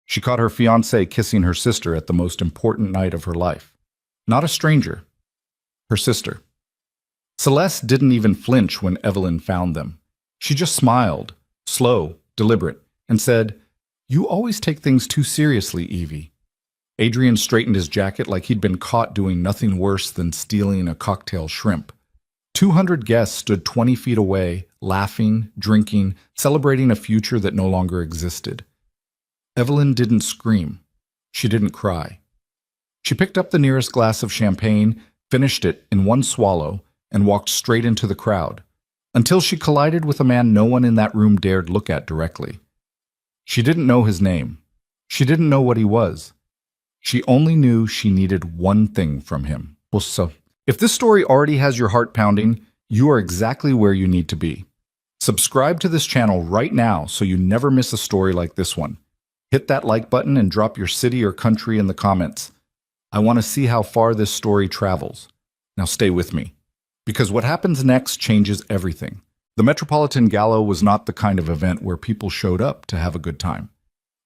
She caught her fiancé kissing her sister at the most important night of her life. Not a stranger, her sister. Celeste didn't even flinch when Evelyn found them. She just smiled, slow, deliberate, and said, "You always take things too seriously, Evie." Adrian straightened his jacket like he'd been caught doing nothing worse than stealing a cocktail shrimp. 200 guests stood 20 feet away, laughing, drinking, celebrating a future that no longer existed. Evelyn didn't scream. She didn't cry. She picked up the nearest glass of champagne, finished it in one swallow, and walked straight into the crowd, until she collided with a man no one in that room dared look at directly. She didn't know his name. She didn't know what he was. She only knew she needed one thing from him. So, if this story already has your heart pounding, you are exactly where you need to be. Subscribe to this channel right now so you never miss a story like this one. Hit that like button and drop your city or country in the comments. I want to see how far this story travels. Now stay with me, because what happens next changes everything. The Metropolitan Gala was not the kind of event where people showed up to have a good time.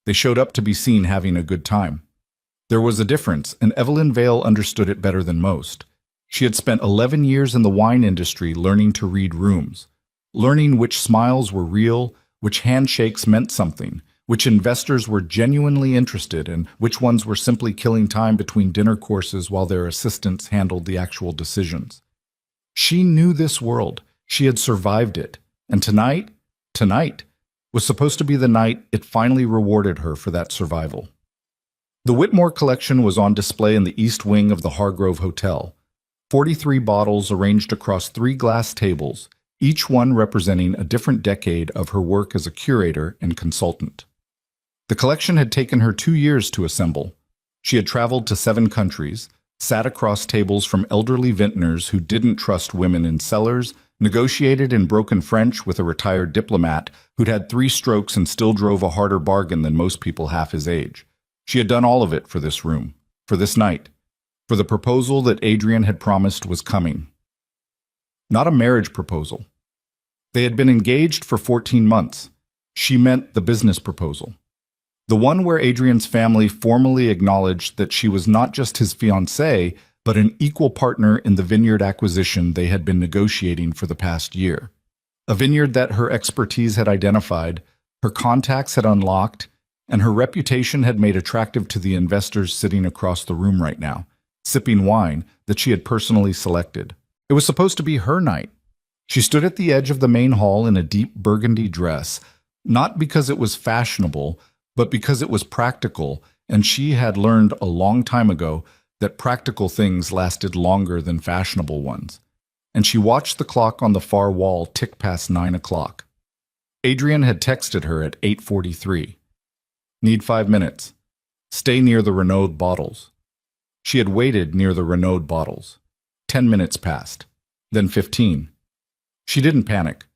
They showed up to be seen having a good time. There was a difference, and Evelyn Vale understood it better than most. She had spent 11 years in the wine industry learning to read rooms, learning which smiles were real, which handshakes meant something, which investors were genuinely interested and which ones were simply killing time between dinner courses while their assistants handled the actual decisions. She knew this world. She had survived it. And tonight was supposed to be the night it finally rewarded her for that survival. The Whitmore collection was on display in the east wing of the Hargrove Hotel. 43 bottles arranged across 3 glass tables, each one representing a different decade of her work as a curator and consultant. The collection had taken her 2 years to assemble. She had traveled to 7 countries, sat across tables from elderly vintners who didn't trust women in cellars, negotiated in broken French with a retired diplomat who'd had 3 strokes and still drove a harder bargain than most people half his age. She had done all of it for this room, for this night, for the proposal that Adrian had promised was coming. Not a marriage proposal. They had been engaged for 14 months. She meant the business proposal. The one where Adrian's family formally acknowledged that she was not just his fiancée, but an equal partner in the vineyard acquisition they had been negotiating for the past year. A vineyard that her expertise had identified, her contacts had unlocked, and her reputation had made attractive to the investors sitting across the room right now, sipping wine that she had personally selected. It was supposed to be her night. She stood at the edge of the main hall in a deep burgundy dress, not because it was fashionable, but because it was practical, and she had learned a long time ago that practical things lasted longer than fashionable ones. And she watched the clock on the far wall tick past 9 o'clock. Adrian had texted her at 8:43. "Need 5 minutes. Stay near the Renaud bottles." She had waited near the Renaud bottles. 10 minutes passed, then 15. She didn't panic.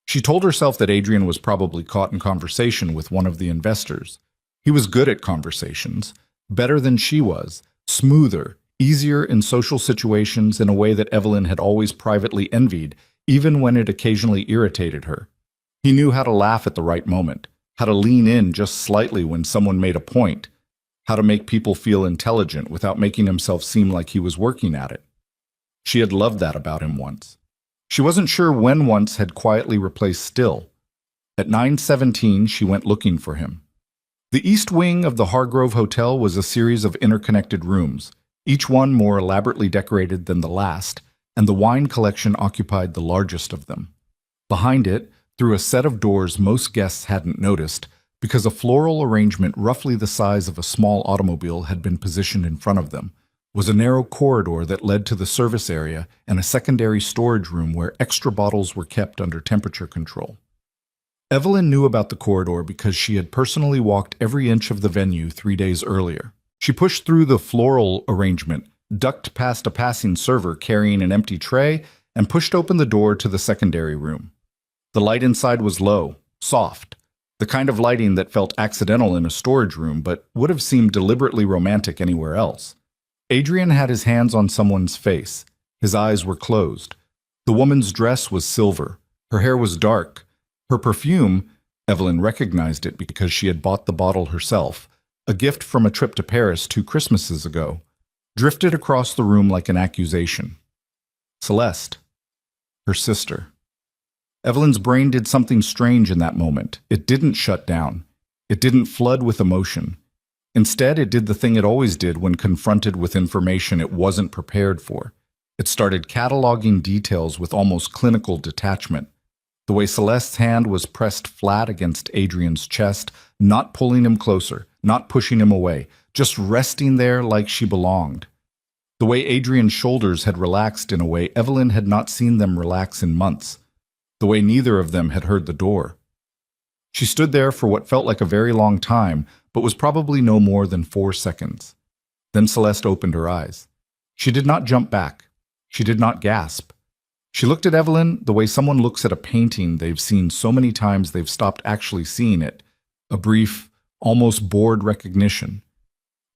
She told herself that Adrian was probably caught in conversation with one of the investors. He was good at conversations, better than she was, smoother, easier in social situations in a way that Evelyn had always privately envied, even when it occasionally irritated her. He knew how to laugh at the right moment, how to lean in just slightly when someone made a point, how to make people feel intelligent without making himself seem like he was working at it. She had loved that about him once. She wasn't sure when once had quietly replaced still. At 9:17, she went looking for him. The east wing of the Hargrove Hotel was a series of interconnected rooms, each one more elaborately decorated than the last, and the wine collection occupied the largest of them. Behind it, through a set of doors most guests hadn't noticed, because a floral arrangement roughly the size of a small automobile had been positioned in front of them, was a narrow corridor that led to the service area and a secondary storage room where extra bottles were kept under temperature control. Evelyn knew about the corridor because she had personally walked every inch of the venue 3 days earlier. She pushed through the floral arrangement, ducked past a passing server carrying an empty tray, and pushed open the door to the secondary room. The light inside was low, soft, the kind of lighting that felt accidental in a storage room but would have seemed deliberately romantic anywhere else. Adrian had his hands on someone's face. His eyes were closed. The woman's dress was silver. Her hair was dark. Her perfume, Evelyn recognized it because she had bought the bottle herself, a gift from a trip to Paris 2 Christmases ago, drifted across the room like an accusation. Celeste, her sister. Evelyn's brain did something strange in that moment. It didn't shut down. It didn't flood with emotion. Instead, it did the thing it always did when confronted with information it wasn't prepared for. It started cataloging details with almost clinical detachment. The way Celeste's hand was pressed flat against Adrian's chest, not pulling him closer, not pushing him away, just resting there like she belonged. The way Adrian's shoulders had relaxed in a way Evelyn had not seen them relax in months. The way neither of them had heard the door. She stood there for what felt like a very long time, but was probably no more than 4 seconds. Then Celeste opened her eyes. She did not jump back. She did not gasp. She looked at Evelyn the way someone looks at a painting they've seen so many times they've stopped actually seeing it, a brief, almost bored recognition.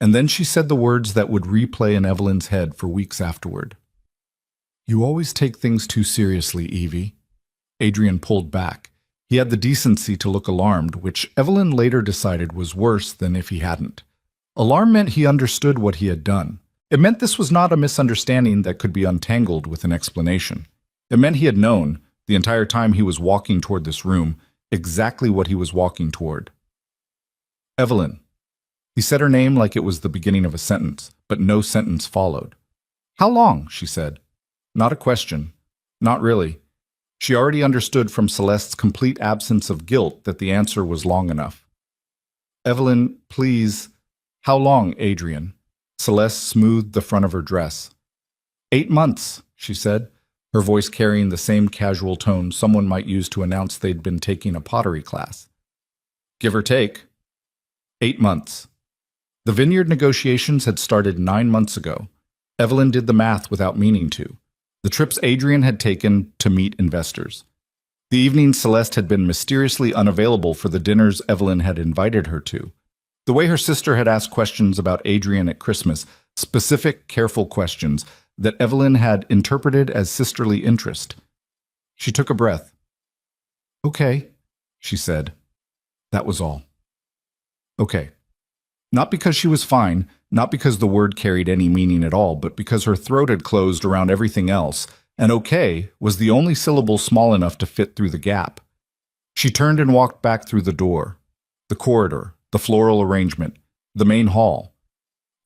And then she said the words that would replay in Evelyn's head for weeks afterward. "You always take things too seriously, Evie." Adrian pulled back. He had the decency to look alarmed, which Evelyn later decided was worse than if he hadn't. Alarm meant he understood what he had done. It meant this was not a misunderstanding that could be untangled with an explanation. It meant he had known, the entire time he was walking toward this room, exactly what he was walking toward. "Evelyn." He said her name like it was the beginning of a sentence, but no sentence followed. "How long?" she said. Not a question. Not really. She already understood from Celeste's complete absence of guilt that the answer was long enough. "Evelyn, please." "How long, Adrian?" Celeste smoothed the front of her dress. 8 months, she said, her voice carrying the same casual tone someone might use to announce they'd been taking a pottery class. "Give or take." 8 months. The vineyard negotiations had started 9 months ago. Evelyn did the math without meaning to. The trips Adrian had taken to meet investors. The evenings Celeste had been mysteriously unavailable for the dinners Evelyn had invited her to. The way her sister had asked questions about Adrian at Christmas, specific, careful questions that Evelyn had interpreted as sisterly interest. She took a breath. "Okay," she said. That was all. Okay. Not because she was fine, not because the word carried any meaning at all, but because her throat had closed around everything else, and okay was the only syllable small enough to fit through the gap. She turned and walked back through the door, the corridor, the floral arrangement, the main hall.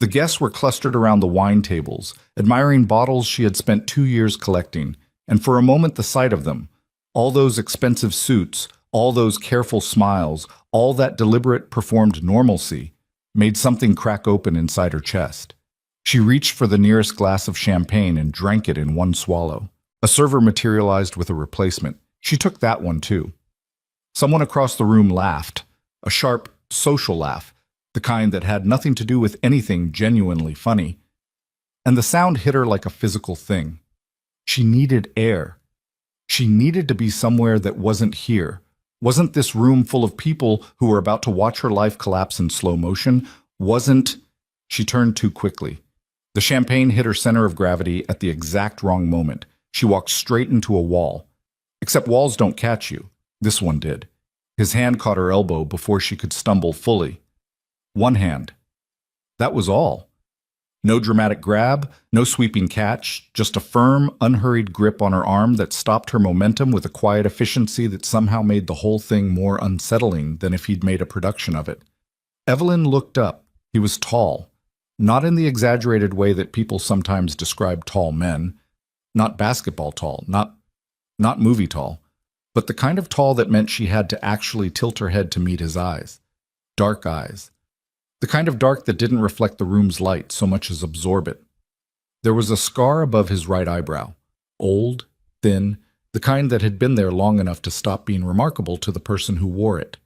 The guests were clustered around the wine tables, admiring bottles she had spent 2 years collecting, and for a moment the sight of them, all those expensive suits, all those careful smiles, all that deliberate performed normalcy, made something crack open inside her chest. She reached for the nearest glass of champagne and drank it in one swallow. A server materialized with a replacement. She took that one too. Someone across the room laughed, a sharp, social laugh, the kind that had nothing to do with anything genuinely funny. And the sound hit her like a physical thing. She needed air. She needed to be somewhere that wasn't here. Wasn't this room full of people who were about to watch her life collapse in slow motion? Wasn't... She turned too quickly. The champagne hit her center of gravity at the exact wrong moment. She walked straight into a wall. Except walls don't catch you. This one did. His hand caught her elbow before she could stumble fully. One hand. That was all. No dramatic grab, no sweeping catch, just a firm, unhurried grip on her arm that stopped her momentum with a quiet efficiency that somehow made the whole thing more unsettling than if he'd made a production of it. Evelyn looked up. He was tall. Not in the exaggerated way that people sometimes describe tall men. Not basketball tall, not movie tall, but the kind of tall that meant she had to actually tilt her head to meet his eyes. Dark eyes. The kind of dark that didn't reflect the room's light so much as absorb it. There was a scar above his right eyebrow. Old, thin, the kind that had been there long enough to stop being remarkable to the person who wore it.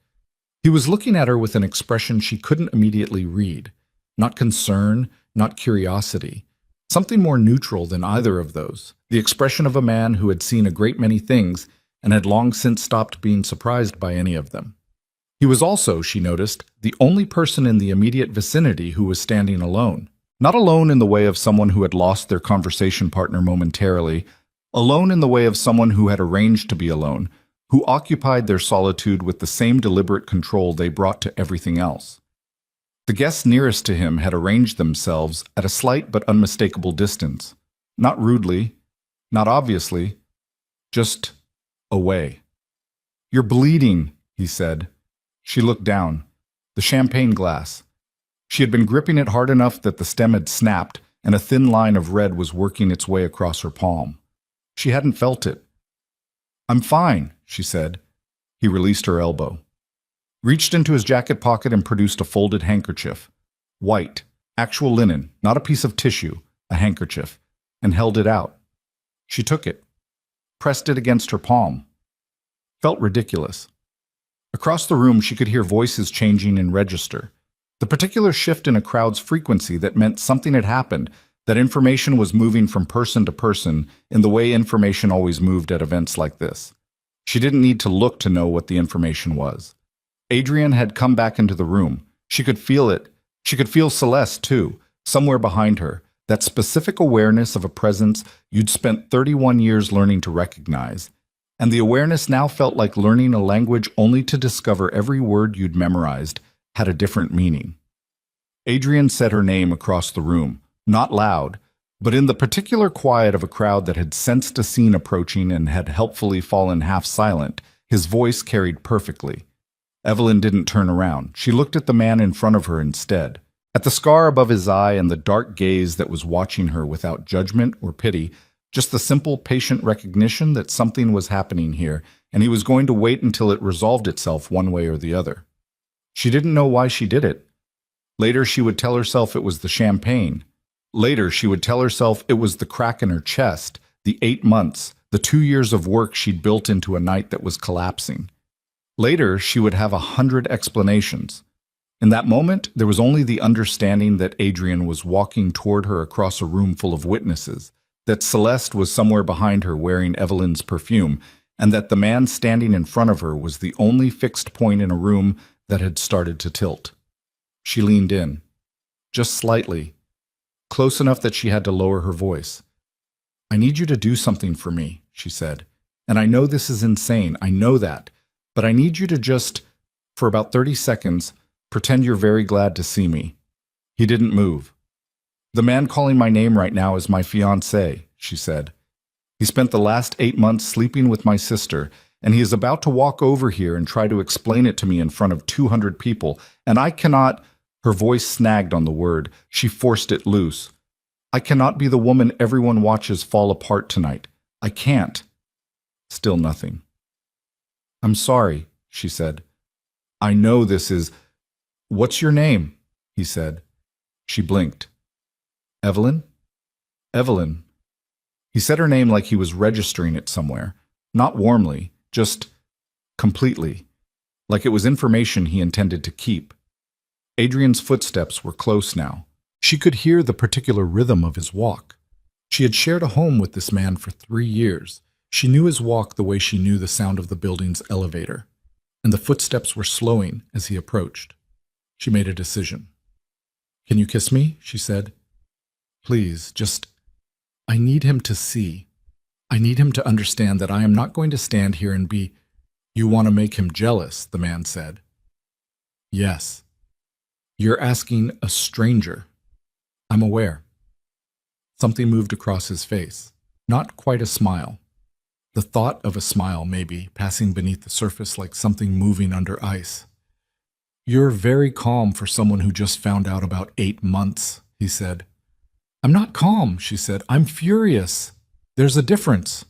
He was looking at her with an expression she couldn't immediately read. Not concern, not curiosity. Something more neutral than either of those. The expression of a man who had seen a great many things and had long since stopped being surprised by any of them. He was also, she noticed, the only person in the immediate vicinity who was standing alone. Not alone in the way of someone who had lost their conversation partner momentarily, alone in the way of someone who had arranged to be alone, who occupied their solitude with the same deliberate control they brought to everything else. The guests nearest to him had arranged themselves at a slight but unmistakable distance. Not rudely, not obviously, just away. "You're bleeding," he said. She looked down. The champagne glass. She had been gripping it hard enough that the stem had snapped, and a thin line of red was working its way across her palm. She hadn't felt it. "I'm fine," she said. He released her elbow, reached into his jacket pocket and produced a folded handkerchief. White, actual linen, not a piece of tissue, a handkerchief, and held it out. She took it, pressed it against her palm. Felt ridiculous. Across the room she could hear voices changing in register. The particular shift in a crowd's frequency that meant something had happened, that information was moving from person to person in the way information always moved at events like this. She didn't need to look to know what the information was. Adrian had come back into the room. She could feel it. She could feel Celeste, too, somewhere behind her, that specific awareness of a presence you'd spent 31 years learning to recognize. And the awareness now felt like learning a language only to discover every word you'd memorized had a different meaning. Adrian said her name across the room, not loud, but in the particular quiet of a crowd that had sensed a scene approaching and had helpfully fallen half silent. His voice carried perfectly. Evelyn didn't turn around. She looked at the man in front of her instead, at the scar above his eye and the dark gaze that was watching her without judgment or pity, just the simple, patient recognition that something was happening here, and he was going to wait until it resolved itself one way or the other. She didn't know why she did it. Later she would tell herself it was the champagne. Later she would tell herself it was the crack in her chest, the 8 months, the 2 years of work she'd built into a night that was collapsing. Later she would have 100 explanations. In that moment, there was only the understanding that Adrian was walking toward her across a room full of witnesses, that Celeste was somewhere behind her wearing Evelyn's perfume, and that the man standing in front of her was the only fixed point in a room that had started to tilt. She leaned in, just slightly, close enough that she had to lower her voice. "I need you to do something for me," she said. "And I know this is insane, I know that, but I need you to just, for about 30 seconds, pretend you're very glad to see me." He didn't move. "The man calling my name right now is my fiancé," she said. "He spent the last 8 months sleeping with my sister, and he is about to walk over here and try to explain it to me in front of 200 people, and I cannot—" Her voice snagged on the word. She forced it loose. "I cannot be the woman everyone watches fall apart tonight. I can't." Still nothing. "I'm sorry," she said. "I know this is—" "What's your name?" he said. She blinked. "Evelyn?" "Evelyn." He said her name like he was registering it somewhere, not warmly, just completely, like it was information he intended to keep. Adrian's footsteps were close now. She could hear the particular rhythm of his walk. She had shared a home with this man for 3 years. She knew his walk the way she knew the sound of the building's elevator, and the footsteps were slowing as he approached. She made a decision. "Can you kiss me?" she said. "Please, just— I need him to see. I need him to understand that I am not going to stand here and be—" "You want to make him jealous," the man said. "Yes. You're asking a stranger. I'm aware." Something moved across his face. Not quite a smile. The thought of a smile, maybe, passing beneath the surface like something moving under ice. "You're very calm for someone who just found out about 8 months, he said. "I'm not calm," she said. "I'm furious. There's a difference."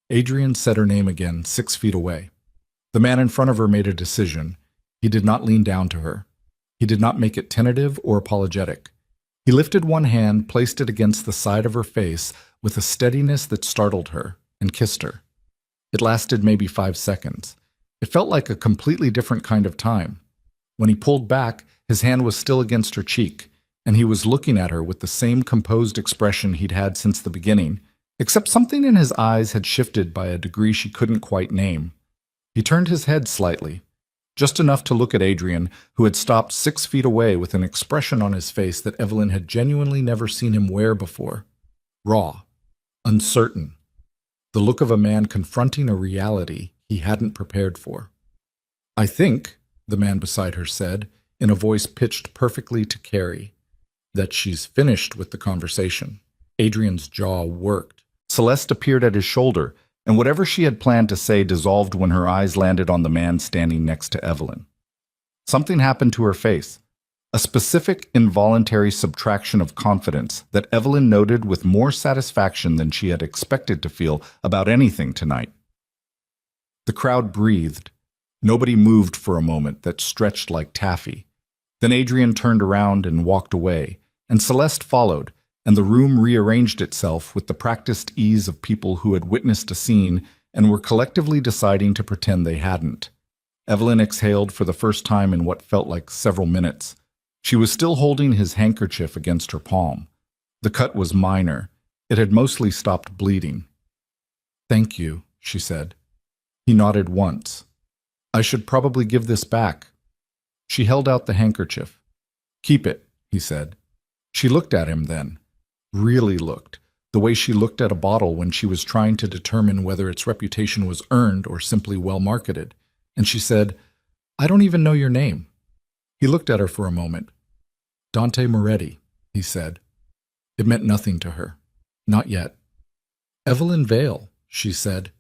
Adrian said her name again, 6 feet away. The man in front of her made a decision. He did not lean down to her. He did not make it tentative or apologetic. He lifted one hand, placed it against the side of her face with a steadiness that startled her, and kissed her. It lasted maybe 5 seconds. It felt like a completely different kind of time. When he pulled back, his hand was still against her cheek, and he was looking at her with the same composed expression he'd had since the beginning, except something in his eyes had shifted by a degree she couldn't quite name. He turned his head slightly, just enough to look at Adrian, who had stopped 6 feet away with an expression on his face that Evelyn had genuinely never seen him wear before. Raw, uncertain, the look of a man confronting a reality he hadn't prepared for. "I think," the man beside her said, in a voice pitched perfectly to Carrie, that she's finished with the conversation. Adrian's jaw worked. Celeste appeared at his shoulder, and whatever she had planned to say dissolved when her eyes landed on the man standing next to Evelyn. Something happened to her face, a specific involuntary subtraction of confidence that Evelyn noted with more satisfaction than she had expected to feel about anything tonight. The crowd breathed. Nobody moved for a moment that stretched like taffy. Then Adrian turned around and walked away, and Celeste followed, and the room rearranged itself with the practiced ease of people who had witnessed a scene and were collectively deciding to pretend they hadn't. Evelyn exhaled for the first time in what felt like several minutes. She was still holding his handkerchief against her palm. The cut was minor. It had mostly stopped bleeding. "Thank you," she said. He nodded once. "I should probably give this back." She held out the handkerchief. "Keep it," he said. She looked at him then. Really looked, the way she looked at a bottle when she was trying to determine whether its reputation was earned or simply well marketed. And she said, "I don't even know your name." He looked at her for a moment. "Dante Moretti," he said. It meant nothing to her. Not yet. "Evelyn Vale," she said.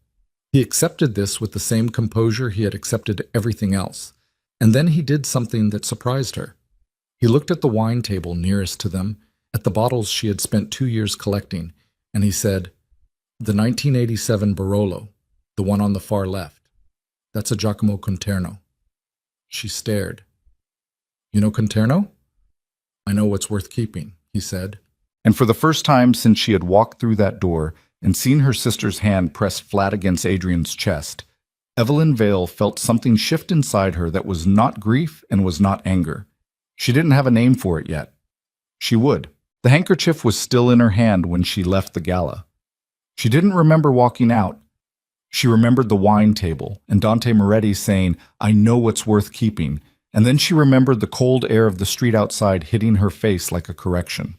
He accepted this with the same composure he had accepted everything else. And then he did something that surprised her. He looked at the wine table nearest to them, at the bottles she had spent 2 years collecting, and he said, "The 1987 Barolo, the one on the far left. That's a Giacomo Conterno." She stared. "You know Conterno?" "I know what's worth keeping," he said. And for the first time since she had walked through that door and seen her sister's hand pressed flat against Adrian's chest, Evelyn Vale felt something shift inside her that was not grief and was not anger. She didn't have a name for it yet. She would. The handkerchief was still in her hand when she left the gala. She didn't remember walking out. She remembered the wine table and Dante Moretti saying, "I know what's worth keeping," and then she remembered the cold air of the street outside hitting her face like a correction.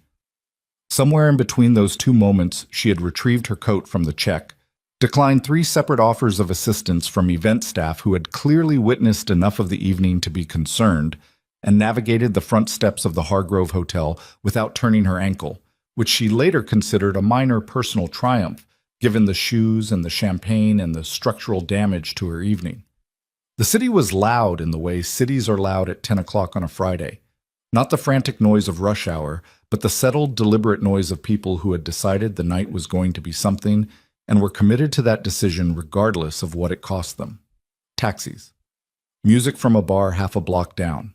Somewhere in between those two moments, she had retrieved her coat from the check, declined 3 separate offers of assistance from event staff who had clearly witnessed enough of the evening to be concerned, and navigated the front steps of the Hargrove Hotel without turning her ankle, which she later considered a minor personal triumph, given the shoes and the champagne and the structural damage to her evening. The city was loud in the way cities are loud at 10 o'clock on a Friday. Not the frantic noise of rush hour, but the settled, deliberate noise of people who had decided the night was going to be something and were committed to that decision regardless of what it cost them. Taxis. Music from a bar half a block down.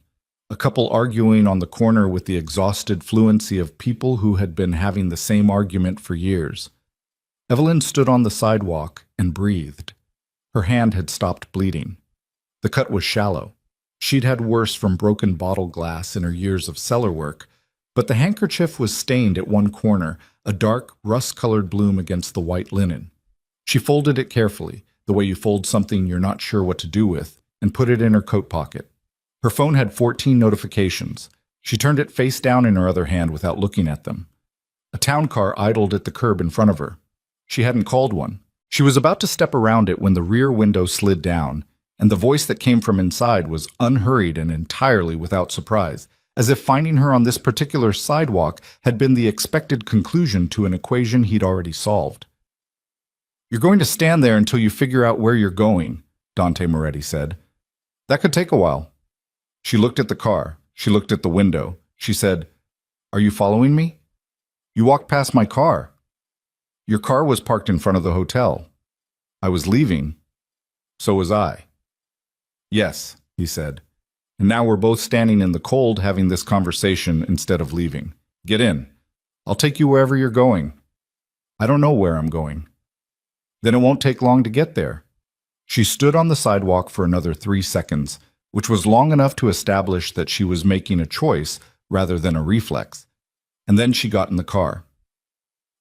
A couple arguing on the corner with the exhausted fluency of people who had been having the same argument for years. Evelyn stood on the sidewalk and breathed. Her hand had stopped bleeding. The cut was shallow. She'd had worse from broken bottle glass in her years of cellar work, but the handkerchief was stained at one corner, a dark, rust-colored bloom against the white linen. She folded it carefully, the way you fold something you're not sure what to do with, and put it in her coat pocket. Her phone had 14 notifications. She turned it face down in her other hand without looking at them. A town car idled at the curb in front of her. She hadn't called one. She was about to step around it when the rear window slid down, and the voice that came from inside was unhurried and entirely without surprise, as if finding her on this particular sidewalk had been the expected conclusion to an equation he'd already solved. "You're going to stand there until you figure out where you're going," Dante Moretti said. "That could take a while." She looked at the car. She looked at the window. She said, "Are you following me? You walked past my car. Your car was parked in front of the hotel. I was leaving. So was I." "Yes," he said. "And now we're both standing in the cold having this conversation instead of leaving. Get in. I'll take you wherever you're going." "I don't know where I'm going." "Then it won't take long to get there." She stood on the sidewalk for another 3 seconds, which was long enough to establish that she was making a choice rather than a reflex. And then she got in the car.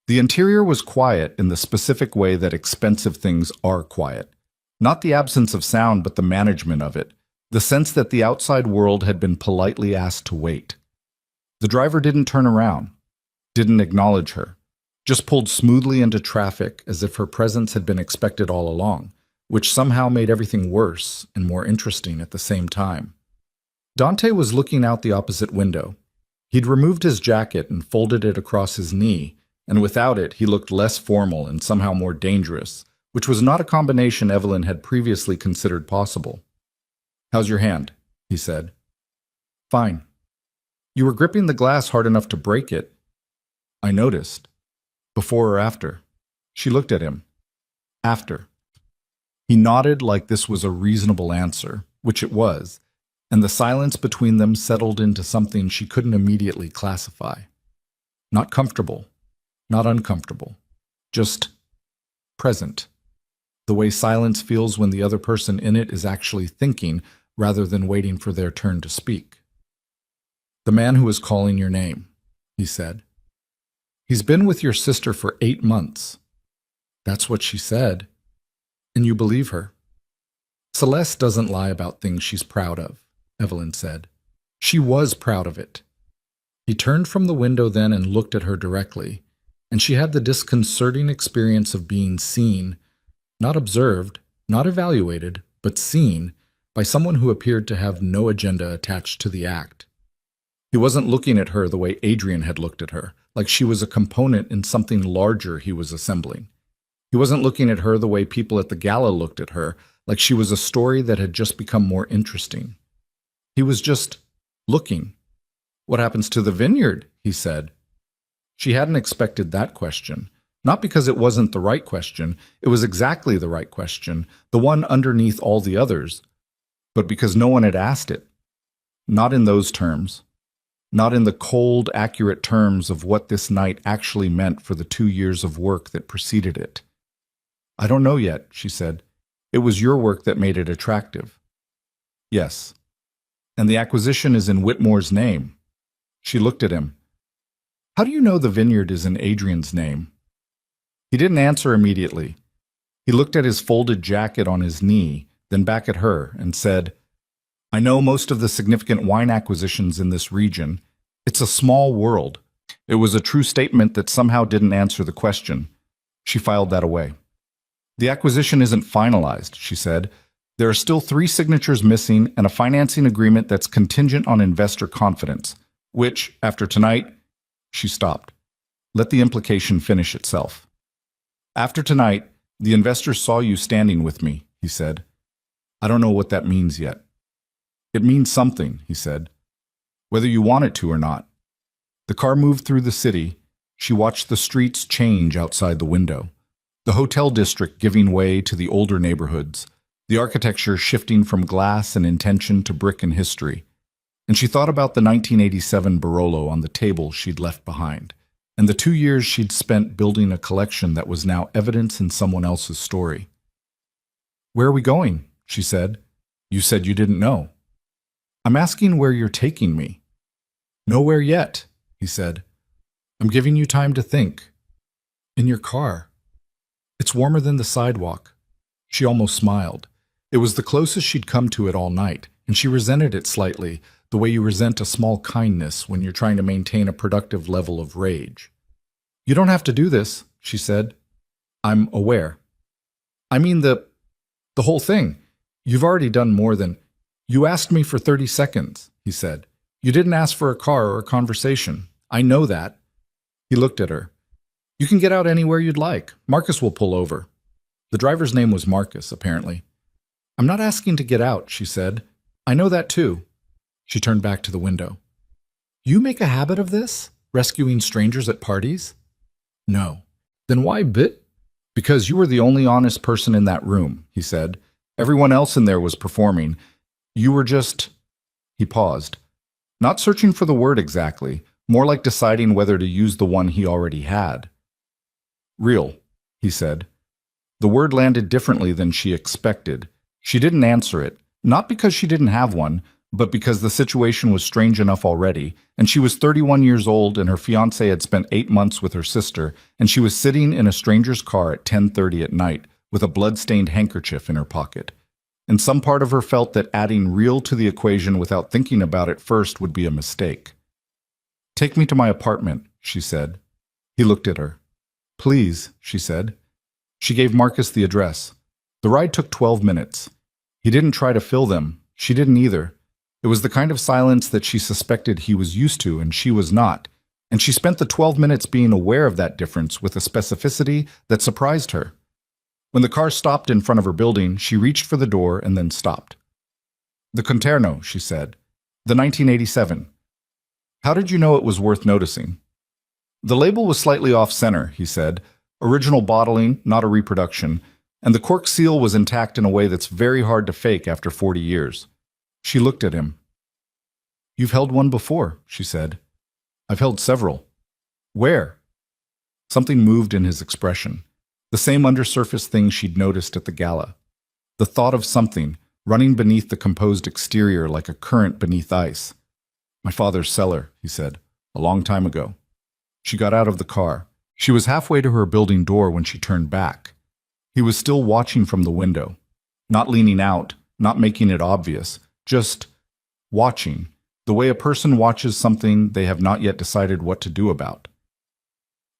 The interior was quiet in the specific way that expensive things are quiet. Not the absence of sound, but the management of it. The sense that the outside world had been politely asked to wait. The driver didn't turn around, didn't acknowledge her, just pulled smoothly into traffic as if her presence had been expected all along, which somehow made everything worse and more interesting at the same time. Dante was looking out the opposite window. He'd removed his jacket and folded it across his knee, and without it he looked less formal and somehow more dangerous, which was not a combination Evelyn had previously considered possible. "How's your hand?" he said. "Fine." "You were gripping the glass hard enough to break it." "I noticed." "Before or after?" She looked at him. "After." He nodded like this was a reasonable answer, which it was, and the silence between them settled into something she couldn't immediately classify. Not comfortable, not uncomfortable, just present. The way silence feels when the other person in it is actually thinking rather than waiting for their turn to speak. "The man who is calling your name," he said. "He's been with your sister for 8 months. That's what she said. And you believe her." "Celeste doesn't lie about things she's proud of," Evelyn said. She was proud of it. He turned from the window then and looked at her directly, and she had the disconcerting experience of being seen, not observed, not evaluated, but seen, by someone who appeared to have no agenda attached to the act. He wasn't looking at her the way Adrian had looked at her, like she was a component in something larger he was assembling. He wasn't looking at her the way people at the gala looked at her, like she was a story that had just become more interesting. He was just looking. "What happens to the vineyard?" he said. She hadn't expected that question. Not because it wasn't the right question, it was exactly the right question, the one underneath all the others, but because no one had asked it. Not in those terms. Not in the cold, accurate terms of what this night actually meant for the 2 years of work that preceded it. "I don't know yet," she said. "It was your work that made it attractive." "Yes." "And the acquisition is in Whitmore's name." She looked at him. "How do you know the vineyard is in Adrian's name?" He didn't answer immediately. He looked at his folded jacket on his knee, then back at her, and said, "I know most of the significant wine acquisitions in this region. It's a small world." It was a true statement that somehow didn't answer the question. She filed that away. "The acquisition isn't finalized," she said. "There are still 3 signatures missing and a financing agreement that's contingent on investor confidence, which, after tonight—" She stopped. Let the implication finish itself. "After tonight, the investors saw you standing with me," he said. "I don't know what that means yet." "It means something," he said, "whether you want it to or not." The car moved through the city. She watched the streets change outside the window. The hotel district giving way to the older neighborhoods, the architecture shifting from glass and intention to brick and history. And she thought about the 1987 Barolo on the table she'd left behind, and the 2 years she'd spent building a collection that was now evidence in someone else's story. "Where are we going?" she said. "You said you didn't know." "I'm asking where you're taking me." "Nowhere yet," he said. "I'm giving you time to think." "In your car. It's warmer than the sidewalk." She almost smiled. It was the closest she'd come to it all night, and she resented it slightly, the way you resent a small kindness when you're trying to maintain a productive level of rage. "You don't have to do this," she said. "I'm aware." "I mean the whole thing. You've already done more than—" "You asked me for 30 seconds, he said. "You didn't ask for a car or a conversation. I know that." He looked at her. "You can get out anywhere you'd like. Marcus will pull over." The driver's name was Marcus, apparently. "I'm not asking to get out," she said. "I know that too." She turned back to the window. "You make a habit of this? Rescuing strangers at parties?" "No." "Then why bit?" "Because you were the only honest person in that room," he said. "Everyone else in there was performing. You were just—" He paused. Not searching for the word exactly, more like deciding whether to use the one he already had. "Real," he said. The word landed differently than she expected. She didn't answer it, not because she didn't have one, but because the situation was strange enough already, and she was 31 years old and her fiancé had spent 8 months with her sister, and she was sitting in a stranger's car at 10:30 at night with a blood-stained handkerchief in her pocket. And some part of her felt that adding real to the equation without thinking about it first would be a mistake. "Take me to my apartment," she said. He looked at her. "Please," she said. She gave Marcus the address. The ride took 12 minutes. He didn't try to fill them. She didn't either. It was the kind of silence that she suspected he was used to and she was not, and she spent the 12 minutes being aware of that difference with a specificity that surprised her. When the car stopped in front of her building, she reached for the door and then stopped. "The Conterno," she said. "The 1987. How did you know it was worth noticing?" "The label was slightly off-center," he said. "Original bottling, not a reproduction, and the cork seal was intact in a way that's very hard to fake after 40 years. She looked at him. "You've held one before," she said. "I've held several." "Where?" Something moved in his expression. The same undersurface thing she'd noticed at the gala. The thought of something, running beneath the composed exterior like a current beneath ice. "My father's cellar," he said, "a long time ago." She got out of the car. She was halfway to her building door when she turned back. He was still watching from the window, not leaning out, not making it obvious, just watching, the way a person watches something they have not yet decided what to do about.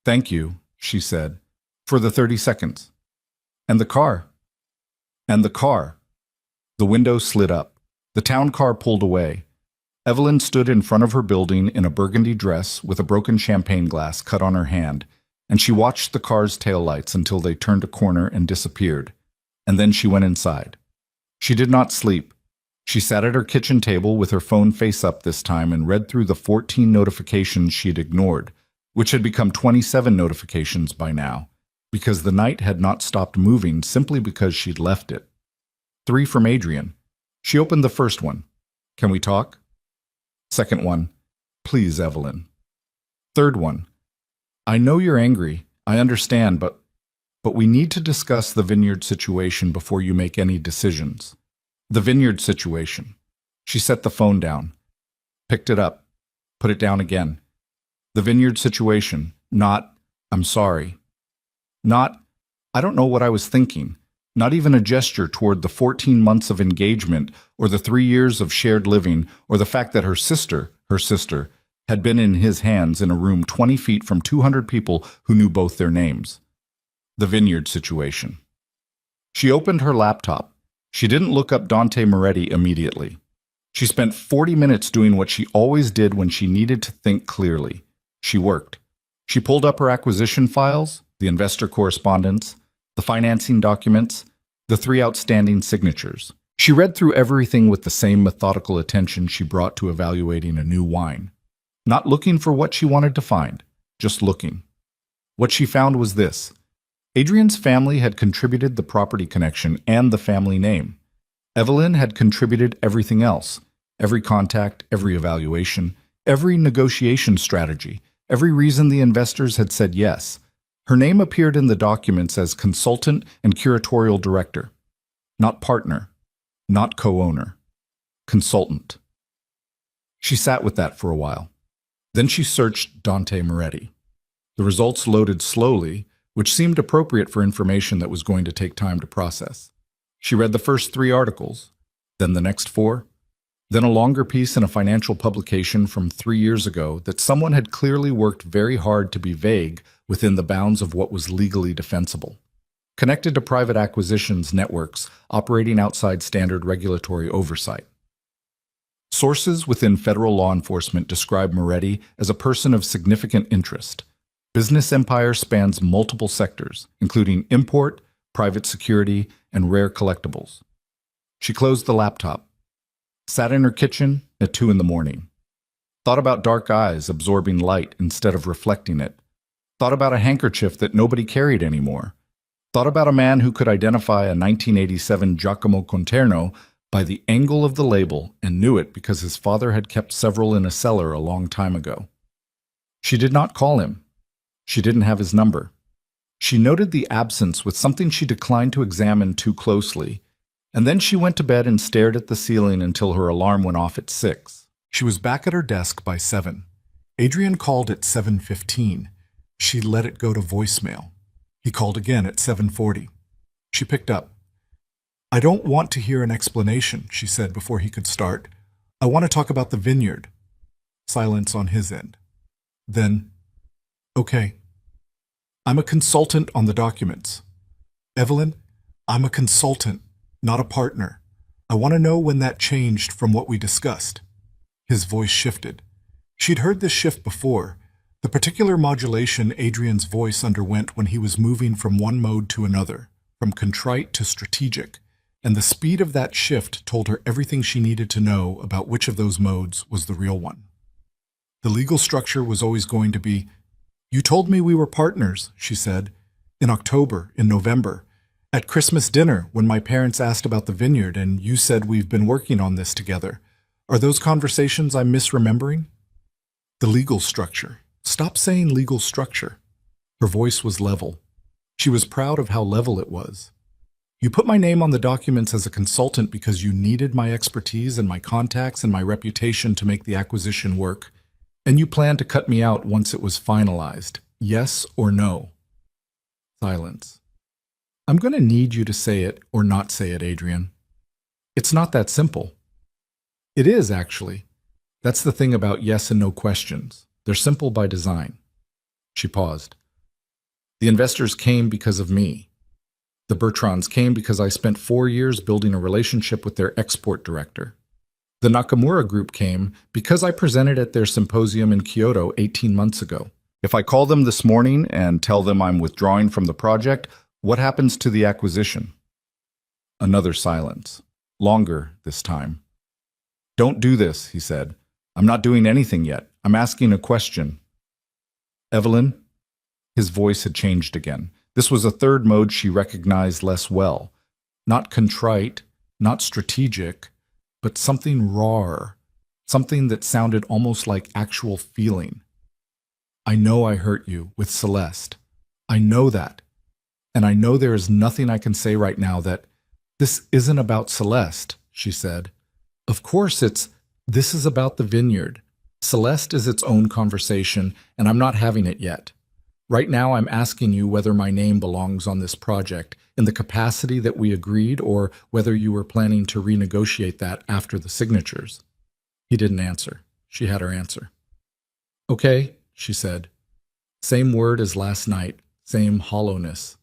"Thank you," she said, "for the 30 seconds. And the car." "And the car." The window slid up. The town car pulled away. Evelyn stood in front of her building in a burgundy dress with a broken champagne glass cut on her hand, and she watched the car's taillights until they turned a corner and disappeared. And then she went inside. She did not sleep. She sat at her kitchen table with her phone face up this time and read through the 14 notifications she had ignored, which had become 27 notifications by now, because the night had not stopped moving simply because she'd left it. 3 from Adrian. She opened the first one. "Can we talk?" Second one. "Please, Evelyn." Third one. "I know you're angry. I understand, but we need to discuss the vineyard situation before you make any decisions." The vineyard situation. She set the phone down, picked it up, put it down again. The vineyard situation, not, "I'm sorry." Not, "I don't know what I was thinking." Not even a gesture toward the 14 months of engagement or the 3 years of shared living or the fact that her sister, had been in his hands in a room 20 feet from 200 people who knew both their names. The vineyard situation. She opened her laptop. She didn't look up Dante Moretti immediately. She spent 40 minutes doing what she always did when she needed to think clearly. She worked. She pulled up her acquisition files, the investor correspondence, the financing documents, the 3 outstanding signatures. She read through everything with the same methodical attention she brought to evaluating a new wine. Not looking for what she wanted to find, just looking. What she found was this. Adrian's family had contributed the property connection and the family name. Evelyn had contributed everything else, every contact, every evaluation, every negotiation strategy, every reason the investors had said yes. Her name appeared in the documents as consultant and curatorial director. Not partner, not co-owner, consultant. She sat with that for a while. Then she searched Dante Moretti. The results loaded slowly, which seemed appropriate for information that was going to take time to process. She read the first 3 articles, then the next 4, then a longer piece in a financial publication from 3 years ago that someone had clearly worked very hard to be vague within the bounds of what was legally defensible. Connected to private acquisitions networks operating outside standard regulatory oversight. Sources within federal law enforcement describe Moretti as a person of significant interest. Business empire spans multiple sectors, including import, private security, and rare collectibles. She closed the laptop, sat in her kitchen at 2 in the morning, thought about dark eyes absorbing light instead of reflecting it, thought about a handkerchief that nobody carried anymore, thought about a man who could identify a 1987 Giacomo Conterno by the angle of the label and knew it because his father had kept several in a cellar a long time ago. She did not call him. She didn't have his number. She noted the absence with something she declined to examine too closely, and then she went to bed and stared at the ceiling until her alarm went off at 6. She was back at her desk by 7. Adrian called at 7:15. She let it go to voicemail. He called again at 7:40. She picked up. "I don't want to hear an explanation," she said before he could start. "I want to talk about the vineyard." Silence on his end. Then, "Okay. I'm a consultant on the documents." "Evelyn, I'm a consultant, not a partner. I want to know when that changed from what we discussed. His voice shifted. She'd heard this shift before, the particular modulation Adrian's voice underwent when he was moving from one mode to another, from contrite to strategic, and the speed of that shift told her everything she needed to know about which of those modes was the real one. The legal structure was always going to be, "You told me we were partners," she said, "in October, in November, at Christmas dinner when my parents asked about the vineyard and you said we've been working on this together. Are those conversations I'm misremembering?" The legal structure. Stop saying legal structure. Her voice was level. She was proud of how level it was. "You put my name on the documents as a consultant because you needed my expertise and my contacts and my reputation to make the acquisition work, and you planned to cut me out once it was finalized. Yes or no?" Silence. "I'm going to need you to say it or not say it, Adrian. It's not that simple." "It is, actually. That's the thing about yes and no questions. They're simple by design." She paused. "The investors came because of me. The Bertrands came because I spent 4 years building a relationship with their export director. The Nakamura Group came because I presented at their symposium in Kyoto 18 months ago. If I call them this morning and tell them I'm withdrawing from the project, what happens to the acquisition?" Another silence. Longer this time. "Don't do this," he said. "I'm not doing anything yet. I'm asking a question." "Evelyn?" His voice had changed again. This was a third mode she recognized less well. Not contrite, not strategic, but something rawer, something that sounded almost like actual feeling. "I know I hurt you with Celeste. I know that. And I know there is nothing I can say right now that, this isn't about Celeste," she said. "Of course this is about the vineyard. Celeste is its own conversation, and I'm not having it yet. Right now I'm asking you whether my name belongs on this project in the capacity that we agreed or whether you were planning to renegotiate that after the signatures." He didn't answer. She had her answer. "Okay," she said. Same word as last night, same hollowness.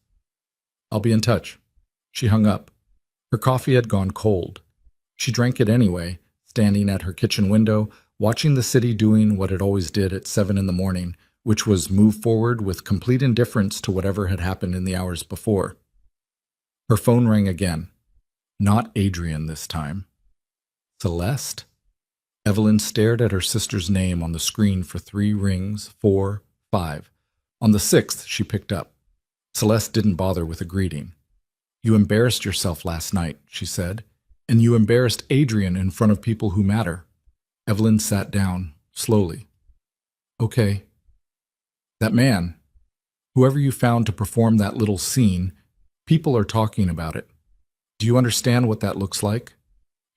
"I'll be in touch." She hung up. Her coffee had gone cold. She drank it anyway, standing at her kitchen window, watching the city doing what it always did at 7 in the morning, which was move forward with complete indifference to whatever had happened in the hours before. Her phone rang again. Not Adrian this time. Celeste? Evelyn stared at her sister's name on the screen for 3 rings, 4, 5. On the 6th, she picked up. Celeste didn't bother with a greeting. "You embarrassed yourself last night," she said, "and you embarrassed Adrian in front of people who matter." Evelyn sat down, slowly. "Okay. That man, whoever you found to perform that little scene, people are talking about it. Do you understand what that looks like?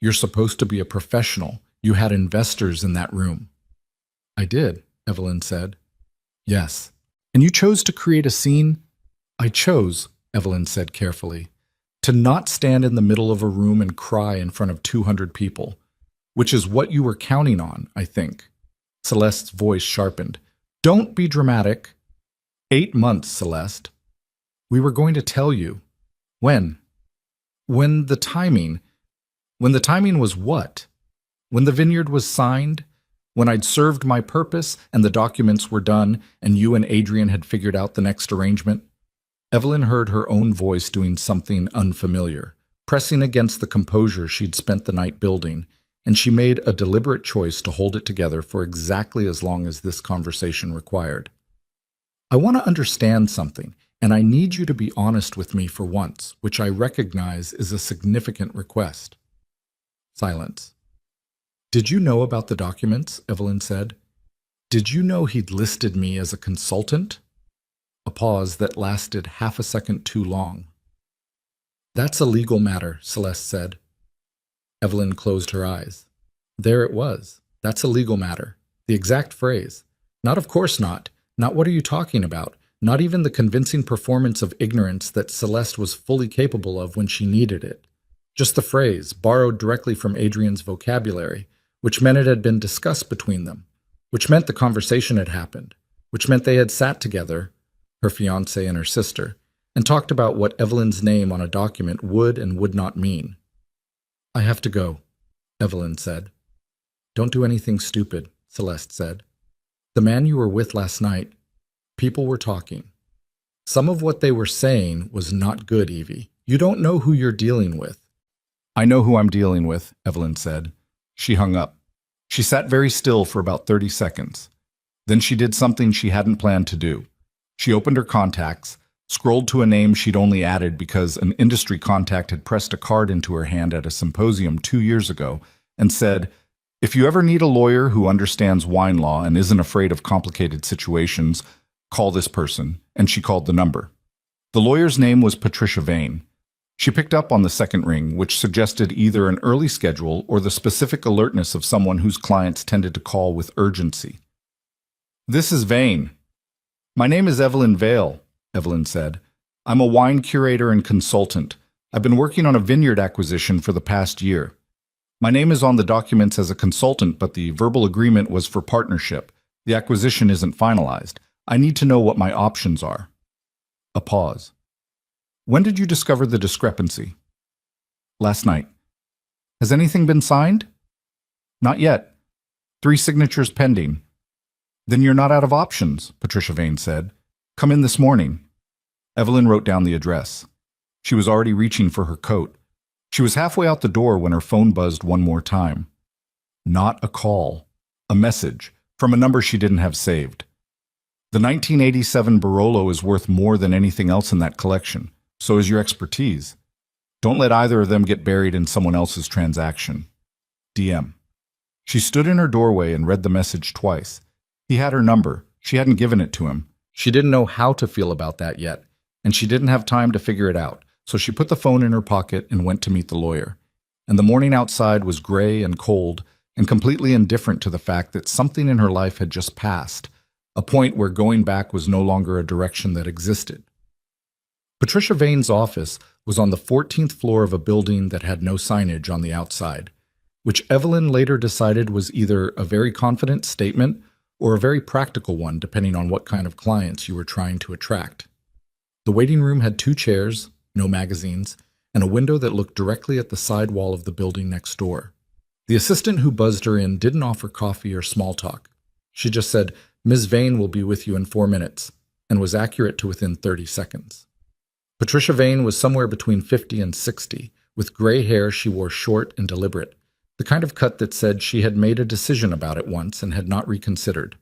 You're supposed to be a professional. You had investors in that room." "I did," Evelyn said. "Yes. And you chose to create a scene?" "I chose," Evelyn said carefully, "to not stand in the middle of a room and cry in front of 200 people, which is what you were counting on, I think." Celeste's voice sharpened. "Don't be dramatic." 8 months, Celeste. "We were going to tell you." "When?" When the timing was what? When the vineyard was signed? When I'd served my purpose and the documents were done and you and Adrian had figured out the next arrangement? Evelyn heard her own voice doing something unfamiliar, pressing against the composure she'd spent the night building, and she made a deliberate choice to hold it together for exactly as long as this conversation required. "I want to understand something, and I need you to be honest with me for once, which I recognize is a significant request." Silence. "Did you know about the documents?" Evelyn said. "Did you know he'd listed me as a consultant?" A pause that lasted half a second too long. "That's a legal matter," Celeste said. Evelyn closed her eyes. There it was. "That's a legal matter." The exact phrase. Not "of course not." Not "what are you talking about?" Not even the convincing performance of ignorance that Celeste was fully capable of when she needed it. Just the phrase, borrowed directly from Adrian's vocabulary, which meant it had been discussed between them, which meant the conversation had happened, which meant they had sat together, her fiancé and her sister, and talked about what Evelyn's name on a document would and would not mean. I have to go, Evelyn said. Don't do anything stupid, Celeste said. The man you were with last night, people were talking. Some of what they were saying was not good, Evie. You don't know who you're dealing with. I know who I'm dealing with, Evelyn said. She hung up. She sat very still for about 30 seconds. Then she did something she hadn't planned to do. She opened her contacts, scrolled to a name she'd only added because an industry contact had pressed a card into her hand at a symposium 2 years ago, and said, "If you ever need a lawyer who understands wine law and isn't afraid of complicated situations, call this person," and she called the number. The lawyer's name was Patricia Vane. She picked up on the second ring, which suggested either an early schedule or the specific alertness of someone whose clients tended to call with urgency. "This is Vane." "My name is Evelyn Vale," Evelyn said. "I'm a wine curator and consultant. I've been working on a vineyard acquisition for the past year. My name is on the documents as a consultant, but the verbal agreement was for partnership. The acquisition isn't finalized. I need to know what my options are." A pause. "When did you discover the discrepancy?" "Last night." "Has anything been signed?" "Not yet. 3 signatures pending." "Then you're not out of options," Patricia Vane said. "Come in this morning." Evelyn wrote down the address. She was already reaching for her coat. She was halfway out the door when her phone buzzed one more time. Not a call. A message from a number she didn't have saved. "The 1987 Barolo is worth more than anything else in that collection. So is your expertise. Don't let either of them get buried in someone else's transaction. DM." She stood in her doorway and read the message twice. He had her number. She hadn't given it to him. She didn't know how to feel about that yet, and she didn't have time to figure it out, so she put the phone in her pocket and went to meet the lawyer. And the morning outside was gray and cold and completely indifferent to the fact that something in her life had just passed, a point where going back was no longer a direction that existed. Patricia Vane's office was on the 14th floor of a building that had no signage on the outside, which Evelyn later decided was either a very confident statement or a very practical one, depending on what kind of clients you were trying to attract. The waiting room had 2 chairs, no magazines, and a window that looked directly at the side wall of the building next door. The assistant who buzzed her in didn't offer coffee or small talk. She just said, "Ms. Vane will be with you in 4 minutes," and was accurate to within 30 seconds. Patricia Vane was somewhere between 50 and 60. With gray hair she wore short and deliberate, the kind of cut that said she had made a decision about it once and had not reconsidered.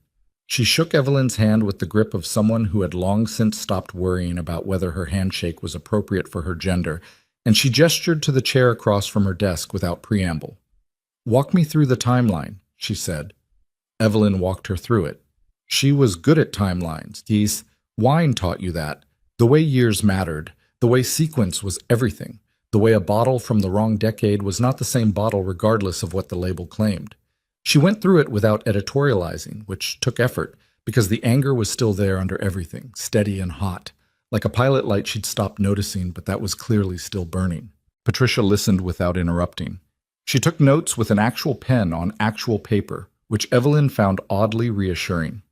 She shook Evelyn's hand with the grip of someone who had long since stopped worrying about whether her handshake was appropriate for her gender, and she gestured to the chair across from her desk without preamble. "Walk me through the timeline," she said. Evelyn walked her through it. She was good at timelines. Wine taught you that. The way years mattered, the way sequence was everything, the way a bottle from the wrong decade was not the same bottle regardless of what the label claimed. She went through it without editorializing, which took effort, because the anger was still there under everything, steady and hot, like a pilot light she'd stopped noticing, but that was clearly still burning. Patricia listened without interrupting. She took notes with an actual pen on actual paper, which Evelyn found oddly reassuring.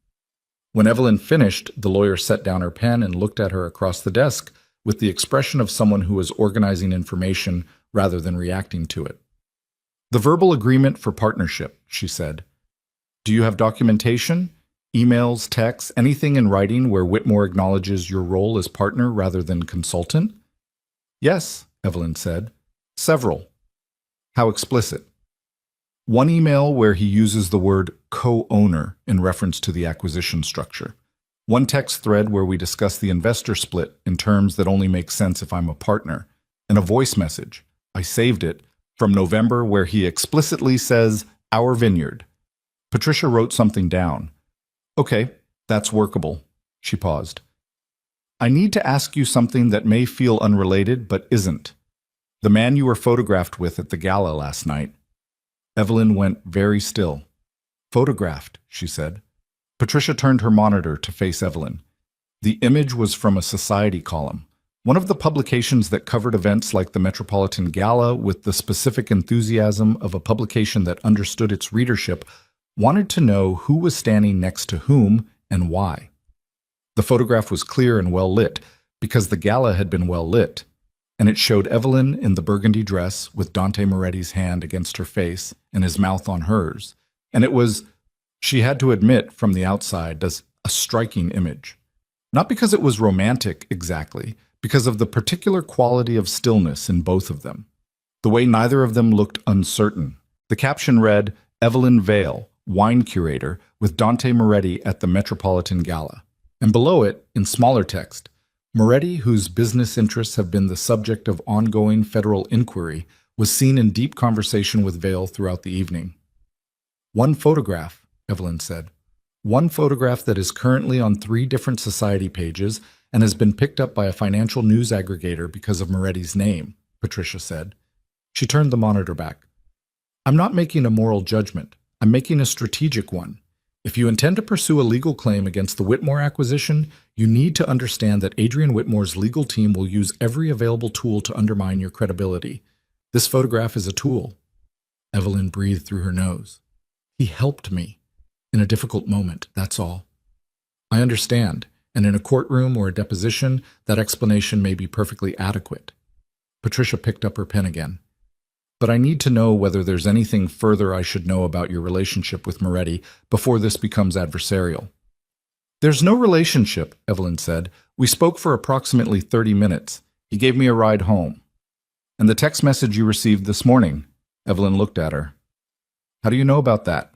When Evelyn finished, the lawyer set down her pen and looked at her across the desk with the expression of someone who was organizing information rather than reacting to it. "The verbal agreement for partnership," she said. "Do you have documentation? Emails, texts, anything in writing where Whitmore acknowledges your role as partner rather than consultant?" "Yes," Evelyn said. "Several." "How explicit?" "One email where he uses the word co-owner in reference to the acquisition structure. One text thread where we discuss the investor split in terms that only make sense if I'm a partner. And a voice message, I saved it, from November where he explicitly says, 'Our vineyard.'" Patricia wrote something down. "Okay, that's workable." She paused. "I need to ask you something that may feel unrelated but isn't. The man you were photographed with at the gala last night." Evelyn went very still. "Photographed," she said. Patricia turned her monitor to face Evelyn. The image was from a society column, one of the publications that covered events like the Metropolitan Gala with the specific enthusiasm of a publication that understood its readership, wanted to know who was standing next to whom and why. The photograph was clear and well lit, because the gala had been well lit. and it showed Evelyn in the burgundy dress with Dante Moretti's hand against her face and his mouth on hers. And it was, she had to admit from the outside, as a striking image. Not because it was romantic exactly, because of the particular quality of stillness in both of them. The way neither of them looked uncertain. The caption read, Evelyn Vale, wine curator, with Dante Moretti at the Metropolitan Gala. And below it, in smaller text, Moretti, whose business interests have been the subject of ongoing federal inquiry, was seen in deep conversation with Vale throughout the evening. One photograph, Evelyn said. One photograph that is currently on 3 different society pages and has been picked up by a financial news aggregator because of Moretti's name, Patricia said. She turned the monitor back. I'm not making a moral judgment. I'm making a strategic one. If you intend to pursue a legal claim against the Whitmore acquisition, you need to understand that Adrian Whitmore's legal team will use every available tool to undermine your credibility. This photograph is a tool. Evelyn breathed through her nose. He helped me. In a difficult moment, that's all. I understand, and in a courtroom or a deposition, that explanation may be perfectly adequate. Patricia picked up her pen again. But I need to know whether there's anything further I should know about your relationship with Moretti before this becomes adversarial. There's no relationship, Evelyn said. We spoke for approximately 30 minutes. He gave me a ride home. And the text message you received this morning? Evelyn looked at her. How do you know about that?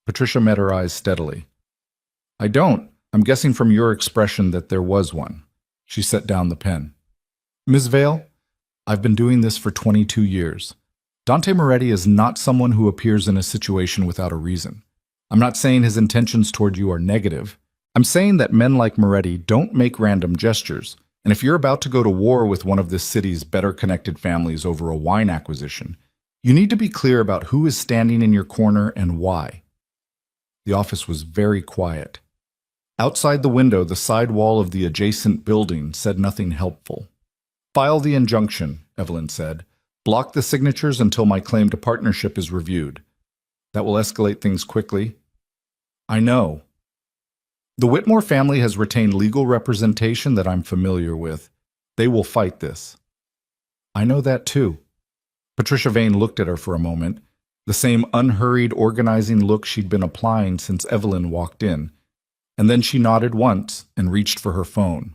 Patricia met her eyes steadily. I don't. I'm guessing from your expression that there was one. She set down the pen. Ms. Vale, I've been doing this for 22 years. Dante Moretti is not someone who appears in a situation without a reason. I'm not saying his intentions toward you are negative. I'm saying that men like Moretti don't make random gestures, and if you're about to go to war with one of this city's better-connected families over a wine acquisition, you need to be clear about who is standing in your corner and why. The office was very quiet. Outside the window, the side wall of the adjacent building said nothing helpful. File the injunction, Evelyn said. Block the signatures until my claim to partnership is reviewed. That will escalate things quickly. I know. The Whitmore family has retained legal representation that I'm familiar with. They will fight this. I know that too. Patricia Vane looked at her for a moment, the same unhurried, organizing look she'd been applying since Evelyn walked in, and then she nodded once and reached for her phone.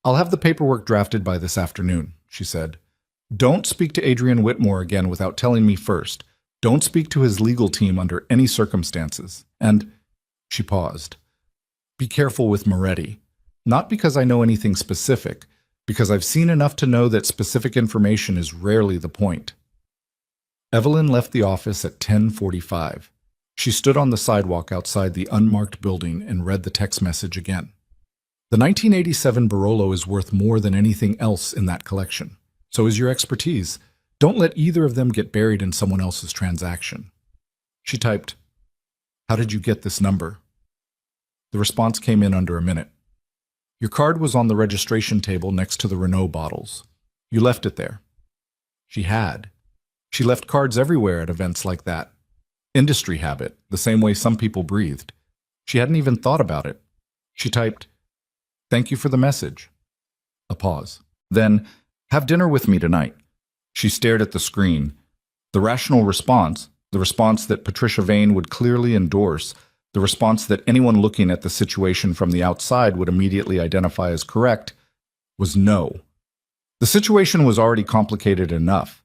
I'll have the paperwork drafted by this afternoon, she said. Don't speak to Adrian Whitmore again without telling me first. Don't speak to his legal team under any circumstances. And she paused. Be careful with Moretti. Not because I know anything specific, because I've seen enough to know that specific information is rarely the point. Evelyn left the office at 10:45. She stood on the sidewalk outside the unmarked building and read the text message again. The 1987 Barolo is worth more than anything else in that collection. So is your expertise. Don't let either of them get buried in someone else's transaction. She typed, How did you get this number? The response came in under a minute. Your card was on the registration table next to the Renault bottles. You left it there. She had. She left cards everywhere at events like that. Industry habit, the same way some people breathed. She hadn't even thought about it. She typed, Thank you for the message. A pause. Then, have dinner with me tonight. She stared at the screen. The rational response, the response that Patricia Vane would clearly endorse, the response that anyone looking at the situation from the outside would immediately identify as correct, was no. The situation was already complicated enough.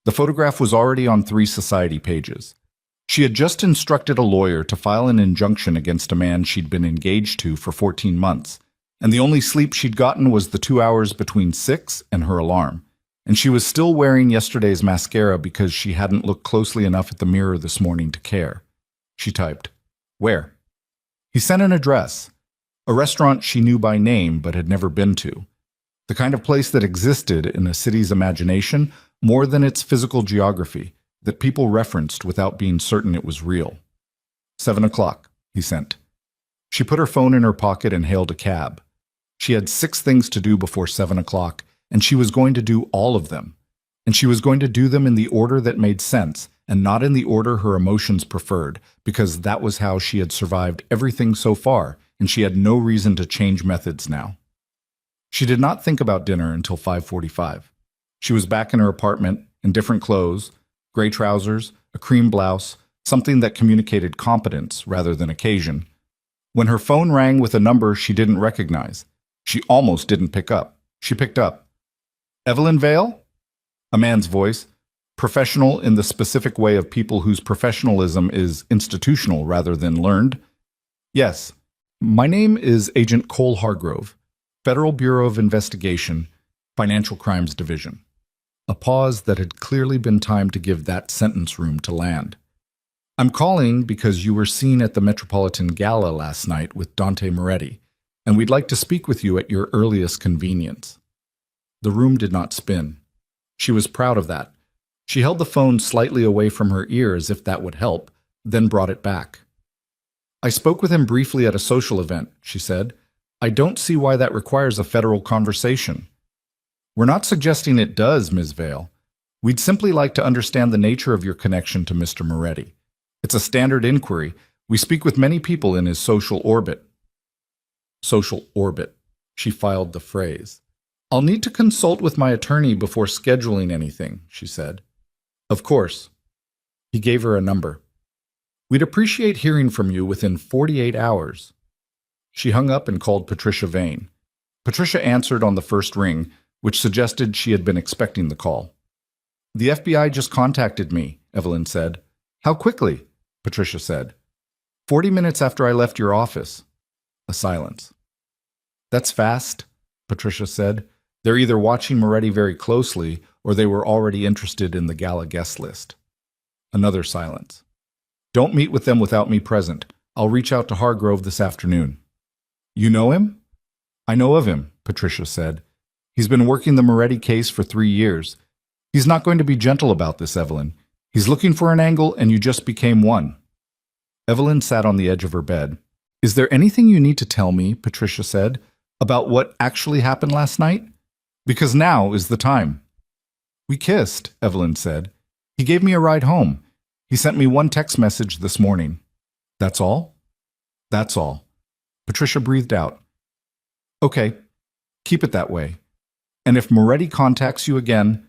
The photograph was already on 3 society pages. She had just instructed a lawyer to file an injunction against a man she'd been engaged to for 14 months. And the only sleep she'd gotten was the 2 hours between 6 and her alarm. And she was still wearing yesterday's mascara because she hadn't looked closely enough at the mirror this morning to care. She typed, Where? He sent an address, a restaurant she knew by name but had never been to. The kind of place that existed in a city's imagination more than its physical geography, that people referenced without being certain it was real. 7 o'clock, he sent. She put her phone in her pocket and hailed a cab. She had 6 things to do before 7 o'clock, and she was going to do all of them. And she was going to do them in the order that made sense, and not in the order her emotions preferred, because that was how she had survived everything so far, and she had no reason to change methods now. She did not think about dinner until 5:45. She was back in her apartment, in different clothes, gray trousers, a cream blouse, something that communicated competence rather than occasion. When her phone rang with a number she didn't recognize, she almost didn't pick up. She picked up. "Evelyn Vale?" A man's voice, professional in the specific way of people whose professionalism is institutional rather than learned. "Yes. My name is Agent Cole Hargrove, Federal Bureau of Investigation, Financial Crimes Division." A pause that had clearly been time to give that sentence room to land. "I'm calling because you were seen at the Metropolitan Gala last night with Dante Moretti, and we'd like to speak with you at your earliest convenience." The room did not spin. She was proud of that. She held the phone slightly away from her ear as if that would help, then brought it back. "I spoke with him briefly at a social event," she said. "I don't see why that requires a federal conversation." "We're not suggesting it does, Ms. Vale. We'd simply like to understand the nature of your connection to Mr. Moretti. It's a standard inquiry. We speak with many people in his social orbit." Social orbit. She filed the phrase. "I'll need to consult with my attorney before scheduling anything," she said. "Of course." He gave her a number. "We'd appreciate hearing from you within 48 hours. She hung up and called Patricia Vane. Patricia answered on the first ring, which suggested she had been expecting the call. "The FBI just contacted me," Evelyn said. "How quickly?" Patricia said. 40 minutes after I left your office." A silence. "That's fast," Patricia said. "They're either watching Moretti very closely or they were already interested in the gala guest list." Another silence. "Don't meet with them without me present. I'll reach out to Hargrove this afternoon." "You know him?" "I know of him," Patricia said. "He's been working the Moretti case for 3 years. He's not going to be gentle about this, Evelyn. He's looking for an angle, and you just became one." Evelyn sat on the edge of her bed. "Is there anything you need to tell me," Patricia said, "about what actually happened last night? Because now is the time." "We kissed," Evelyn said. "He gave me a ride home. He sent me one text message this morning." "That's all?" "That's all." Patricia breathed out. "Okay, keep it that way. And if Moretti contacts you again—"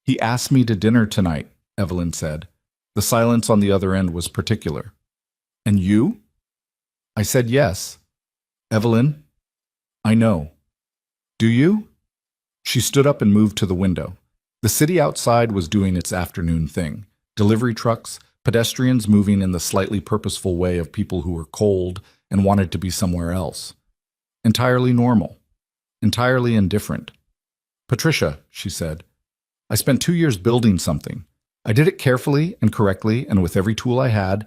"He asked me to dinner tonight," Evelyn said. The silence on the other end was particular. "And you?" I said yes. "Evelyn, I know." "Do you?" She stood up and moved to the window. The city outside was doing its afternoon thing. Delivery trucks, pedestrians moving in the slightly purposeful way of people who were cold and wanted to be somewhere else. Entirely normal. Entirely indifferent. "Patricia," she said, "I spent 2 years building something. I did it carefully and correctly and with every tool I had,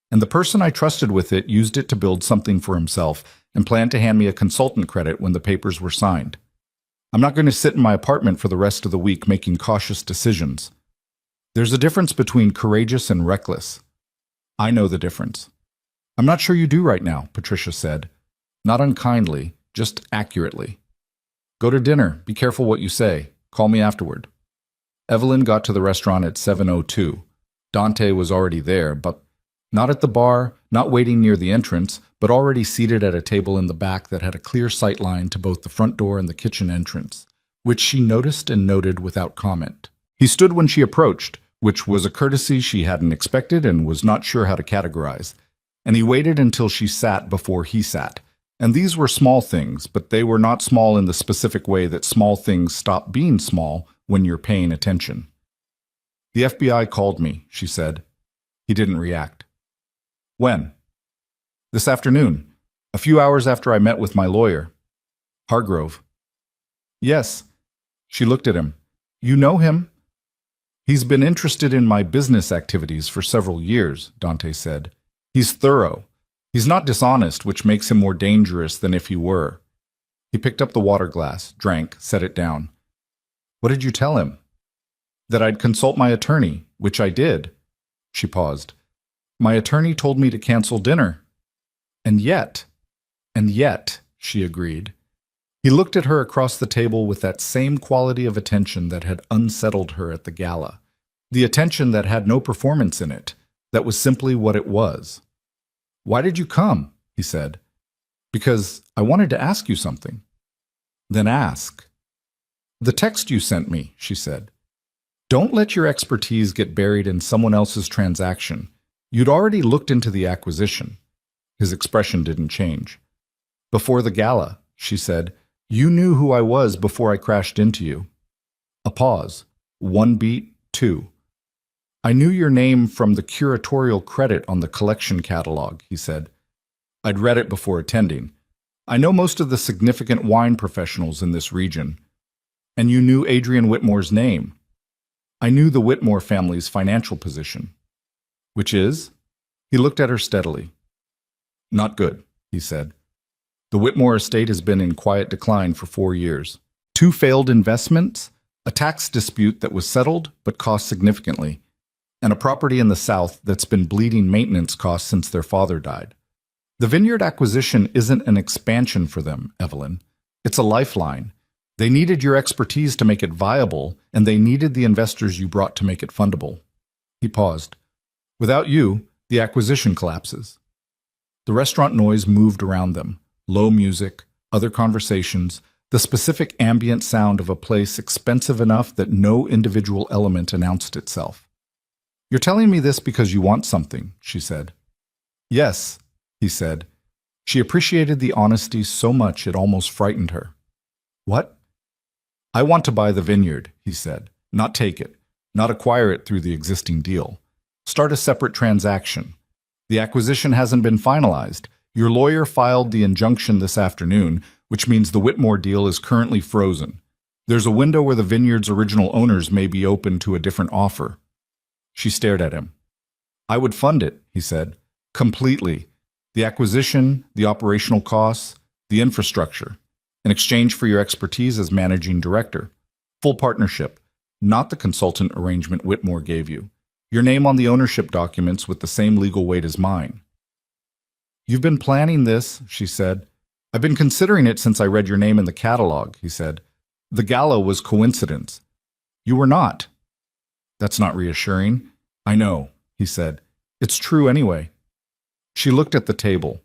and the person I trusted with it used it to build something for himself and planned to hand me a consultant credit when the papers were signed. I'm not going to sit in my apartment for the rest of the week making cautious decisions. There's a difference between courageous and reckless. I know the difference." "I'm not sure you do right now," Patricia said. Not unkindly, just accurately. "Go to dinner. Be careful what you say. Call me afterward." Evelyn got to the restaurant at 7:02. Dante was already there, but not at the bar, not waiting near the entrance, but already seated at a table in the back that had a clear sight line to both the front door and the kitchen entrance, which she noticed and noted without comment. He stood when she approached, which was a courtesy she hadn't expected and was not sure how to categorize, and he waited until she sat before he sat. And these were small things, but they were not small in the specific way that small things stop being small when you're paying attention. "The FBI called me," she said. He didn't react. "When?" "This afternoon, a few hours after I met with my lawyer." "Hargrove?" "Yes." She looked at him. "You know him?" "He's been interested in my business activities for several years," Dante said. "He's thorough. He's not dishonest, which makes him more dangerous than if he were." He picked up the water glass, drank, set it down. "What did you tell him?" "That I'd consult my attorney, which I did." She paused. "My attorney told me to cancel dinner." And yet, she agreed. He looked at her across the table with that same quality of attention that had unsettled her at the gala. The attention that had no performance in it, that was simply what it was. "Why did you come?" he said. "Because I wanted to ask you something." "Then ask." The text you sent me, she said. Don't let your expertise get buried in someone else's transaction. You'd already looked into the acquisition. His expression didn't change. Before the gala, she said, you knew who I was before I crashed into you. A pause. One beat, two. I knew your name from the curatorial credit on the collection catalog, he said. I'd read it before attending. I know most of the significant wine professionals in this region. And you knew Adrian Whitmore's name. I knew the Whitmore family's financial position. Which is? He looked at her steadily. Not good, he said. The Whitmore estate has been in quiet decline for 4 years. 2 failed investments, a tax dispute that was settled but cost significantly, and a property in the South that's been bleeding maintenance costs since their father died. The vineyard acquisition isn't an expansion for them, Evelyn. It's a lifeline. They needed your expertise to make it viable, and they needed the investors you brought to make it fundable. He paused. Without you, the acquisition collapses. The restaurant noise moved around them. Low music, other conversations, the specific ambient sound of a place expensive enough that no individual element announced itself. You're telling me this because you want something, she said. Yes, he said. She appreciated the honesty so much it almost frightened her. What? I want to buy the vineyard, he said. Not take it, not acquire it through the existing deal. Start a separate transaction. The acquisition hasn't been finalized. Your lawyer filed the injunction this afternoon, which means the Whitmore deal is currently frozen. There's a window where the vineyard's original owners may be open to a different offer. She stared at him. I would fund it, he said. Completely. The acquisition, the operational costs, the infrastructure. In exchange for your expertise as managing director. Full partnership, not the consultant arrangement Whitmore gave you. Your name on the ownership documents with the same legal weight as mine. You've been planning this, she said. I've been considering it since I read your name in the catalog, he said. The gala was coincidence. You were not. That's not reassuring. I know, he said. It's true anyway. She looked at the table,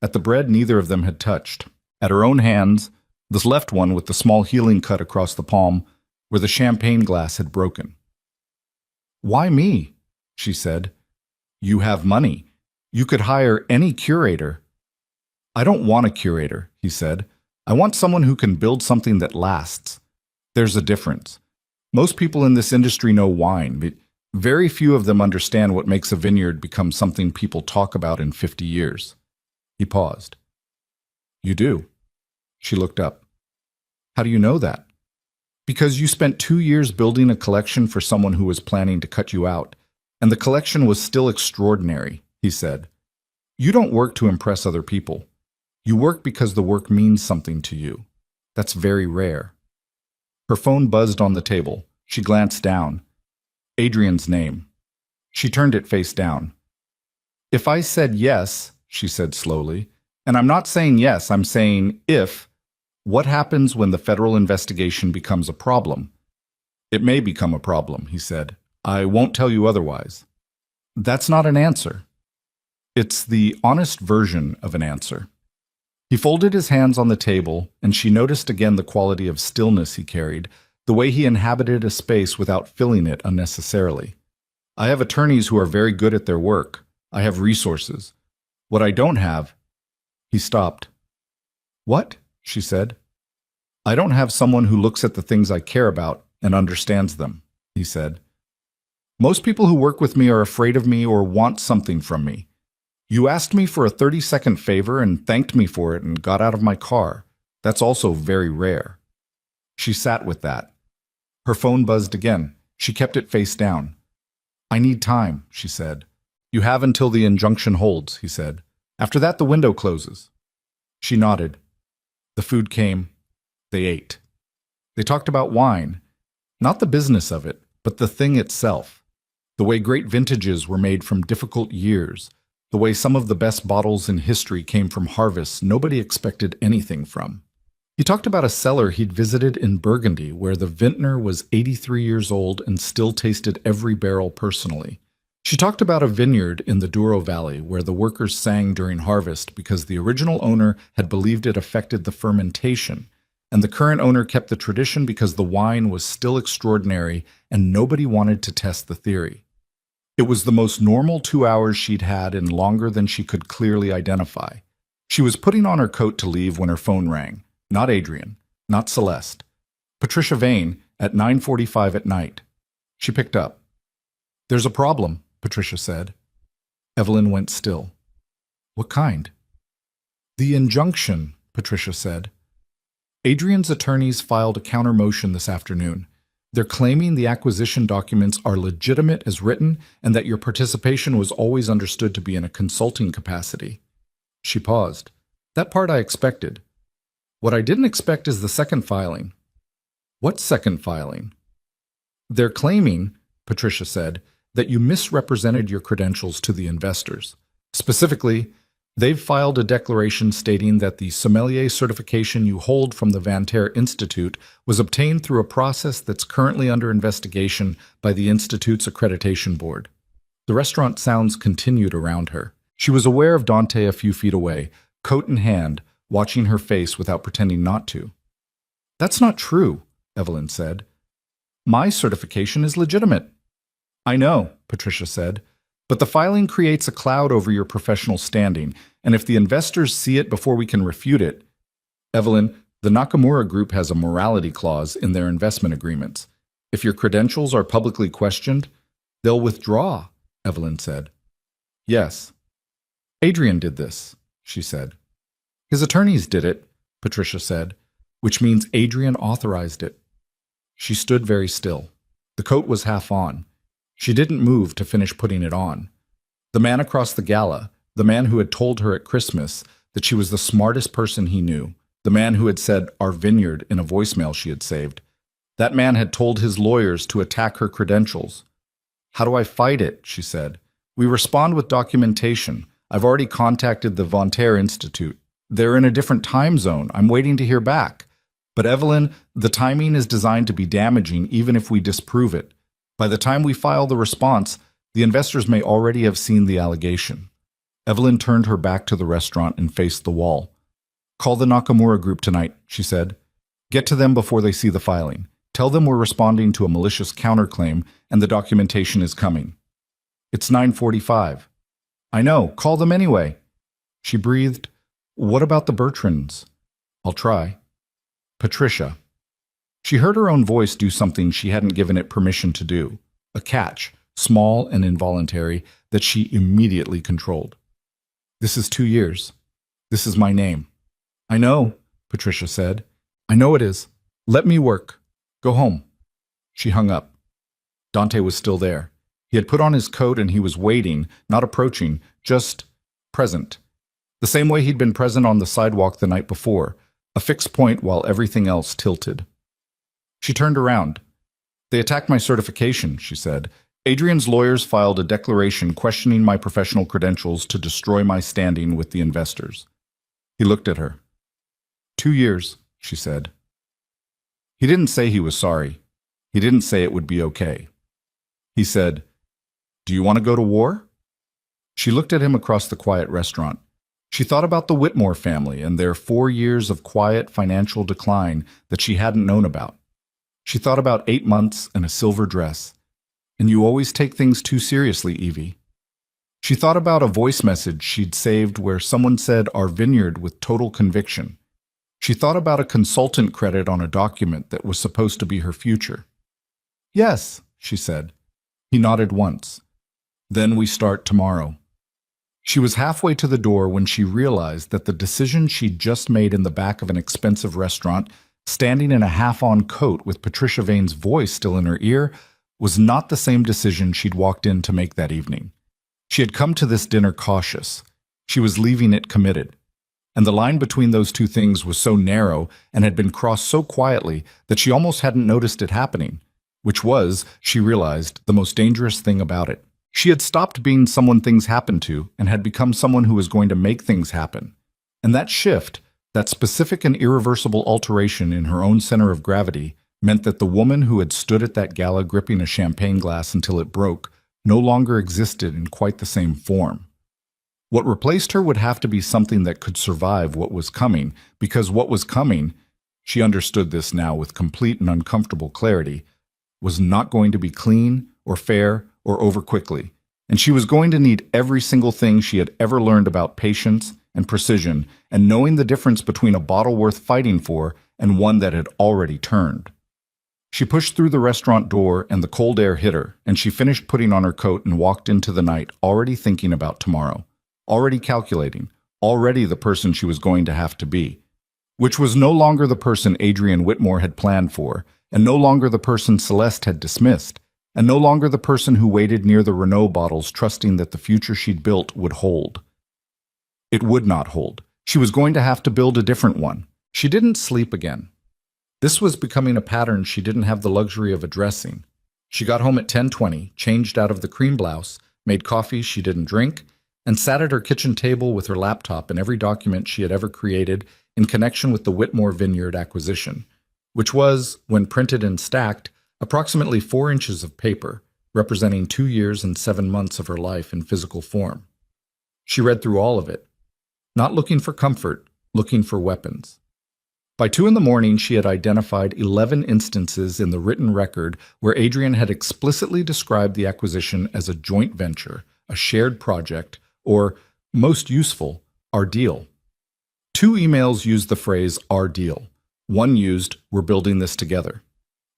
at the bread neither of them had touched, at her own hands, this left one with the small healing cut across the palm where the champagne glass had broken. Why me? She said. You have money. You could hire any curator. I don't want a curator, he said. I want someone who can build something that lasts. There's a difference. Most people in this industry know wine, but very few of them understand what makes a vineyard become something people talk about in 50 years. He paused. You do. She looked up. How do you know that? Because you spent 2 years building a collection for someone who was planning to cut you out, and the collection was still extraordinary, he said. You don't work to impress other people. You work because the work means something to you. That's very rare. Her phone buzzed on the table. She glanced down. Adrian's name. She turned it face down. If I said yes, she said slowly, and I'm not saying yes, I'm saying if, what happens when the federal investigation becomes a problem? It may become a problem, he said. I won't tell you otherwise. That's not an answer. It's the honest version of an answer. He folded his hands on the table, and she noticed again the quality of stillness he carried, the way he inhabited a space without filling it unnecessarily. I have attorneys who are very good at their work. I have resources. What I don't have... He stopped. What? She said. I don't have someone who looks at the things I care about and understands them, he said. Most people who work with me are afraid of me or want something from me. You asked me for a 30-second favor and thanked me for it and got out of my car. That's also very rare. She sat with that. Her phone buzzed again. She kept it face down. I need time, she said. You have until the injunction holds, he said. After that, the window closes. She nodded. The food came. They ate. They talked about wine. Not the business of it, but the thing itself. The way great vintages were made from difficult years. The way some of the best bottles in history came from harvests nobody expected anything from. He talked about a cellar he'd visited in Burgundy where the vintner was 83 years old and still tasted every barrel personally. She talked about a vineyard in the Douro Valley where the workers sang during harvest because the original owner had believed it affected the fermentation, and the current owner kept the tradition because the wine was still extraordinary and nobody wanted to test the theory. It was the most normal 2 hours she'd had in longer than she could clearly identify. She was putting on her coat to leave when her phone rang. Not Adrian, not Celeste. Patricia Vane at 9:45 at night. She picked up. "There's a problem," Patricia said. Evelyn went still. "What kind?" "The injunction," Patricia said. "Adrian's attorneys filed a counter motion this afternoon. They're claiming the acquisition documents are legitimate as written and that your participation was always understood to be in a consulting capacity." She paused. "That part I expected. What I didn't expect is the second filing." "What second filing?" "They're claiming," Patricia said, "that you misrepresented your credentials to the investors. Specifically, they've filed a declaration stating that the sommelier certification you hold from the Vanterre Institute was obtained through a process that's currently under investigation by the Institute's accreditation board." The restaurant sounds continued around her. She was aware of Dante a few feet away, coat in hand, watching her face without pretending not to. "That's not true," Evelyn said. "My certification is legitimate." "I know," Patricia said, "but the filing creates a cloud over your professional standing, and if the investors see it before we can refute it—" "Evelyn, the Nakamura Group has a morality clause in their investment agreements. If your credentials are publicly questioned, they'll withdraw," Evelyn said. "Yes. Adrian did this," she said. "His attorneys did it," Patricia said, "which means Adrian authorized it." She stood very still. The coat was half on. She didn't move to finish putting it on. The man across the gala, the man who had told her at Christmas that she was the smartest person he knew, the man who had said "our vineyard" in a voicemail she had saved, that man had told his lawyers to attack her credentials. "How do I fight it?" she said. "We respond with documentation. I've already contacted the Vanterre Institute. They're in a different time zone. I'm waiting to hear back. But Evelyn, the timing is designed to be damaging even if we disprove it. By the time we file the response, the investors may already have seen the allegation." Evelyn turned her back to the restaurant and faced the wall. "Call the Nakamura Group tonight," she said. "Get to them before they see the filing. Tell them we're responding to a malicious counterclaim and the documentation is coming." "It's 9:45. "I know. Call them anyway." She breathed. "What about the Bertrands?" "I'll try." "Patricia." She heard her own voice do something she hadn't given it permission to do, a catch, small and involuntary, that she immediately controlled. "This is 2 years. This is my name." "I know," Patricia said. "I know it is. Let me work. Go home." She hung up. Dante was still there. He had put on his coat and he was waiting, not approaching, just present. The same way he'd been present on the sidewalk the night before, a fixed point while everything else tilted. She turned around. "They attacked my certification," she said. "Adrian's lawyers filed a declaration questioning my professional credentials to destroy my standing with the investors." He looked at her. 2 years, she said. He didn't say he was sorry. He didn't say it would be okay. He said, "Do you want to go to war?" She looked at him across the quiet restaurant. She thought about the Whitmore family and their 4 years of quiet financial decline that she hadn't known about. She thought about 8 months and a silver dress. "And you always take things too seriously, Evie." She thought about a voice message she'd saved where someone said "our vineyard" with total conviction. She thought about a consultant credit on a document that was supposed to be her future. "Yes," she said. He nodded once. "Then we start tomorrow." She was halfway to the door when she realized that the decision she'd just made in the back of an expensive restaurant, standing in a half-on coat with Patricia Vane's voice still in her ear, was not the same decision she'd walked in to make that evening. She had come to this dinner cautious. She was leaving it committed. And the line between those two things was so narrow and had been crossed so quietly that she almost hadn't noticed it happening, which was, she realized, the most dangerous thing about it. She had stopped being someone things happened to and had become someone who was going to make things happen. And that shift, that specific and irreversible alteration in her own center of gravity, meant that the woman who had stood at that gala gripping a champagne glass until it broke no longer existed in quite the same form. What replaced her would have to be something that could survive what was coming, because what was coming, she understood this now with complete and uncomfortable clarity, was not going to be clean or fair or over quickly, and she was going to need every single thing she had ever learned about patience and precision and knowing the difference between a bottle worth fighting for and one that had already turned. She pushed through the restaurant door and the cold air hit her, and she finished putting on her coat and walked into the night already thinking about tomorrow, already calculating, already the person she was going to have to be, which was no longer the person Adrian Whitmore had planned for, and no longer the person Celeste had dismissed, and no longer the person who waited near the Renault bottles trusting that the future she'd built would hold. It would not hold. She was going to have to build a different one. She didn't sleep again. This was becoming a pattern she didn't have the luxury of addressing. She got home at 10:20, changed out of the cream blouse, made coffee she didn't drink, and sat at her kitchen table with her laptop and every document she had ever created in connection with the Whitmore Vineyard acquisition, which was, when printed and stacked, approximately 4 inches of paper, representing 2 years and 7 months of her life in physical form. She read through all of it, not looking for comfort, looking for weapons. By 2 in the morning, she had identified 11 instances in the written record where Adrian had explicitly described the acquisition as a joint venture, a shared project, or, most useful, our deal. 2 emails used the phrase our deal. One used, we're building this together.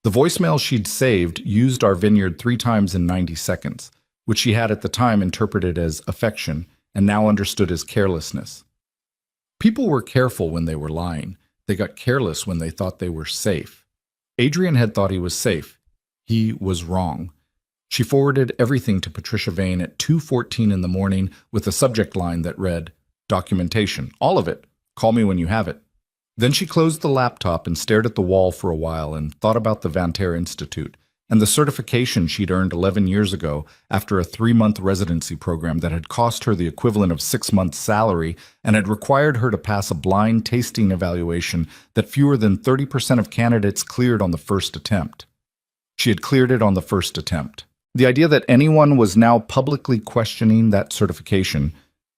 The voicemail she'd saved used our vineyard 3 times in 90 seconds, which she had at the time interpreted as affection and now understood as carelessness. People were careful when they were lying. They got careless when they thought they were safe. Adrian had thought he was safe. He was wrong. She forwarded everything to Patricia Vane at 2:14 in the morning with a subject line that read, documentation, all of it. Call me when you have it. Then she closed the laptop and stared at the wall for a while and thought about the Fiancé Institute and the certification she'd earned 11 years ago after a 3-month residency program that had cost her the equivalent of 6 months' salary and had required her to pass a blind tasting evaluation that fewer than 30% of candidates cleared on the first attempt. She had cleared it on the first attempt. The idea that anyone was now publicly questioning that certification,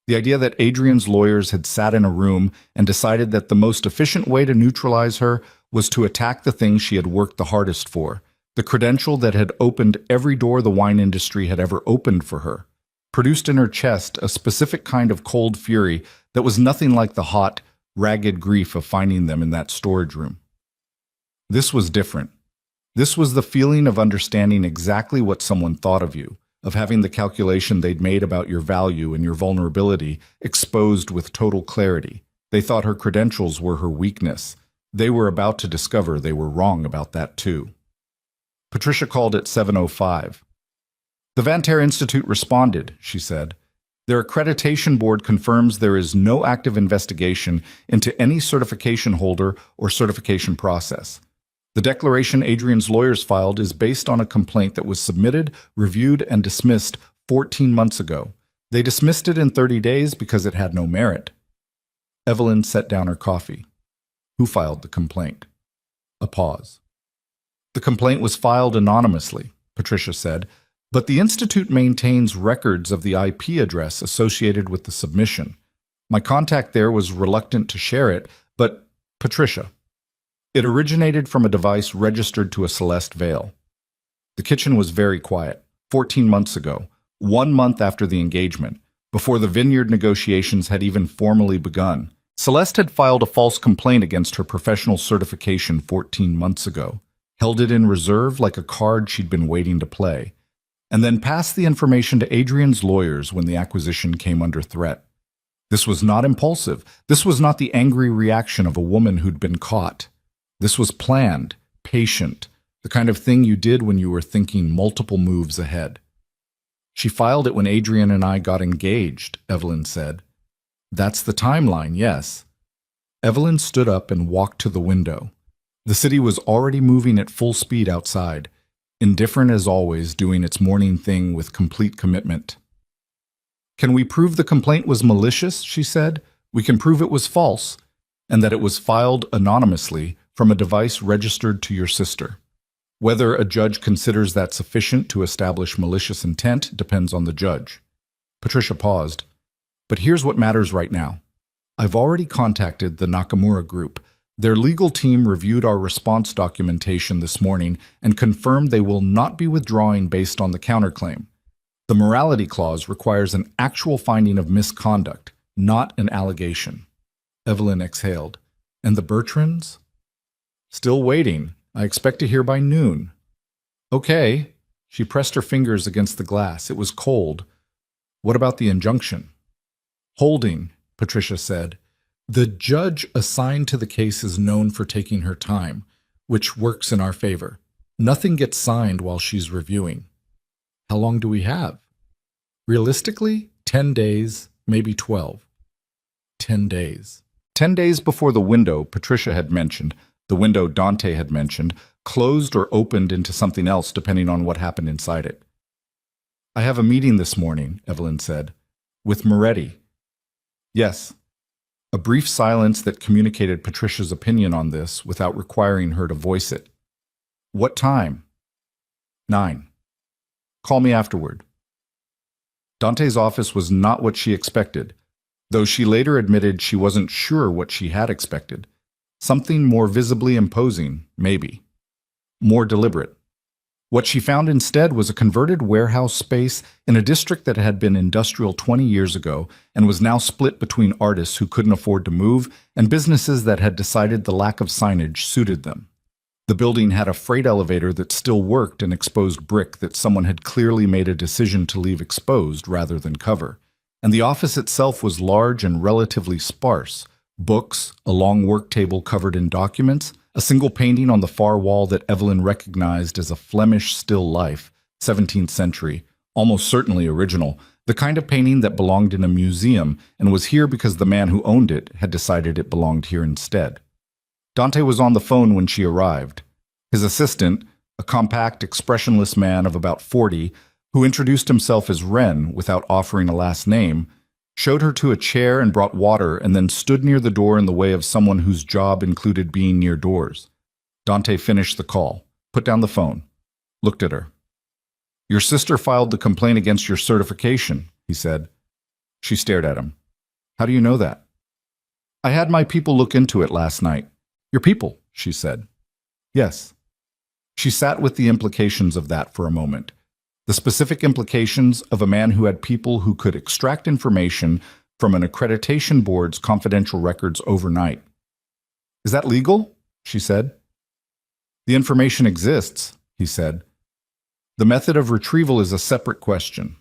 the idea that Adrian's lawyers had sat in a room and decided that the most efficient way to neutralize her was to attack the thing she had worked the hardest for, the credential that had opened every door the wine industry had ever opened for her, produced in her chest a specific kind of cold fury that was nothing like the hot, ragged grief of finding them in that storage room. This was different. This was the feeling of understanding exactly what someone thought of you, of having the calculation they'd made about your value and your vulnerability exposed with total clarity. They thought her credentials were her weakness. They were about to discover they were wrong about that too. Patricia called at 7:05. The Fiancé Institute responded, she said. Their accreditation board confirms there is no active investigation into any certification holder or certification process. The declaration Adrian's lawyers filed is based on a complaint that was submitted, reviewed, and dismissed 14 months ago. They dismissed it in 30 days because it had no merit. Evelyn set down her coffee. Who filed the complaint? A pause. The complaint was filed anonymously, Patricia said, but the Institute maintains records of the IP address associated with the submission. My contact there was reluctant to share it, but Patricia. It originated from a device registered to a Celeste Vale. The kitchen was very quiet, 14 months ago, 1 month after the engagement, before the vineyard negotiations had even formally begun. Celeste had filed a false complaint against her professional certification 14 months ago, held it in reserve like a card she'd been waiting to play, and then passed the information to Adrian's lawyers when the acquisition came under threat. This was not impulsive. This was not the angry reaction of a woman who'd been caught. This was planned, patient, the kind of thing you did when you were thinking multiple moves ahead. She filed it when Adrian and I got engaged, Evelyn said. That's the timeline, yes. Evelyn stood up and walked to the window. The city was already moving at full speed outside, indifferent as always, doing its morning thing with complete commitment. Can we prove the complaint was malicious, she said. We can prove it was false, and that it was filed anonymously from a device registered to your sister. Whether a judge considers that sufficient to establish malicious intent depends on the judge. Patricia paused. But here's what matters right now. I've already contacted the Nakamura Group. Their legal team reviewed our response documentation this morning and confirmed they will not be withdrawing based on the counterclaim. The morality clause requires an actual finding of misconduct, not an allegation. Evelyn exhaled. And the Bertrands? Still waiting. I expect to hear by noon. Okay. She pressed her fingers against the glass. It was cold. What about the injunction? Holding, Patricia said. The judge assigned to the case is known for taking her time, which works in our favor. Nothing gets signed while she's reviewing. How long do we have? Realistically, 10 days, maybe 12. 10 days. 10 days before the window Patricia had mentioned, the window Dante had mentioned, closed or opened into something else depending on what happened inside it. I have a meeting this morning, Evelyn said, with Moretti. Yes. A brief silence that communicated Patricia's opinion on this without requiring her to voice it. What time? 9. Call me afterward. Dante's office was not what she expected, though she later admitted she wasn't sure what she had expected. Something more visibly imposing, maybe. More deliberate. What she found instead was a converted warehouse space in a district that had been industrial 20 years ago and was now split between artists who couldn't afford to move and businesses that had decided the lack of signage suited them. The building had a freight elevator that still worked and exposed brick that someone had clearly made a decision to leave exposed rather than cover. And the office itself was large and relatively sparse. Books, a long work table covered in documents, a single painting on the far wall that Evelyn recognized as a Flemish still life, 17th century, almost certainly original, the kind of painting that belonged in a museum and was here because the man who owned it had decided it belonged here instead. Dante was on the phone when she arrived. His assistant, a compact, expressionless man of about 40, who introduced himself as Wren without offering a last name, showed her to a chair and brought water and then stood near the door in the way of someone whose job included being near doors. Dante finished the call, put down the phone, looked at her. Your sister filed the complaint against your certification, he said. She stared at him. How do you know that? I had my people look into it last night. Your people, she said. Yes. She sat with the implications of that for a moment. The specific implications of a man who had people who could extract information from an accreditation board's confidential records overnight. Is that legal? She said. The information exists, he said. The method of retrieval is a separate question.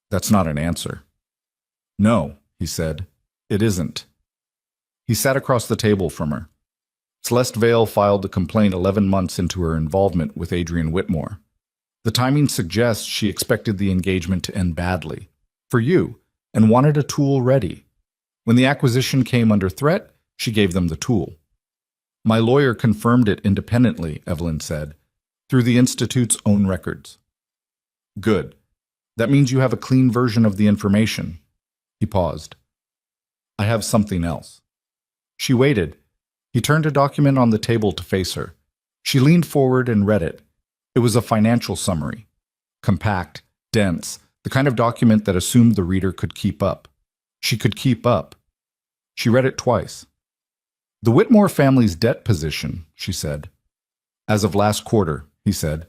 That's not an answer. No, he said. It isn't. He sat across the table from her. Celeste Vale filed the complaint 11 months into her involvement with Adrian Whitmore. The timing suggests she expected the engagement to end badly, for you, and wanted a tool ready. When the acquisition came under threat, she gave them the tool. My lawyer confirmed it independently, Evelyn said, through the Institute's own records. Good. That means you have a clean version of the information. He paused. I have something else. She waited. He turned a document on the table to face her. She leaned forward and read it. It was a financial summary. Compact, dense, the kind of document that assumed the reader could keep up. She could keep up. She read it twice. The Whitmore family's debt position, she said. As of last quarter, he said.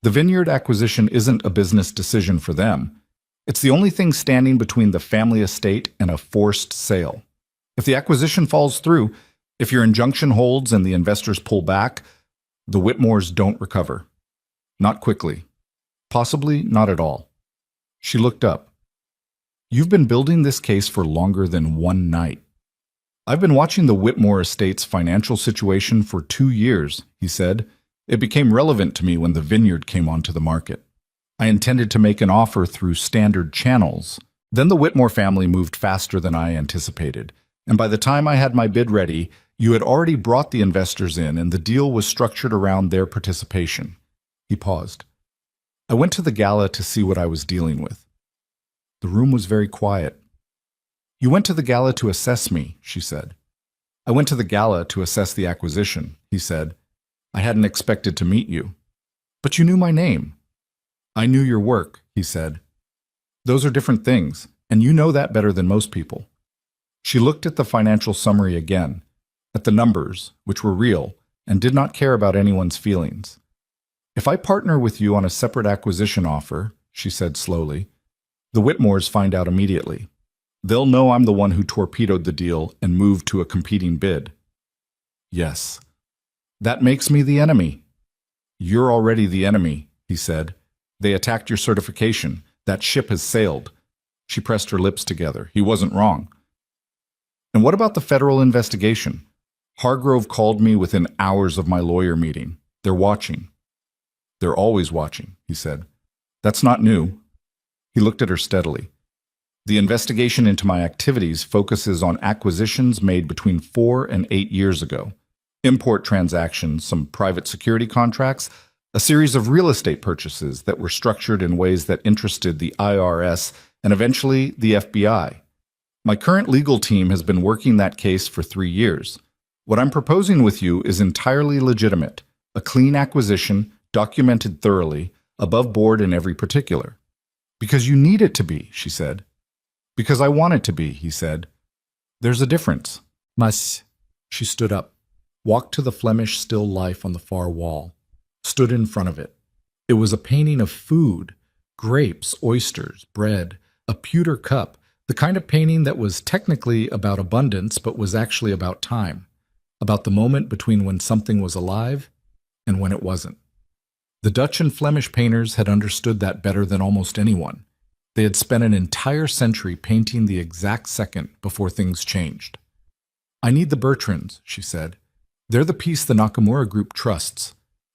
The vineyard acquisition isn't a business decision for them. It's the only thing standing between the family estate and a forced sale. If the acquisition falls through, if your injunction holds and the investors pull back, the Whitmores don't recover. Not quickly. Possibly not at all. She looked up. You've been building this case for longer than one night. I've been watching the Whitmore estate's financial situation for 2 years, he said. It became relevant to me when the vineyard came onto the market. I intended to make an offer through standard channels. Then the Whitmore family moved faster than I anticipated. And by the time I had my bid ready, you had already brought the investors in and the deal was structured around their participation. He paused. I went to the gala to see what I was dealing with. The room was very quiet. You went to the gala to assess me, she said. I went to the gala to assess the acquisition, he said. I hadn't expected to meet you. But you knew my name. I knew your work, he said. Those are different things, and you know that better than most people. She looked at the financial summary again. at the numbers, which were real, and did not care about anyone's feelings. "If I partner with you on a separate acquisition offer," she said slowly, "the Whitmores find out immediately. They'll know I'm the one who torpedoed the deal and moved to a competing bid." "Yes. That makes me the enemy." "You're already the enemy," he said. "They attacked your certification. That ship has sailed." She pressed her lips together. He wasn't wrong. "And what about the federal investigation? Hargrove called me within hours of my lawyer meeting. They're watching." "They're always watching," he said. "That's not new." He looked at her steadily. "The investigation into my activities focuses on acquisitions made between 4 and 8 years ago. Import transactions, some private security contracts, a series of real estate purchases that were structured in ways that interested the IRS and eventually the FBI. My current legal team has been working that case for 3 years. What I'm proposing with you is entirely legitimate, a clean acquisition, documented thoroughly, above board in every particular." "Because you need it to be," she said. "Because I want it to be," he said. "There's a difference." Mas, She stood up, walked to the Flemish still life on the far wall, stood in front of it. It was a painting of food, grapes, oysters, bread, a pewter cup, the kind of painting that was technically about abundance but was actually about time, about the moment between when something was alive and when it wasn't. The Dutch and Flemish painters had understood that better than almost anyone. They had spent an entire century painting the exact second before things changed. "I need the Bertrands," she said. "They're the piece the Nakamura Group trusts.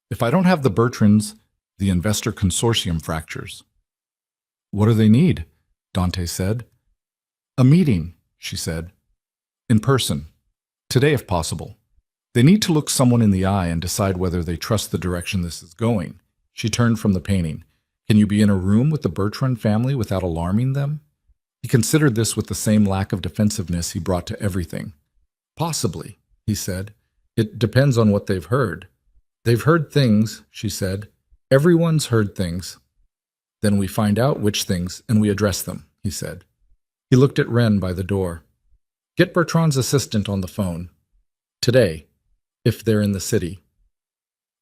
If I don't have the Bertrands, the investor consortium fractures." "What do they need?" Dante said. "A meeting," she said. "In person. Today, if possible. They need to look someone in the eye and decide whether they trust the direction this is going." She turned from the painting. "Can you be in a room with the Bertrand family without alarming them?" He considered this with the same lack of defensiveness he brought to everything. "Possibly," he said. "It depends on what they've heard." "They've heard things," she said. "Everyone's heard things." "Then we find out which things and we address them," he said. He looked at Wren by the door. "Get Bertrand's assistant on the phone. Today, if they're in the city."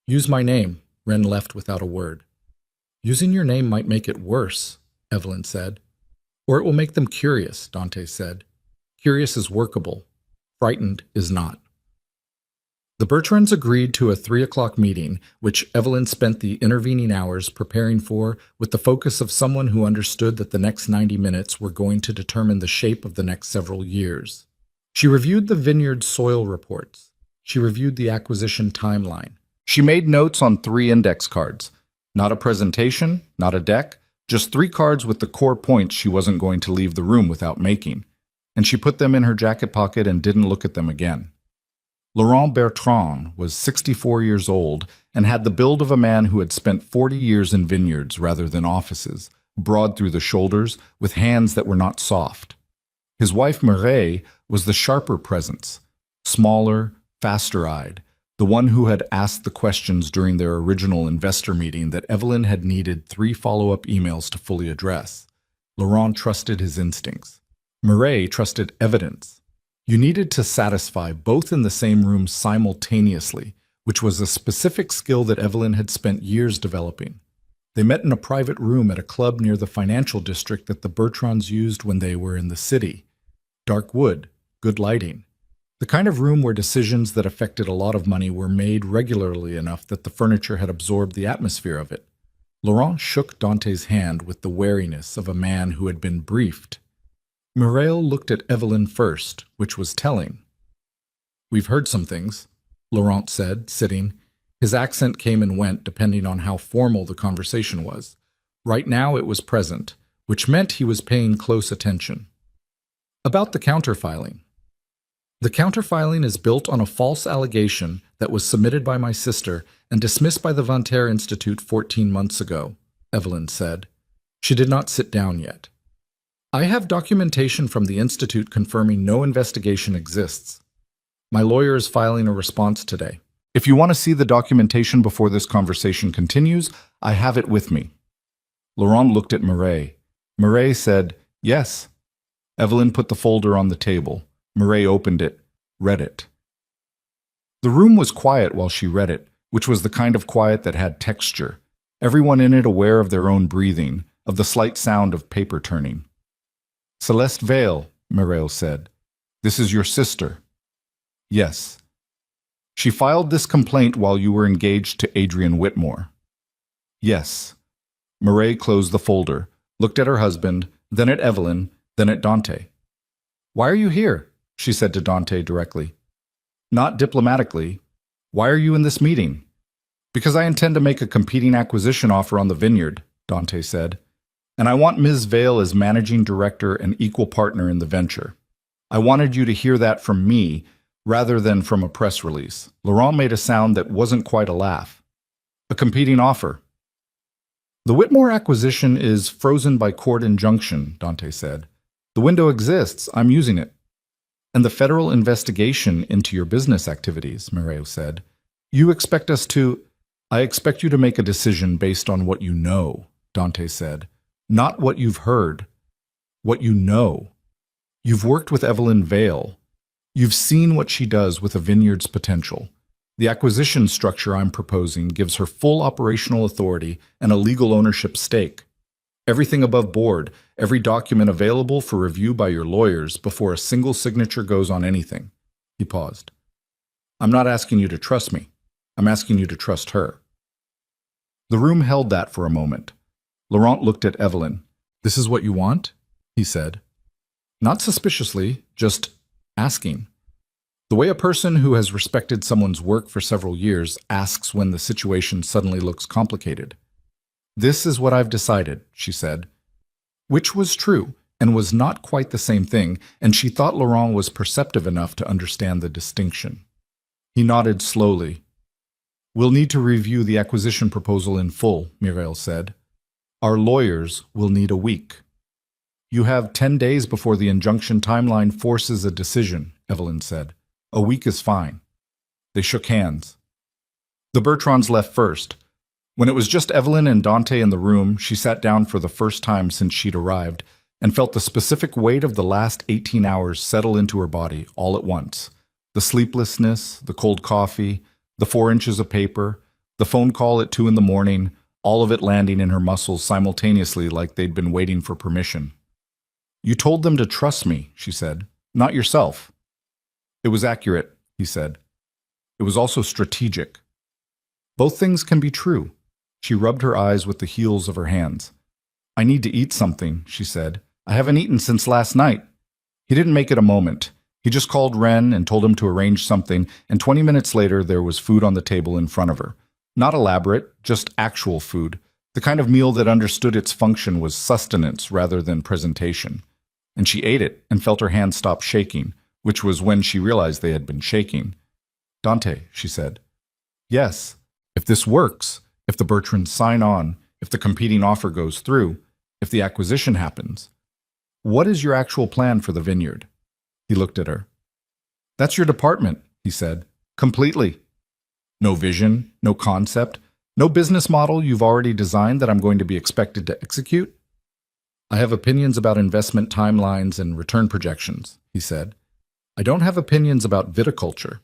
"Use my name," Wren left without a word. "Using your name might make it worse," Evelyn said. "Or it will make them curious," Dante said. "Curious is workable. Frightened is not." The Bertrands agreed to a 3 o'clock meeting, which Evelyn spent the intervening hours preparing for with the focus of someone who understood that the next 90 minutes were going to determine the shape of the next several years. She reviewed the vineyard soil reports. She reviewed the acquisition timeline. She made notes on 3 index cards. Not a presentation, not a deck, just 3 cards with the core points she wasn't going to leave the room without making. And she put them in her jacket pocket and didn't look at them again. Laurent Bertrand was 64 years old and had the build of a man who had spent 40 years in vineyards rather than offices, broad through the shoulders, with hands that were not soft. His wife Mireille was the sharper presence, smaller, faster-eyed, the one who had asked the questions during their original investor meeting that Evelyn had needed 3 follow-up emails to fully address. Laurent trusted his instincts. Mireille trusted evidence. You needed to satisfy both in the same room simultaneously, which was a specific skill that Evelyn had spent years developing. They met in a private room at a club near the financial district that the Bertrands used when they were in the city. Dark wood, good lighting. The kind of room where decisions that affected a lot of money were made regularly enough that the furniture had absorbed the atmosphere of it. Laurent shook Dante's hand with the wariness of a man who had been briefed. Mireille looked at Evelyn first, which was telling. "We've heard some things," Laurent said, sitting. His accent came and went depending on how formal the conversation was. Right now it was present, which meant he was paying close attention. "About the counterfiling. The counterfiling is built on a false allegation that was submitted by my sister and dismissed by the Vanter Institute 14 months ago," Evelyn said. She did not sit down yet. "I have documentation from the Institute confirming no investigation exists. My lawyer is filing a response today. If you want to see the documentation before this conversation continues, I have it with me." Laurent looked at Mireille. Mireille said, "Yes." Evelyn put the folder on the table. Mireille opened it, read it. The room was quiet while she read it, which was the kind of quiet that had texture, everyone in it aware of their own breathing, of the slight sound of paper turning. Celeste Vale, Mireille said. This is your sister. Yes. She filed this complaint while you were engaged to Adrian Whitmore. Yes. Mireille closed the folder, looked at her husband, then at Evelyn, then at Dante. Why are you here? She said to Dante directly. Not diplomatically. Why are you in this meeting? Because I intend to make a competing acquisition offer on the vineyard, Dante said, and I want Ms. Vale as managing director and equal partner in the venture. I wanted you to hear that from me rather than from a press release. Laurent made a sound that wasn't quite a laugh. A competing offer. The Whitmore acquisition is frozen by court injunction, Dante said. The window exists. I'm using it. And the federal investigation into your business activities, Mireille said. You expect us to... I expect you to make a decision based on what you know, Dante said. Not what you've heard. What you know. You've worked with Evelyn Vale. You've seen what she does with a vineyard's potential. The acquisition structure I'm proposing gives her full operational authority and a legal ownership stake. Everything above board, every document available for review by your lawyers before a single signature goes on anything. He paused. I'm not asking you to trust me. I'm asking you to trust her. The room held that for a moment. Laurent looked at Evelyn. This is what you want? He said. Not suspiciously, just asking. The way a person who has respected someone's work for several years asks when the situation suddenly looks complicated. This is what I've decided, she said. Which was true, and was not quite the same thing, and she thought Laurent was perceptive enough to understand the distinction. He nodded slowly. We'll need to review the acquisition proposal in full, Mireille said. Our lawyers will need a week. You have 10 days before the injunction timeline forces a decision, Evelyn said. A week is fine. They shook hands. The Bertrands left first. When it was just Evelyn and Dante in the room, she sat down for the first time since she'd arrived and felt the specific weight of the last 18 hours settle into her body all at once. The sleeplessness, the cold coffee, the 4 inches of paper, the phone call at 2 a.m, all of it landing in her muscles simultaneously like they'd been waiting for permission. You told them to trust me, she said, not yourself. It was accurate, he said. It was also strategic. Both things can be true. She rubbed her eyes with the heels of her hands. I need to eat something, she said. I haven't eaten since last night. He didn't make it a moment. He just called Ren and told him to arrange something, and 20 minutes later there was food on the table in front of her. Not elaborate, just actual food. The kind of meal that understood its function was sustenance rather than presentation. And she ate it and felt her hands stop shaking, which was when she realized they had been shaking. Dante, she said. Yes, if this works, if the Bertrands sign on, if the competing offer goes through, if the acquisition happens, what is your actual plan for the vineyard? He looked at her. That's your department, he said. Completely. No vision, no concept, no business model you've already designed that I'm going to be expected to execute? I have opinions about investment timelines and return projections, he said. I don't have opinions about viticulture.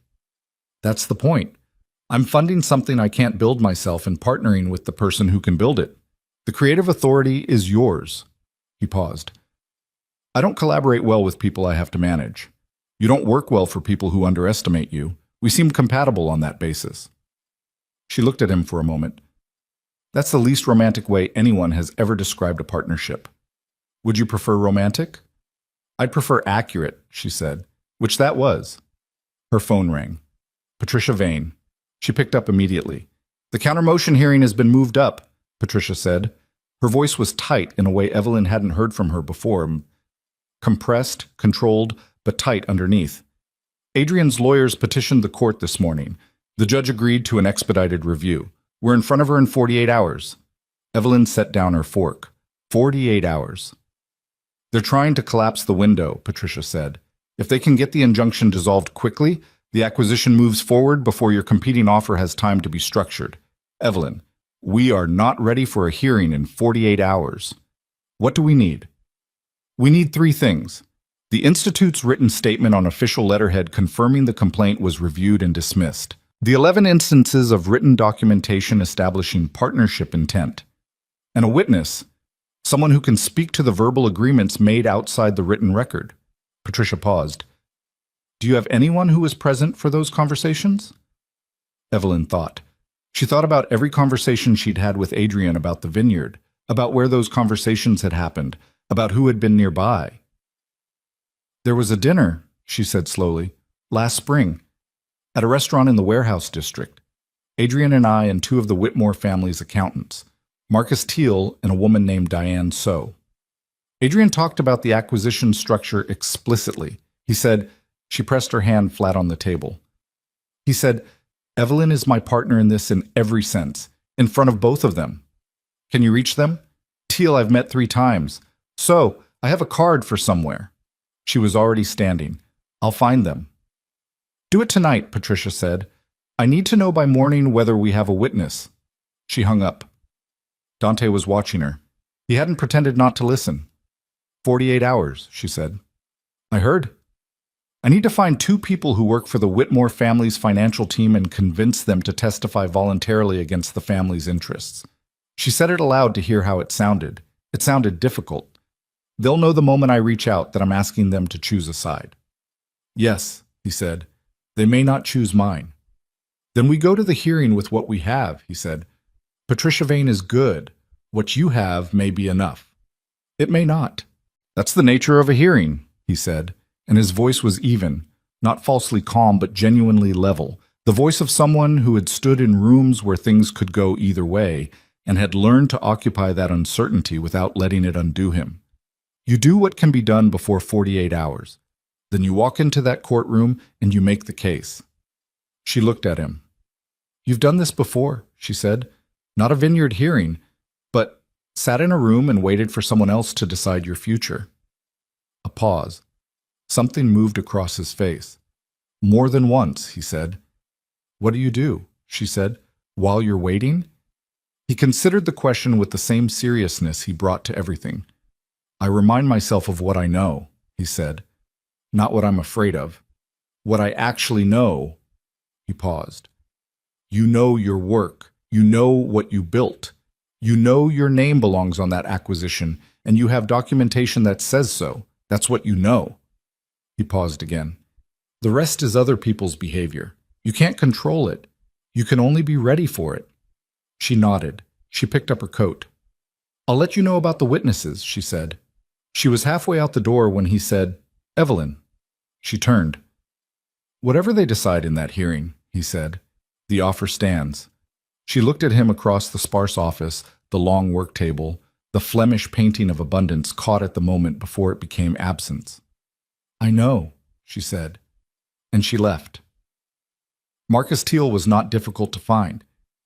That's the point. I'm funding something I can't build myself and partnering with the person who can build it. The creative authority is yours. He paused. I don't collaborate well with people I have to manage. You don't work well for people who underestimate you. We seem compatible on that basis. She looked at him for a moment. That's the least romantic way anyone has ever described a partnership. Would you prefer romantic? I'd prefer accurate, she said, which that was. Her phone rang. Patricia Vane. She picked up immediately. The counter-motion hearing has been moved up, Patricia said. Her voice was tight in a way Evelyn hadn't heard from her before. Compressed, controlled, but tight underneath. Adrian's lawyers petitioned the court this morning. The judge agreed to an expedited review. We're in front of her in 48 hours. Evelyn set down her fork. 48 hours. They're trying to collapse the window, Patricia said. If they can get the injunction dissolved quickly, the acquisition moves forward before your competing offer has time to be structured. Evelyn, we are not ready for a hearing in 48 hours. What do we need? We need 3 things. The Institute's written statement on official letterhead confirming the complaint was reviewed and dismissed. The 11 instances of written documentation establishing partnership intent. And a witness, someone who can speak to the verbal agreements made outside the written record. Patricia paused. Do you have anyone who was present for those conversations? Evelyn thought. She thought about every conversation she'd had with Adrian about the vineyard, about where those conversations had happened, about who had been nearby. There was a dinner, she said slowly, last spring, at a restaurant in the warehouse district. Adrian and I and two of the Whitmore family's accountants, Marcus Teal and a woman named Diane So. Adrian talked about the acquisition structure explicitly. He said, she pressed her hand flat on the table. He said, Evelyn is my partner in this in every sense, in front of both of them. Can you reach them? Teal I've met 3 times. So, I have a card for somewhere. She was already standing. I'll find them. Do it tonight, Patricia said. I need to know by morning whether we have a witness. She hung up. Dante was watching her. He hadn't pretended not to listen. 48 hours, she said. I heard. I need to find 2 people who work for the Whitmore family's financial team and convince them to testify voluntarily against the family's interests. She said it aloud to hear how it sounded. It sounded difficult. They'll know the moment I reach out that I'm asking them to choose a side. Yes, he said. They may not choose mine. Then we go to the hearing with what we have, he said. Patricia Vane is good. What you have may be enough. It may not. That's the nature of a hearing, he said, and his voice was even, not falsely calm but genuinely level, the voice of someone who had stood in rooms where things could go either way and had learned to occupy that uncertainty without letting it undo him. You do what can be done before 48 hours. Then you walk into that courtroom and you make the case. She looked at him. You've done this before, she said. Not a vineyard hearing, but sat in a room and waited for someone else to decide your future. A pause. Something moved across his face. More than once, he said. What do you do? She said. While you're waiting? He considered the question with the same seriousness he brought to everything. I remind myself of what I know, he said. Not what I'm afraid of. What I actually know. He paused. You know your work. You know what you built. You know your name belongs on that acquisition, and you have documentation that says so. That's what you know. He paused again. The rest is other people's behavior. You can't control it. You can only be ready for it. She nodded. She picked up her coat. I'll let you know about the witnesses, she said. She was halfway out the door when he said, Evelyn. She turned. Whatever they decide in that hearing, he said, the offer stands. She looked at him across the sparse office, the long work table, the Flemish painting of abundance caught at the moment before it became absence. I know, she said, and she left. Marcus Teal was not difficult to find.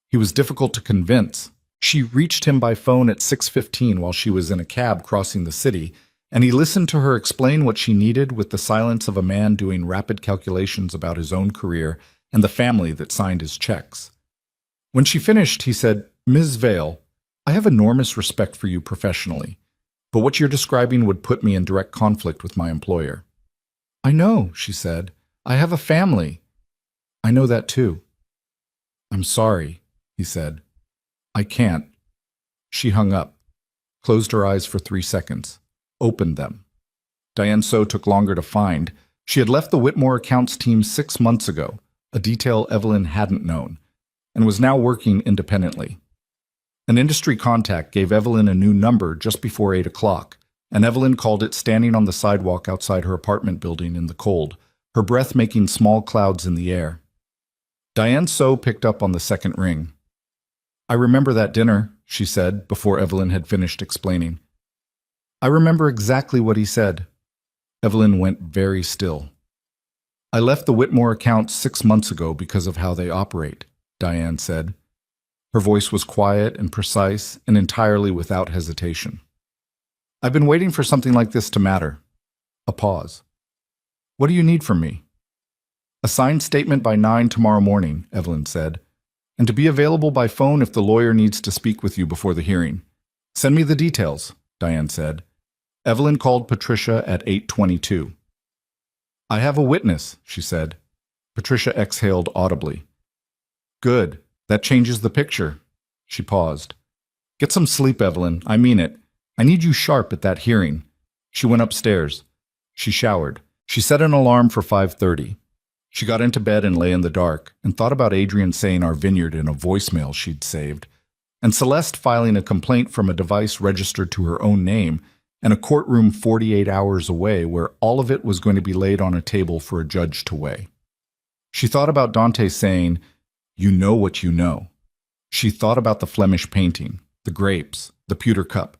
He was difficult to convince. She reached him by phone at 6:15 while she was in a cab crossing the city, and he listened to her explain what she needed with the silence of a man doing rapid calculations about his own career and the family that signed his checks. When she finished, he said, Ms. Vale, I have enormous respect for you professionally, but what you're describing would put me in direct conflict with my employer. I know, she said. I have a family. I know that too. I'm sorry, he said. I can't. She hung up, closed her eyes for 3 seconds, opened them. Diane So took longer to find. She had left the Whitmore accounts team 6 months ago, a detail Evelyn hadn't known, and was now working independently. An industry contact gave Evelyn a new number just before 8 o'clock, and Evelyn called it standing on the sidewalk outside her apartment building in the cold, her breath making small clouds in the air. Diane So picked up on the second ring. I remember that dinner, she said before Evelyn had finished explaining. I remember exactly what he said. Evelyn went very still. I left the Whitmore accounts 6 months ago because of how they operate, Diane said. Her voice was quiet and precise and entirely without hesitation. I've been waiting for something like this to matter. A pause. What do you need from me? A signed statement by 9 tomorrow morning, Evelyn said, and to be available by phone if the lawyer needs to speak with you before the hearing. Send me the details, Diane said. Evelyn called Patricia at 8:22. "I have a witness," she said. Patricia exhaled audibly. "Good. That changes the picture." She paused. "Get some sleep, Evelyn. I mean it. I need you sharp at that hearing." She went upstairs. She showered. She set an alarm for 5:30. She got into bed and lay in the dark and thought about Adrian saying our vineyard in a voicemail she'd saved, and Celeste filing a complaint from a device registered to her own name, and a courtroom 48 hours away where all of it was going to be laid on a table for a judge to weigh. She thought about Dante saying, "You know what you know." She thought about the Flemish painting, the grapes, the pewter cup,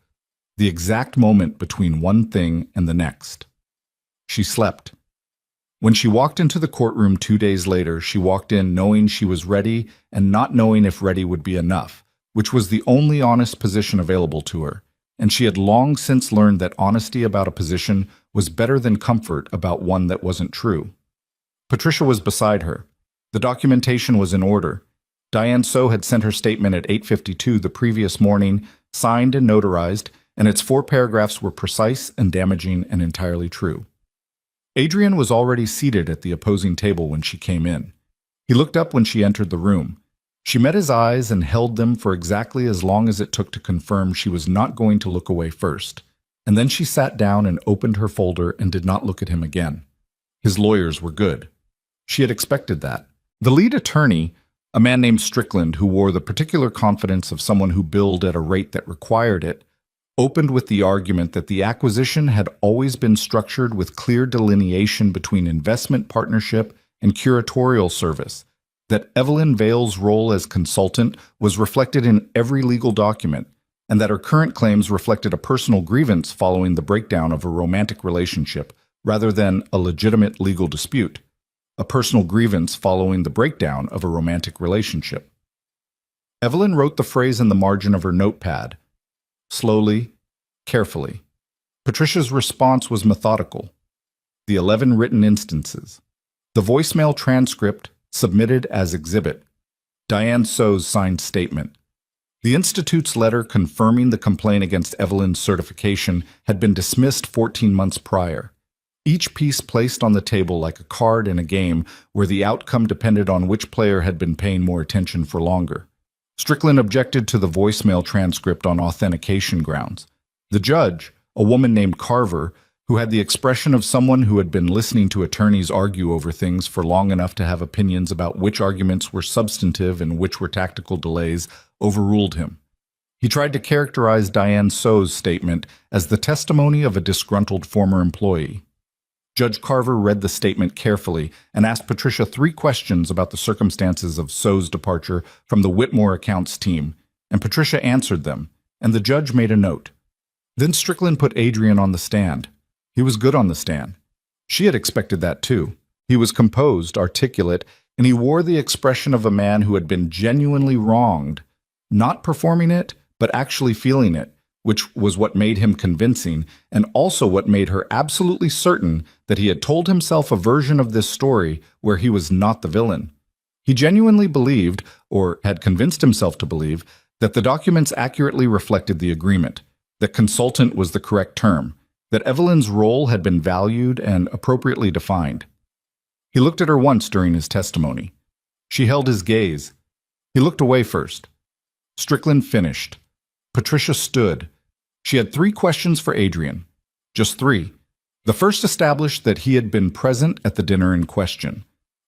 the exact moment between one thing and the next. She slept. When she walked into the courtroom 2 days later, she walked in knowing she was ready and not knowing if ready would be enough, which was the only honest position available to her, and she had long since learned that honesty about a position was better than comfort about one that wasn't true. Patricia was beside her. The documentation was in order. Diane So had sent her statement at 8:52 the previous morning, signed and notarized, and its 4 paragraphs were precise and damaging and entirely true. Adrian was already seated at the opposing table when she came in. He looked up when she entered the room. She met his eyes and held them for exactly as long as it took to confirm she was not going to look away first, and then she sat down and opened her folder and did not look at him again. His lawyers were good. She had expected that. The lead attorney, a man named Strickland who wore the particular confidence of someone who billed at a rate that required it, opened with the argument that the acquisition had always been structured with clear delineation between investment partnership and curatorial service, that Evelyn Vale's role as consultant was reflected in every legal document, and that her current claims reflected a personal grievance following the breakdown of a romantic relationship rather than a legitimate legal dispute, a personal grievance following the breakdown of a romantic relationship. Evelyn wrote the phrase in the margin of her notepad, slowly, carefully. Patricia's response was methodical. The 11 written instances. The voicemail transcript submitted as exhibit. Diane So's signed statement. The Institute's letter confirming the complaint against Evelyn's certification had been dismissed 14 months prior. Each piece placed on the table like a card in a game where the outcome depended on which player had been paying more attention for longer. Strickland objected to the voicemail transcript on authentication grounds. The judge, a woman named Carver, who had the expression of someone who had been listening to attorneys argue over things for long enough to have opinions about which arguments were substantive and which were tactical delays, overruled him. He tried to characterize Diane So's statement as the testimony of a disgruntled former employee. Judge Carver read the statement carefully and asked Patricia 3 questions about the circumstances of So's departure from the Whitmore accounts team, and Patricia answered them, and the judge made a note. Then Strickland put Adrian on the stand. He was good on the stand. She had expected that too. He was composed, articulate, and he wore the expression of a man who had been genuinely wronged, not performing it, but actually feeling it, which was what made him convincing, and also what made her absolutely certain that he had told himself a version of this story where he was not the villain. He genuinely believed, or had convinced himself to believe, that the documents accurately reflected the agreement, that consultant was the correct term, that Evelyn's role had been valued and appropriately defined. He looked at her once during his testimony. She held his gaze. He looked away first. Strickland finished. Patricia stood. She had 3 questions for Adrian. Just 3. The first established that he had been present at the dinner in question.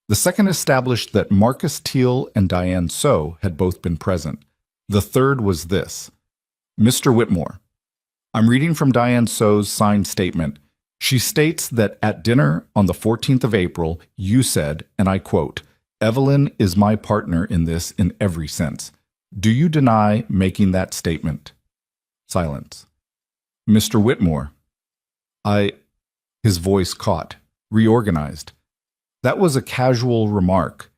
The second established that Marcus Teal and Diane So had both been present. The third was this. Mr. Whitmore, I'm reading from Diane So's signed statement. She states that at dinner on the 14th of April, you said, and I quote, "Evelyn is my partner in this in every sense. Do you deny making that statement?" Silence. Mr. Whitmore, His voice caught, reorganized. That was a casual remark.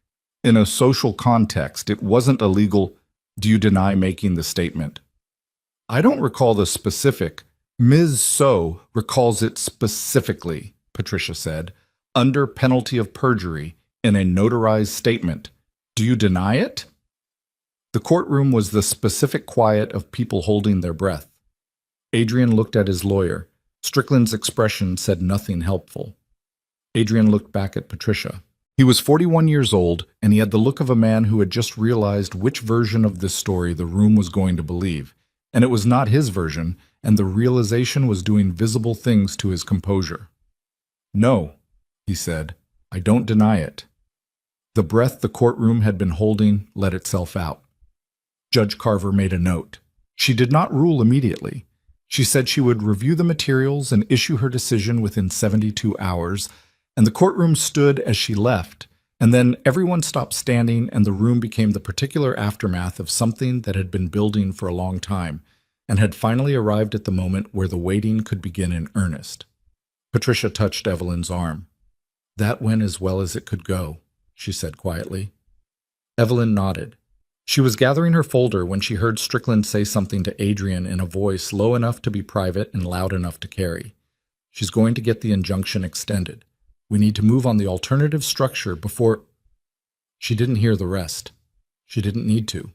In a social context, it wasn't a legal, "Do you deny making the statement?" I don't recall the specific. Ms. So recalls it specifically, Patricia said, under penalty of perjury in a notarized statement. Do you deny it? The courtroom was the specific quiet of people holding their breath. Adrian looked at his lawyer. Strickland's expression said nothing helpful. Adrian looked back at Patricia. He was 41 years old, and he had the look of a man who had just realized which version of this story the room was going to believe, and it was not his version, and the realization was doing visible things to his composure. "No," he said, "I don't deny it." The breath the courtroom had been holding let itself out. Judge Carver made a note. She did not rule immediately. She said she would review the materials and issue her decision within 72 hours, and the courtroom stood as she left, and then everyone stopped standing and the room became the particular aftermath of something that had been building for a long time and had finally arrived at the moment where the waiting could begin in earnest. Patricia touched Evelyn's arm. "That went as well as it could go," she said quietly. Evelyn nodded. She was gathering her folder when she heard Strickland say something to Adrian in a voice low enough to be private and loud enough to carry. "She's going to get the injunction extended. We need to move on the alternative structure before—" She didn't hear the rest. She didn't need to.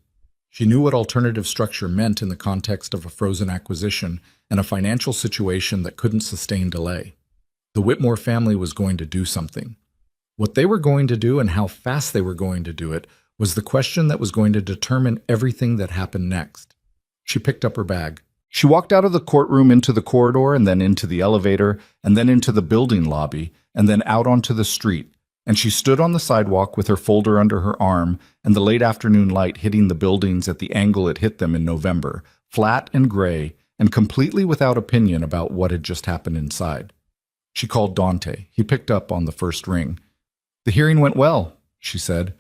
She knew what alternative structure meant in the context of a frozen acquisition and a financial situation that couldn't sustain delay. The Whitmore family was going to do something. What they were going to do and how fast they were going to do it was the question that was going to determine everything that happened next. She picked up her bag. She walked out of the courtroom into the corridor and then into the elevator and then into the building lobby and then out onto the street, and she stood on the sidewalk with her folder under her arm and the late afternoon light hitting the buildings at the angle it hit them in November, flat and gray and completely without opinion about what had just happened inside. She called Dante. He picked up on the first ring. "The hearing went well," she said.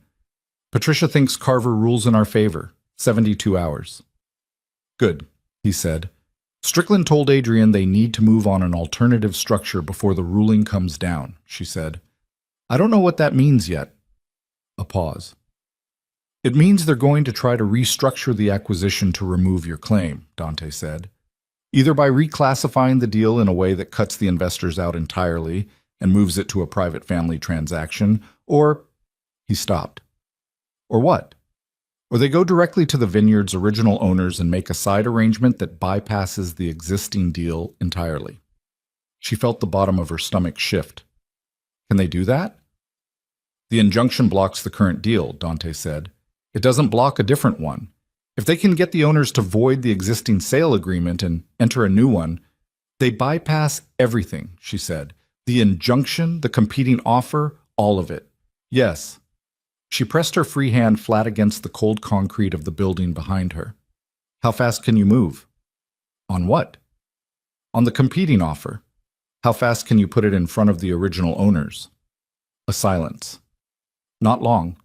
"Patricia thinks Carver rules in our favor. 72 hours. "Good," he said. "Strickland told Adrian they need to move on an alternative structure before the ruling comes down," she said. "I don't know what that means yet." A pause. "It means they're going to try to restructure the acquisition to remove your claim," Dante said. "Either by reclassifying the deal in a way that cuts the investors out entirely and moves it to a private family transaction, or—" He stopped. "Or what? Or they go directly to the vineyard's original owners and make a side arrangement that bypasses the existing deal entirely." She felt the bottom of her stomach shift. "Can they do that?" "The injunction blocks the current deal," Dante said. "It doesn't block a different one. If they can get the owners to void the existing sale agreement and enter a new one, they bypass everything," she said. "The injunction, the competing offer, all of it. Yes." She pressed her free hand flat against the cold concrete of the building behind her. "How fast can you move?" "On what?" "On the competing offer. How fast can you put it in front of the original owners?" A silence. Not long.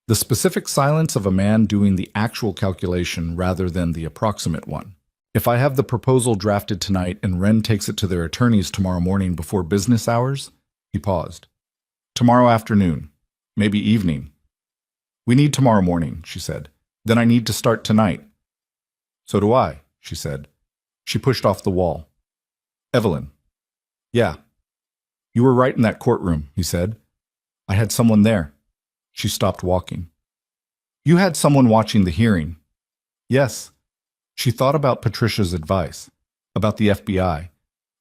The specific silence of a man doing the actual calculation rather than the approximate one. "If I have the proposal drafted tonight and Wren takes it to their attorneys tomorrow morning before business hours?" He paused. "Tomorrow afternoon. Maybe evening." "We need tomorrow morning," she said. "Then I need to start tonight." "So do I," she said. She pushed off the wall. "Evelyn." "Yeah." "You were right in that courtroom," he said. "I had someone there." She stopped walking. "You had someone watching the hearing." "Yes." She thought about Patricia's advice, about the FBI,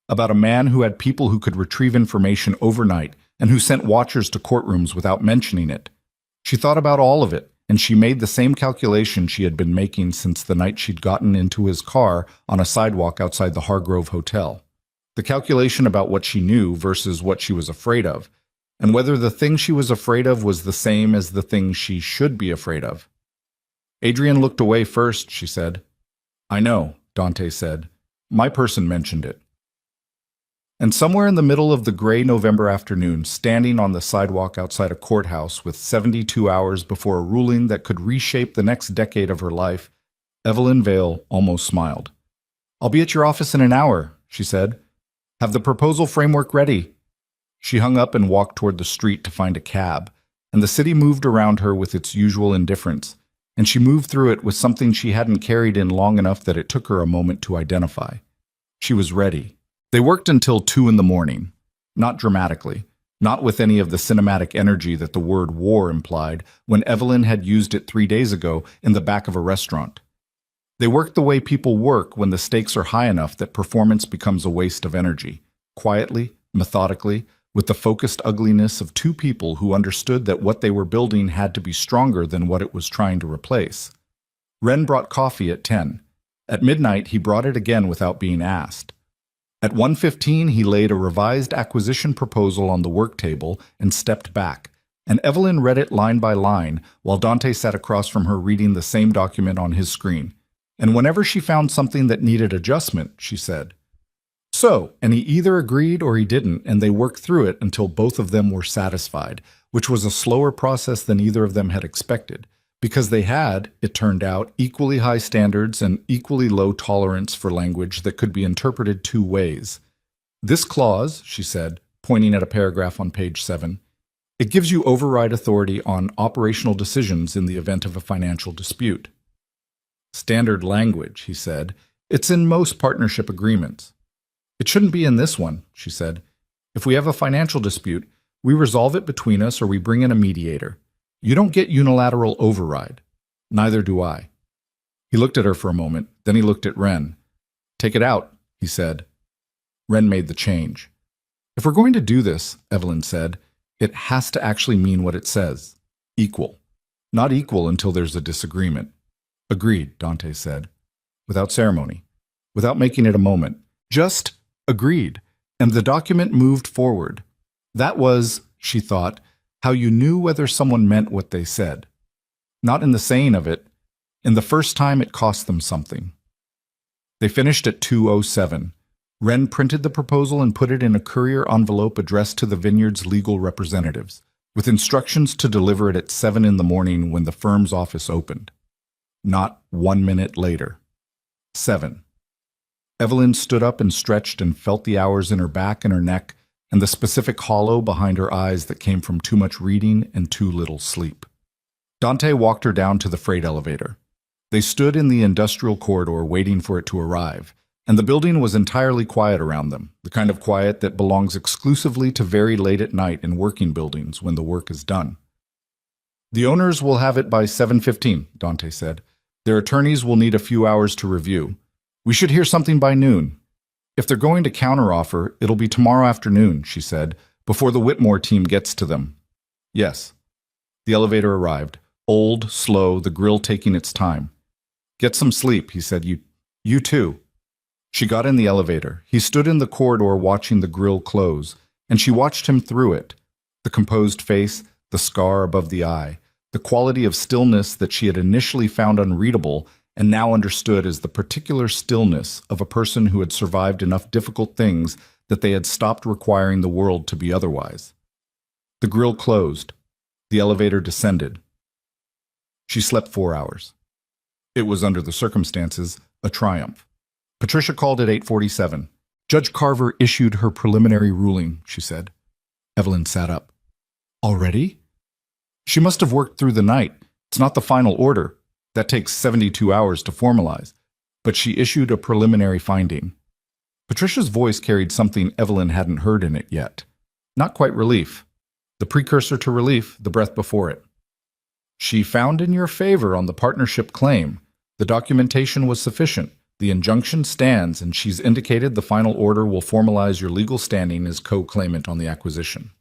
about a man who had people who could retrieve information overnight and who sent watchers to courtrooms without mentioning it. She thought about all of it, and she made the same calculation she had been making since the night she'd gotten into his car on a sidewalk outside the Hargrove Hotel. The calculation about what she knew versus what she was afraid of, and whether the thing she was afraid of was the same as the thing she should be afraid of. "Adrian looked away first," she said. "I know," Dante said. "My person mentioned it." And somewhere in the middle of the gray November afternoon, standing on the sidewalk outside a courthouse with 72 hours before a ruling that could reshape the next decade of her life, Evelyn Vale almost smiled. "I'll be at your office in an hour," she said. "Have the proposal framework ready." She hung up and walked toward the street to find a cab, and the city moved around her with its usual indifference, and she moved through it with something she hadn't carried in long enough that it took her a moment to identify. She was ready. They worked until 2 in the morning, not dramatically, not with any of the cinematic energy that the word war implied when Evelyn had used it 3 days ago in the back of a restaurant. They work the way people work when the stakes are high enough that performance becomes a waste of energy. Quietly, methodically, with the focused ugliness of two people who understood that what they were building had to be stronger than what it was trying to replace. Ren brought coffee at 10. At midnight, he brought it again without being asked. At 1:15, he laid a revised acquisition proposal on the work table and stepped back, and Evelyn read it line by line while Dante sat across from her reading the same document on his screen. And whenever she found something that needed adjustment, she said, "So," and he either agreed or he didn't, and they worked through it until both of them were satisfied, which was a slower process than either of them had expected, because they had, it turned out, equally high standards and equally low tolerance for language that could be interpreted two ways. "This clause," she said, pointing at a paragraph on page 7, "it gives you override authority on operational decisions in the event of a financial dispute." "Standard language," he said. "It's in most partnership agreements." "It shouldn't be in this one," she said. "If we have a financial dispute, we resolve it between us or we bring in a mediator. You don't get unilateral override. Neither do I." He looked at her for a moment, then he looked at Ren. "Take it out," he said. Ren made the change. "If we're going to do this," Evelyn said, "it has to actually mean what it says. Equal. Not equal until there's a disagreement." "Agreed," Dante said, without ceremony, without making it a moment. Just agreed, and the document moved forward. That was, she thought, how you knew whether someone meant what they said. Not in the saying of it, in the first time it cost them something. They finished at 2:07. Ren printed the proposal and put it in a courier envelope addressed to the vineyard's legal representatives, with instructions to deliver it at 7 in the morning when the firm's office opened. Not 1 minute later. 7. Evelyn stood up and stretched and felt the hours in her back and her neck and the specific hollow behind her eyes that came from too much reading and too little sleep. Dante walked her down to the freight elevator. They stood in the industrial corridor waiting for it to arrive, and the building was entirely quiet around them, the kind of quiet that belongs exclusively to very late at night in working buildings when the work is done. "The owners will have it by 7:15, Dante said. "Their attorneys will need a few hours to review. We should hear something by noon. If they're going to counteroffer, it'll be tomorrow afternoon," she said, "before the Whitmore team gets to them." "Yes." The elevator arrived, old, slow, the grill taking its time. "Get some sleep," he said. You too." She got in the elevator. He stood in the corridor watching the grill close, and she watched him through it. The composed face, the scar above the eye, the quality of stillness that she had initially found unreadable and now understood as the particular stillness of a person who had survived enough difficult things that they had stopped requiring the world to be otherwise. The grill closed. The elevator descended. She slept 4 hours. It was, under the circumstances, a triumph. Patricia called at 8:47. "Judge Carver issued her preliminary ruling," she said. Evelyn sat up. "Already?" "She must have worked through the night. It's not the final order. That takes 72 hours to formalize. But she issued a preliminary finding." Patricia's voice carried something Evelyn hadn't heard in it yet. Not quite relief. The precursor to relief, the breath before it. "She found in your favor on the partnership claim. The documentation was sufficient. The injunction stands, and she's indicated the final order will formalize your legal standing as co-claimant on the acquisition."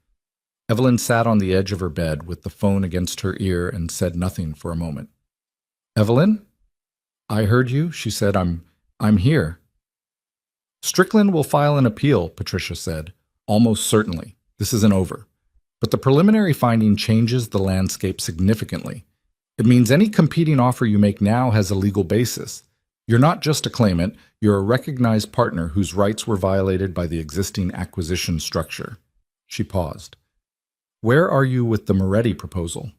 Evelyn sat on the edge of her bed with the phone against her ear and said nothing for a moment. "Evelyn?" "I heard you," she said. I'm here." "Strickland will file an appeal," Patricia said. "Almost certainly. This isn't over. But the preliminary finding changes the landscape significantly. It means any competing offer you make now has a legal basis. You're not just a claimant, you're a recognized partner whose rights were violated by the existing acquisition structure." She paused. "Where are you with the Moretti proposal?"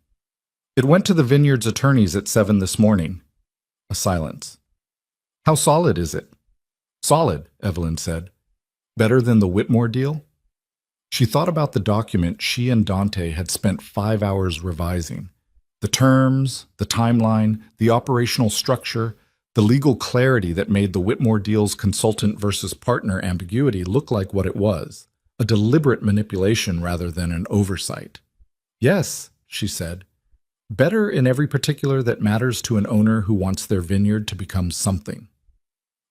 "It went to the Vineyard's attorneys at 7 this morning." A silence. "How solid is it?" "Solid," Evelyn said. "Better than the Whitmore deal?" She thought about the document she and Dante had spent 5 hours revising. The terms, the timeline, the operational structure, the legal clarity that made the Whitmore deal's consultant versus partner ambiguity look like what it was, a deliberate manipulation rather than an oversight. "Yes," she said. Better in every particular that matters to an owner who wants their vineyard to become something.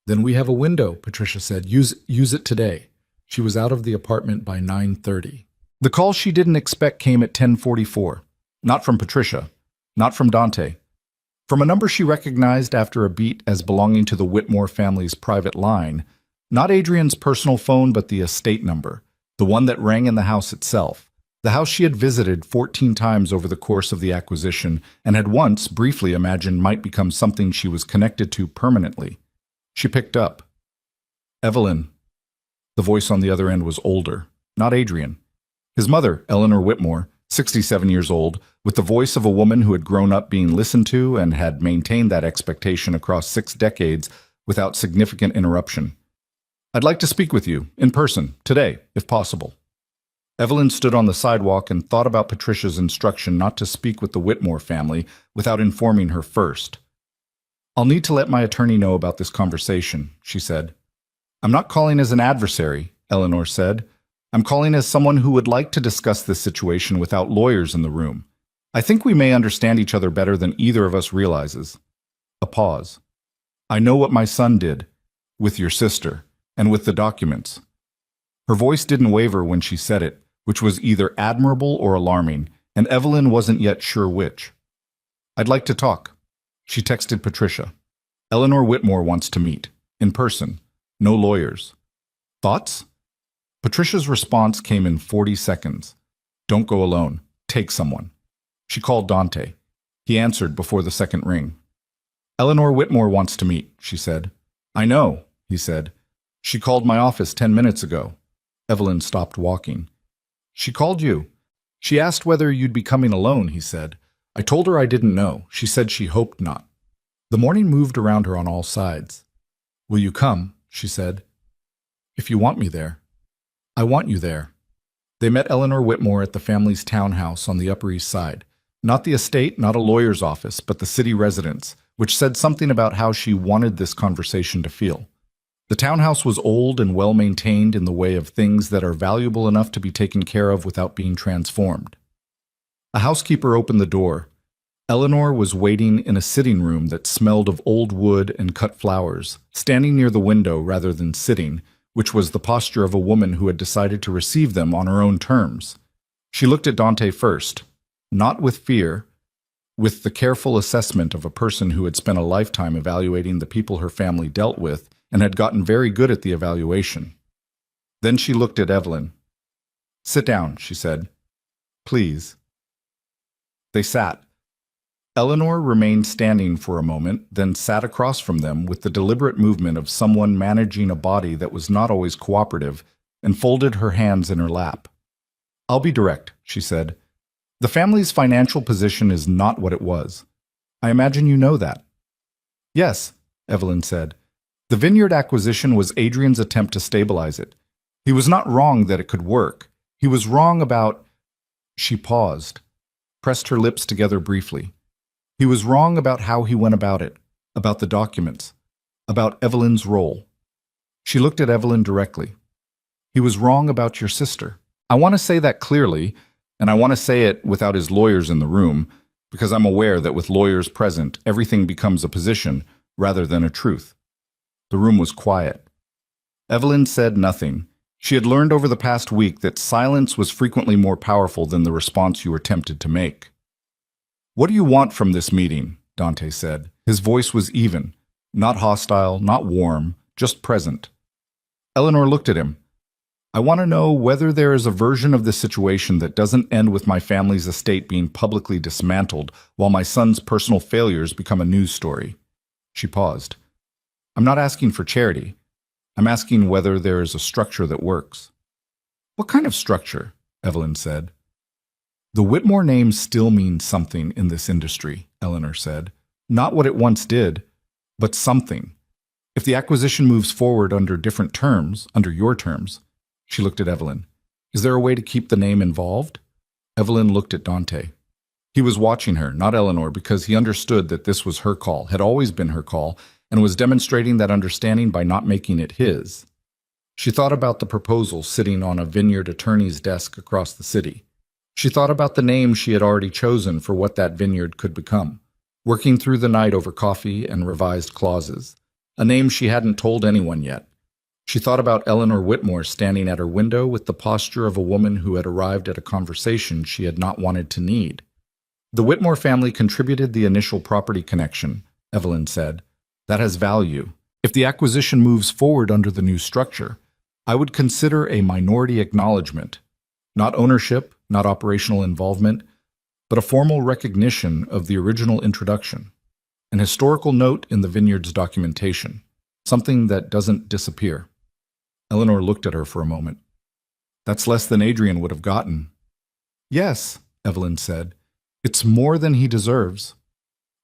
Then we have a window, Patricia said. Use it today. She was out of the apartment by 9:30. The call she didn't expect came at 10:44. Not from Patricia. Not from Dante. From a number she recognized after a beat as belonging to the Whitmore family's private line. Not Adrian's personal phone, but the estate number. The one that rang in the house itself. The house she had visited 14 times over the course of the acquisition and had once briefly imagined might become something she was connected to permanently. She picked up. Evelyn. The voice on the other end was older, not Adrian. His mother, Eleanor Whitmore, 67 years old, with the voice of a woman who had grown up being listened to and had maintained that expectation across 6 decades without significant interruption. I'd like to speak with you, in person, today, if possible. Evelyn stood on the sidewalk and thought about Patricia's instruction not to speak with the Whitmore family without informing her first. I'll need to let my attorney know about this conversation, she said. I'm not calling as an adversary, Eleanor said. I'm calling as someone who would like to discuss this situation without lawyers in the room. I think we may understand each other better than either of us realizes. A pause. I know what my son did, with your sister, and with the documents. Her voice didn't waver when she said it, which was either admirable or alarming, and Evelyn wasn't yet sure which. I'd like to talk. She texted Patricia. Eleanor Whitmore wants to meet, in person, no lawyers. Thoughts? Patricia's response came in 40 seconds. Don't go alone. Take someone. She called Dante. He answered before the second ring. Eleanor Whitmore wants to meet, she said. I know, he said. She called my office 10 minutes ago. Evelyn stopped walking. She called you. She asked whether you'd be coming alone, he said. I told her I didn't know. She said she hoped not. The morning moved around her on all sides. Will you come? She said. If you want me there. I want you there. They met Eleanor Whitmore at the family's townhouse on the Upper East Side. Not the estate, not a lawyer's office, but the city residence, which said something about how she wanted this conversation to feel. The townhouse was old and well-maintained in the way of things that are valuable enough to be taken care of without being transformed. A housekeeper opened the door. Eleanor was waiting in a sitting room that smelled of old wood and cut flowers, standing near the window rather than sitting, which was the posture of a woman who had decided to receive them on her own terms. She looked at Dante first, not with fear, with the careful assessment of a person who had spent a lifetime evaluating the people her family dealt with and had gotten very good at the evaluation. Then she looked at Evelyn. Sit down, she said. Please. They sat. Eleanor remained standing for a moment, then sat across from them with the deliberate movement of someone managing a body that was not always cooperative, and folded her hands in her lap. I'll be direct, she said. The family's financial position is not what it was. I imagine you know that. Yes, Evelyn said. The vineyard acquisition was Adrian's attempt to stabilize it. He was not wrong that it could work. He was wrong about... She paused, pressed her lips together briefly. He was wrong about how he went about it, about the documents, about Evelyn's role. She looked at Evelyn directly. He was wrong about your sister. I want to say that clearly, and I want to say it without his lawyers in the room, because I'm aware that with lawyers present, everything becomes a position rather than a truth. The room was quiet. Evelyn said nothing. She had learned over the past week that silence was frequently more powerful than the response you were tempted to make. What do you want from this meeting? Dante said. His voice was even, not hostile, not warm, just present. Eleanor looked at him. I want to know whether there is a version of this situation that doesn't end with my family's estate being publicly dismantled while my son's personal failures become a news story. She paused. I'm not asking for charity. I'm asking whether there is a structure that works. What kind of structure? Evelyn said. The Whitmore name still means something in this industry, Eleanor said. Not what it once did, but something. If the acquisition moves forward under different terms, under your terms, she looked at Evelyn. Is there a way to keep the name involved? Evelyn looked at Dante. He was watching her, not Eleanor, because he understood that this was her call, had always been her call, and was demonstrating that understanding by not making it his. She thought about the proposal sitting on a vineyard attorney's desk across the city. She thought about the name she had already chosen for what that vineyard could become, working through the night over coffee and revised clauses, a name she hadn't told anyone yet. She thought about Eleanor Whitmore standing at her window with the posture of a woman who had arrived at a conversation she had not wanted to need. The Whitmore family contributed the initial property connection, Evelyn said. That has value. If the acquisition moves forward under the new structure, I would consider a minority acknowledgement. Not ownership, not operational involvement, but a formal recognition of the original introduction. An historical note in the vineyard's documentation. Something that doesn't disappear. Eleanor looked at her for a moment. That's less than Adrian would have gotten. Yes, Evelyn said. It's more than he deserves.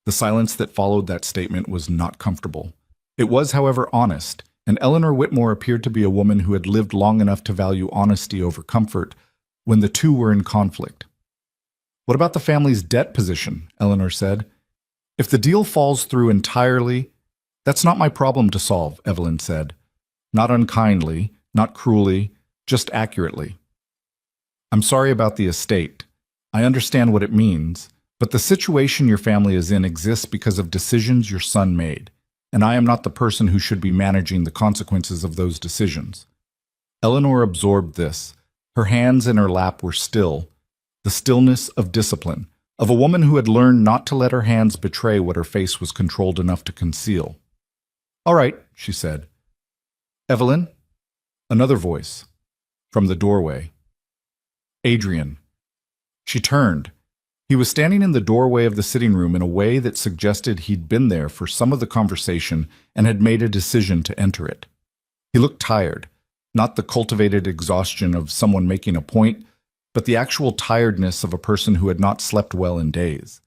The silence that followed that statement was not comfortable. It was, however, honest, and Eleanor Whitmore appeared to be a woman who had lived long enough to value honesty over comfort when the two were in conflict. What about the family's debt position? Eleanor said. If the deal falls through entirely, that's not my problem to solve, Evelyn said. Not unkindly, not cruelly, just accurately. I'm sorry about the estate. I understand what it means, but the situation your family is in exists because of decisions your son made, and I am not the person who should be managing the consequences of those decisions. Eleanor absorbed this. Her hands in her lap were still, the stillness of discipline, of a woman who had learned not to let her hands betray what her face was controlled enough to conceal. All right, she said. Evelyn? Another voice. From the doorway. Adrian. She turned. He was standing in the doorway of the sitting room in a way that suggested he'd been there for some of the conversation and had made a decision to enter it. He looked tired, not the cultivated exhaustion of someone making a point, but the actual tiredness of a person who had not slept well in days.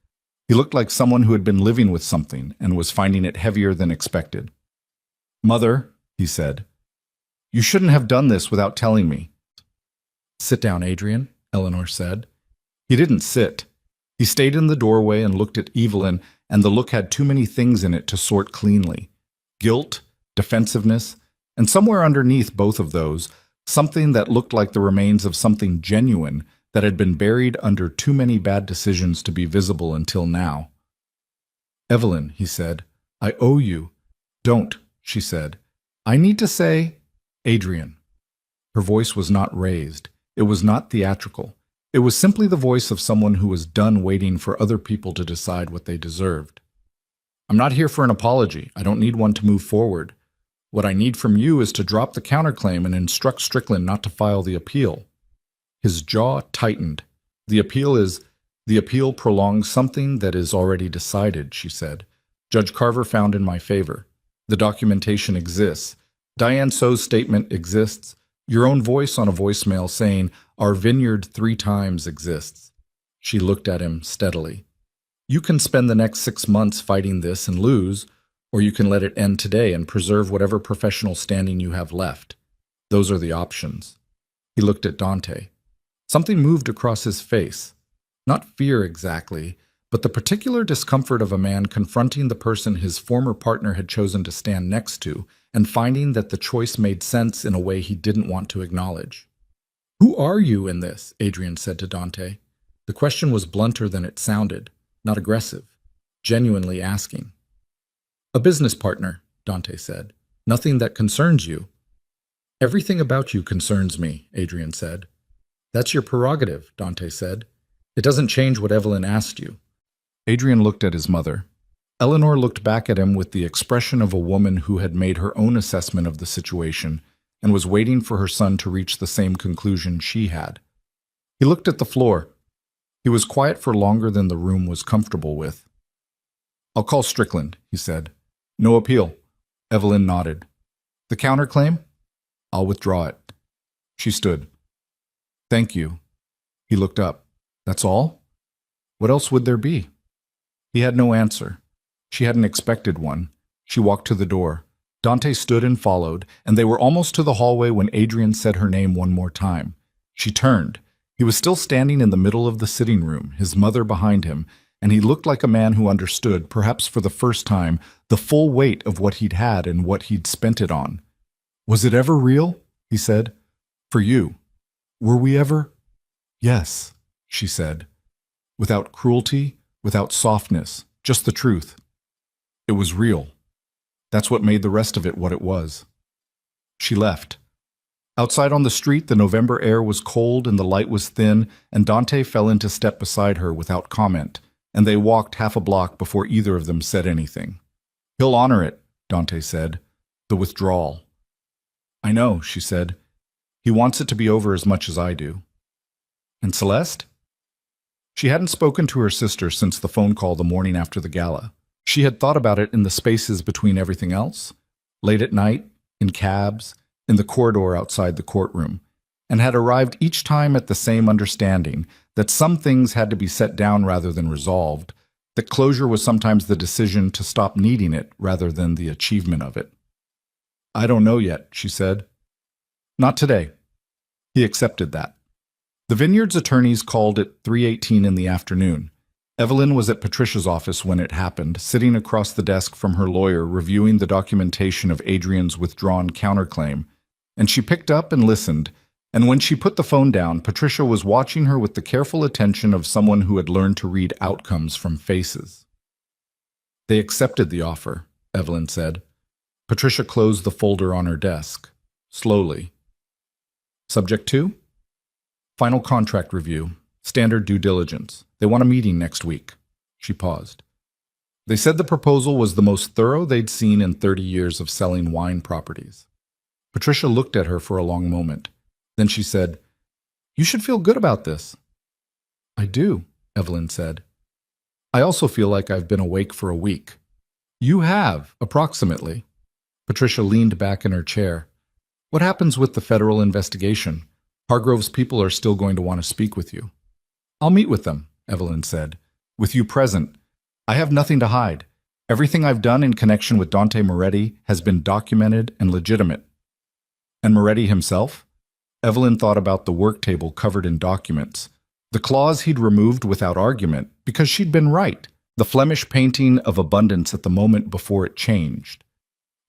He looked like someone who had been living with something and was finding it heavier than expected. Mother, he said, you shouldn't have done this without telling me. Sit down, Adrian, Eleanor said. He didn't sit. He stayed in the doorway and looked at Evelyn, and the look had too many things in it to sort cleanly. Guilt, defensiveness, and somewhere underneath both of those, something that looked like the remains of something genuine that had been buried under too many bad decisions to be visible until now. Evelyn, he said, I owe you. Don't, she said. I need to say, Adrian. Her voice was not raised. It was not theatrical. It was simply the voice of someone who was done waiting for other people to decide what they deserved. I'm not here for an apology. I don't need one to move forward. What I need from you is to drop the counterclaim and instruct Strickland not to file the appeal. His jaw tightened. The appeal prolongs something that is already decided, she said. Judge Carver found in my favor. The documentation exists. Diane So's statement exists. Your own voice on a voicemail saying, our vineyard 3 times exists. She looked at him steadily. You can spend the next 6 months fighting this and lose, or you can let it end today and preserve whatever professional standing you have left. Those are the options. He looked at Dante. Something moved across his face. Not fear exactly, but the particular discomfort of a man confronting the person his former partner had chosen to stand next to and finding that the choice made sense in a way he didn't want to acknowledge. Who are you in this? Adrian said to Dante. The question was blunter than it sounded, not aggressive, genuinely asking. A business partner, Dante said. Nothing that concerns you. Everything about you concerns me, Adrian said. That's your prerogative, Dante said. It doesn't change what Evelyn asked you. Adrian looked at his mother. Eleanor looked back at him with the expression of a woman who had made her own assessment of the situation and was waiting for her son to reach the same conclusion she had. He looked at the floor. He was quiet for longer than the room was comfortable with. I'll call Strickland, he said. No appeal. Evelyn nodded. The counterclaim? I'll withdraw it. She stood. Thank you. He looked up. That's all? What else would there be? He had no answer. She hadn't expected one. She walked to the door. Dante stood and followed, and they were almost to the hallway when Adrian said her name one more time. She turned. He was still standing in the middle of the sitting room, his mother behind him, and he looked like a man who understood, perhaps for the first time, the full weight of what he'd had and what he'd spent it on. Was it ever real? He said. For you. Were we ever? Yes, she said. Without cruelty, without softness, just the truth. It was real. That's what made the rest of it what it was. She left. Outside on the street, the November air was cold and the light was thin, and Dante fell into step beside her without comment, and they walked half a block before either of them said anything. He'll honor it, Dante said. The withdrawal. I know, she said. He wants it to be over as much as I do. And Celeste? She hadn't spoken to her sister since the phone call the morning after the gala. She had thought about it in the spaces between everything else, late at night, in cabs, in the corridor outside the courtroom, and had arrived each time at the same understanding that some things had to be set down rather than resolved, that closure was sometimes the decision to stop needing it rather than the achievement of it. I don't know yet, she said. Not today. He accepted that. The Vineyard's attorneys called at 3:18 in the afternoon. Evelyn was at Patricia's office when it happened, sitting across the desk from her lawyer reviewing the documentation of Adrian's withdrawn counterclaim, and she picked up and listened, and when she put the phone down, Patricia was watching her with the careful attention of someone who had learned to read outcomes from faces. They accepted the offer, Evelyn said. Patricia closed the folder on her desk, slowly. Subject 2? Final contract review. Standard due diligence. They want a meeting next week. She paused. They said the proposal was the most thorough they'd seen in 30 years of selling wine properties. Patricia looked at her for a long moment. Then she said, You should feel good about this. I do, Evelyn said. I also feel like I've been awake for a week. You have, approximately. Patricia leaned back in her chair. What happens with the federal investigation? Hargrove's people are still going to want to speak with you. I'll meet with them, Evelyn said. With you present. I have nothing to hide. Everything I've done in connection with Dante Moretti has been documented and legitimate. And Moretti himself? Evelyn thought about the work table covered in documents. The clause he'd removed without argument, because she'd been right. The Flemish painting of abundance at the moment before it changed.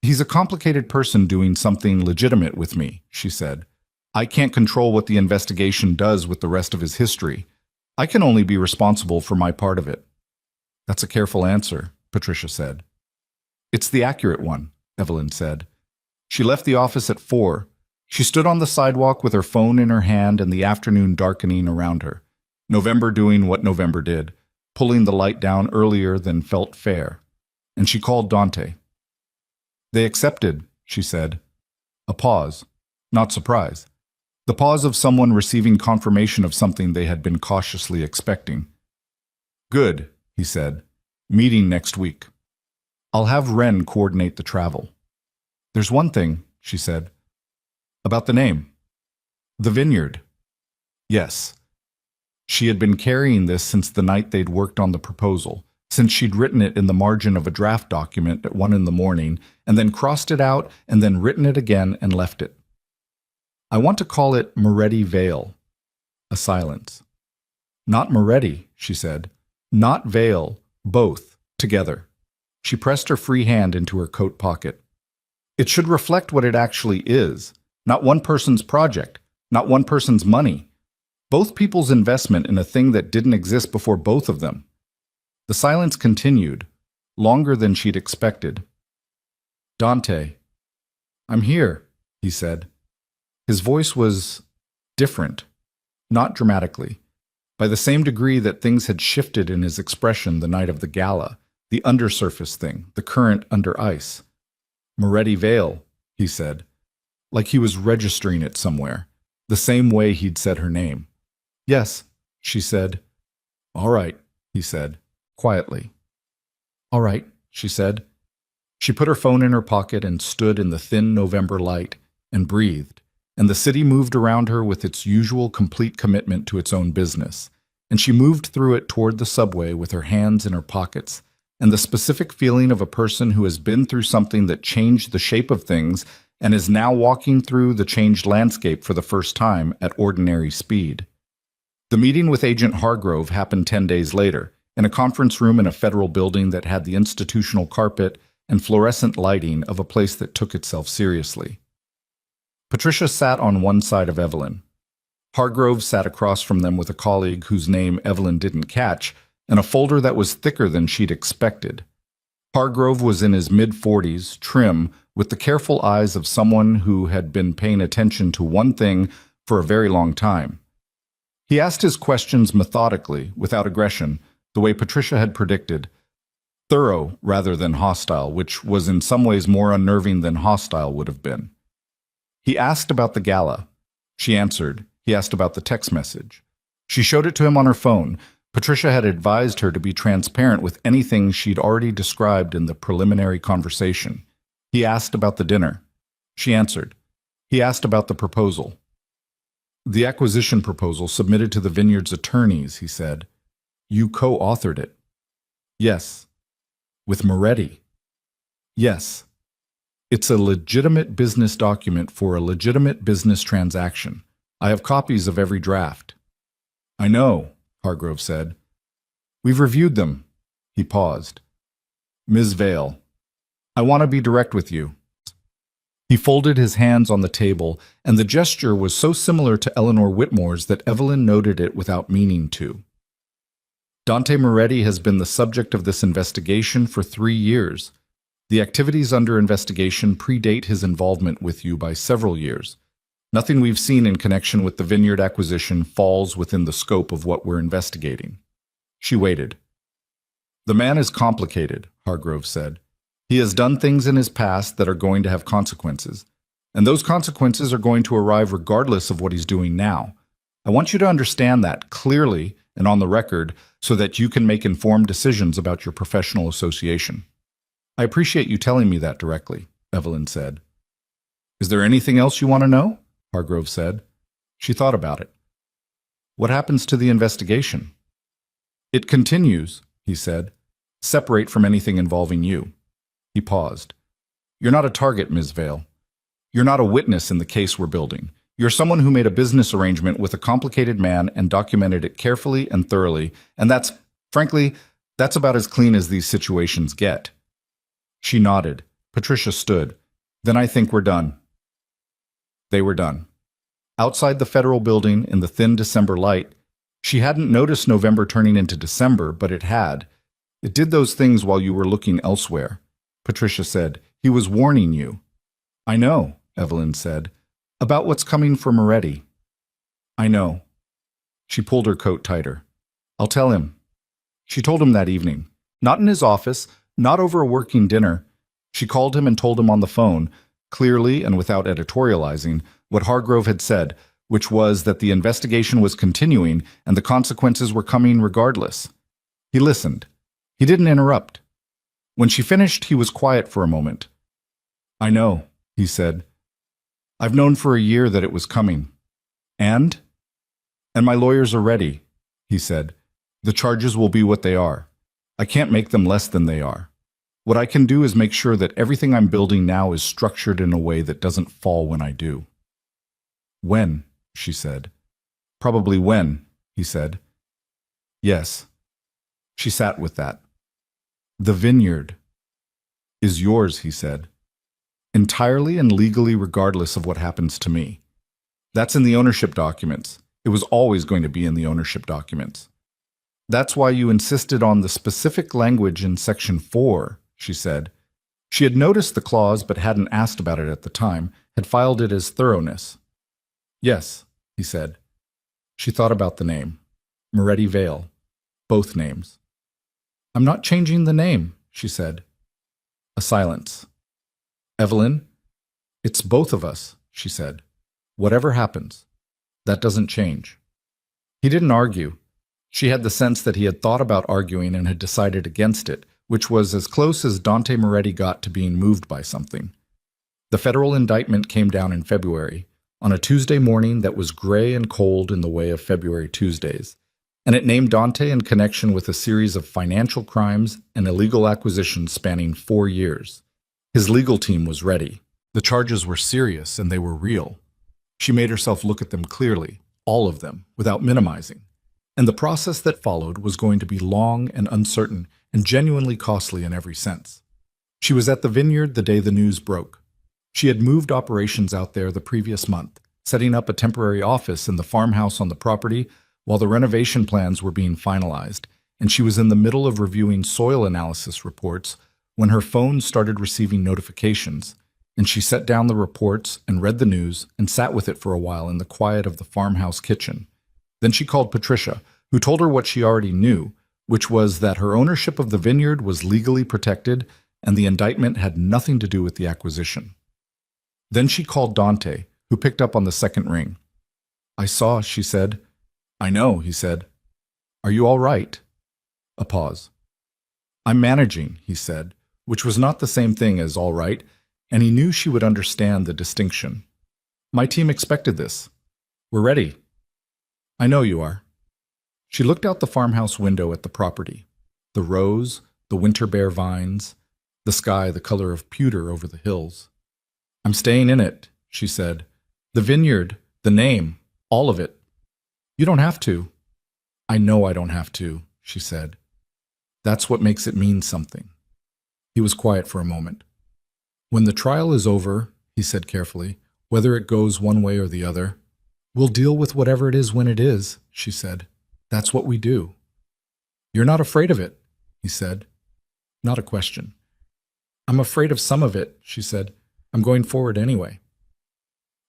He's a complicated person doing something legitimate with me, she said. I can't control what the investigation does with the rest of his history. I can only be responsible for my part of it. That's a careful answer, Patricia said. It's the accurate one, Evelyn said. She left the office at 4. She stood on the sidewalk with her phone in her hand and the afternoon darkening around her. November doing what November did, pulling the light down earlier than felt fair. And she called Dante. They accepted, she said. A pause, not surprise. The pause of someone receiving confirmation of something they had been cautiously expecting. Good, he said. Meeting next week. I'll have Wren coordinate the travel. There's one thing, she said. About the name. The Vineyard. Yes. She had been carrying this since the night they'd worked on the proposal, since she'd written it in the margin of a draft document at 1 in the morning, and then crossed it out, and then written it again and left it. I want to call it Moretti Vale. A silence. Not Moretti, she said. Not Vale, both, together. She pressed her free hand into her coat pocket. It should reflect what it actually is, not one person's project, not one person's money. Both people's investment in a thing that didn't exist before both of them. The silence continued, longer than she'd expected. Dante. I'm here, he said. His voice was different, not dramatically. By the same degree that things had shifted in his expression the night of the gala, the undersurface thing, the current under ice. Moretti Vale, he said, like he was registering it somewhere, the same way he'd said her name. Yes, she said. All right, he said, quietly. All right, she said. She put her phone in her pocket and stood in the thin November light and breathed. And the city moved around her with its usual complete commitment to its own business, and she moved through it toward the subway with her hands in her pockets, and the specific feeling of a person who has been through something that changed the shape of things and is now walking through the changed landscape for the first time at ordinary speed. The meeting with Agent Hargrove happened 10 days later, in a conference room in a federal building that had the institutional carpet and fluorescent lighting of a place that took itself seriously. Patricia sat on one side of Evelyn. Hargrove sat across from them with a colleague whose name Evelyn didn't catch, and a folder that was thicker than she'd expected. Hargrove was in his mid-40s, trim, with the careful eyes of someone who had been paying attention to one thing for a very long time. He asked his questions methodically, without aggression, the way Patricia had predicted, thorough rather than hostile, which was in some ways more unnerving than hostile would have been. He asked about the gala. She answered. He asked about the text message. She showed it to him on her phone. Patricia had advised her to be transparent with anything she'd already described in the preliminary conversation. He asked about the dinner. She answered. He asked about the proposal. The acquisition proposal submitted to the vineyard's attorneys, he said. You co-authored it. Yes. With Moretti. Yes. It's a legitimate business document for a legitimate business transaction. I have copies of every draft. I know, Hargrove said. We've reviewed them. He paused. Ms. Vale, I want to be direct with you. He folded his hands on the table, and the gesture was so similar to Eleanor Whitmore's that Evelyn noted it without meaning to. Dante Moretti has been the subject of this investigation for 3 years. The activities under investigation predate his involvement with you by several years. Nothing we've seen in connection with the vineyard acquisition falls within the scope of what we're investigating. She waited. The man is complicated, Hargrove said. He has done things in his past that are going to have consequences, and those consequences are going to arrive regardless of what he's doing now. I want you to understand that clearly and on the record so that you can make informed decisions about your professional association. I appreciate you telling me that directly, Evelyn said. Is there anything else you want to know? Hargrove said. She thought about it. What happens to the investigation? It continues, he said. Separate from anything involving you. He paused. You're not a target, Ms. Vale. You're not a witness in the case we're building. You're someone who made a business arrangement with a complicated man and documented it carefully and thoroughly, and frankly, that's about as clean as these situations get. She nodded. Patricia stood. Then I think we're done. They were done. Outside the federal building, in the thin December light, she hadn't noticed November turning into December, but it had. It did those things while you were looking elsewhere. Patricia said, he was warning you. I know, Evelyn said, about what's coming for Moretti. I know. She pulled her coat tighter. I'll tell him. She told him that evening. Not in his office, not over a working dinner. She called him and told him on the phone, clearly and without editorializing, what Hargrove had said, which was that the investigation was continuing and the consequences were coming regardless. He listened. He didn't interrupt. When she finished, he was quiet for a moment. I know, he said. I've known for a year that it was coming. And my lawyers are ready, he said. The charges will be what they are. I can't make them less than they are. What I can do is make sure that everything I'm building now is structured in a way that doesn't fall when I do. When, she said. Probably when, he said. Yes. She sat with that. The vineyard is yours, he said. Entirely and legally regardless of what happens to me. That's in the ownership documents. It was always going to be in the ownership documents. That's why you insisted on the specific language in Section 4, she said. She had noticed the clause but hadn't asked about it at the time, had filed it as thoroughness. Yes, he said. She thought about the name. Moretti Vale. Both names. I'm not changing the name, she said. A silence. Evelyn, it's both of us, she said. Whatever happens, that doesn't change. He didn't argue. She had the sense that he had thought about arguing and had decided against it, which was as close as Dante Moretti got to being moved by something. The federal indictment came down in February, on a Tuesday morning that was gray and cold in the way of February Tuesdays, and it named Dante in connection with a series of financial crimes and illegal acquisitions spanning 4 years. His legal team was ready. The charges were serious and they were real. She made herself look at them clearly, all of them, without minimizing. And the process that followed was going to be long and uncertain and genuinely costly in every sense. She was at the vineyard the day the news broke. She had moved operations out there the previous month, setting up a temporary office in the farmhouse on the property while the renovation plans were being finalized, and she was in the middle of reviewing soil analysis reports when her phone started receiving notifications, and she set down the reports and read the news and sat with it for a while in the quiet of the farmhouse kitchen. Then she called Patricia, who told her what she already knew, which was that her ownership of the vineyard was legally protected and the indictment had nothing to do with the acquisition. Then she called Dante, who picked up on the second ring. "I saw," she said. "I know," he said. "Are you all right?" A pause. "I'm managing," he said, which was not the same thing as all right, and he knew she would understand the distinction. "My team expected this. We're ready." "I know you are." She looked out the farmhouse window at the property. The rose, the winter bare vines, the sky the color of pewter over the hills. "I'm staying in it," she said. "The vineyard, the name, all of it." "You don't have to." "I know I don't have to," she said. "That's what makes it mean something." He was quiet for a moment. "When the trial is over," he said carefully, "whether it goes one way or the other, we'll deal with whatever it is when it is," she said. "That's what we do." "You're not afraid of it," he said. Not a question. "I'm afraid of some of it," she said. "I'm going forward anyway."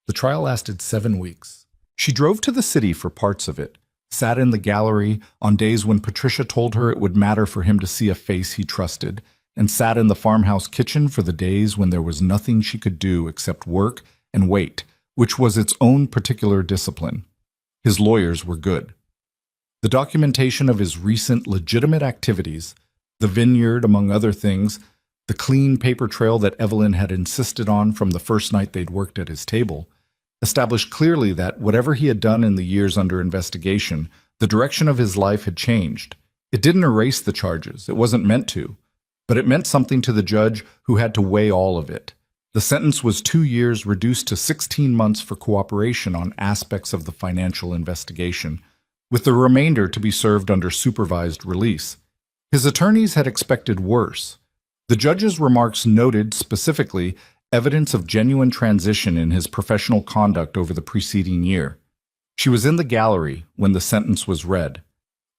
The trial lasted 7 weeks. She drove to the city for parts of it, sat in the gallery on days when Patricia told her it would matter for him to see a face he trusted, and sat in the farmhouse kitchen for the days when there was nothing she could do except work and wait, which was its own particular discipline. His lawyers were good. The documentation of his recent legitimate activities, the vineyard among other things, the clean paper trail that Evelyn had insisted on from the first night they'd worked at his table, established clearly that whatever he had done in the years under investigation, the direction of his life had changed. It didn't erase the charges, it wasn't meant to, but it meant something to the judge who had to weigh all of it. The sentence was 2 years reduced to 16 months for cooperation on aspects of the financial investigation, with the remainder to be served under supervised release. His attorneys had expected worse. The judge's remarks noted specifically evidence of genuine transition in his professional conduct over the preceding year. She was in the gallery when the sentence was read.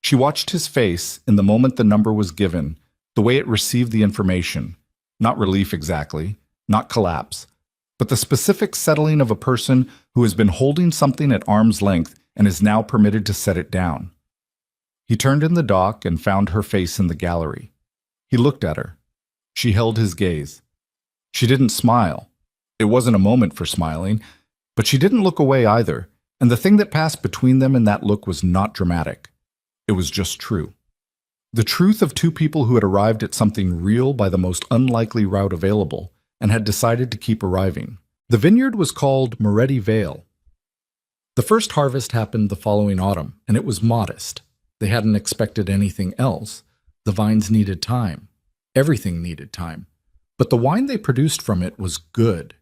She watched his face in the moment the number was given, the way it received the information. Not relief exactly, not collapse, but the specific settling of a person who has been holding something at arm's length and is now permitted to set it down. He turned in the dock and found her face in the gallery. He looked at her. She held his gaze. She didn't smile. It wasn't a moment for smiling, but she didn't look away either, and the thing that passed between them in that look was not dramatic. It was just true. The truth of two people who had arrived at something real by the most unlikely route available, and had decided to keep arriving. The vineyard was called Moretti Vale. The first harvest happened the following autumn, and it was modest. They hadn't expected anything else. The vines needed time. Everything needed time. But the wine they produced from it was good.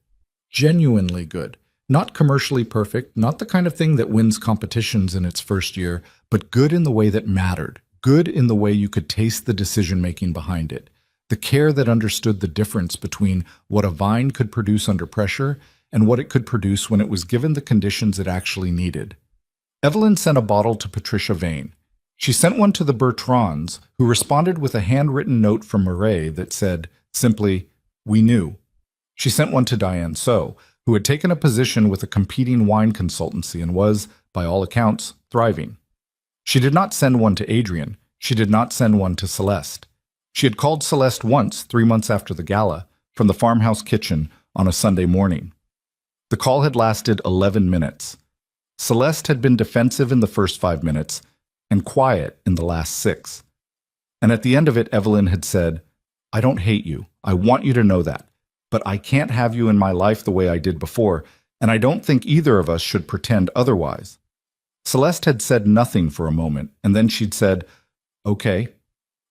Genuinely good. Not commercially perfect, not the kind of thing that wins competitions in its first year, but good in the way that mattered. Good in the way you could taste the decision-making behind it. The care that understood the difference between what a vine could produce under pressure and what it could produce when it was given the conditions it actually needed. Evelyn sent a bottle to Patricia Vane. She sent one to the Bertrands, who responded with a handwritten note from Murray that said, simply, "We knew." She sent one to Diane So, who had taken a position with a competing wine consultancy and was, by all accounts, thriving. She did not send one to Adrian. She did not send one to Celeste. She had called Celeste once, 3 months after the gala, from the farmhouse kitchen on a Sunday morning. The call had lasted 11 minutes. Celeste had been defensive in the first 5 minutes and quiet in the last 6. And at the end of it, Evelyn had said, "I don't hate you. I want you to know that. But I can't have you in my life the way I did before, and I don't think either of us should pretend otherwise." Celeste had said nothing for a moment, and then she'd said, "Okay."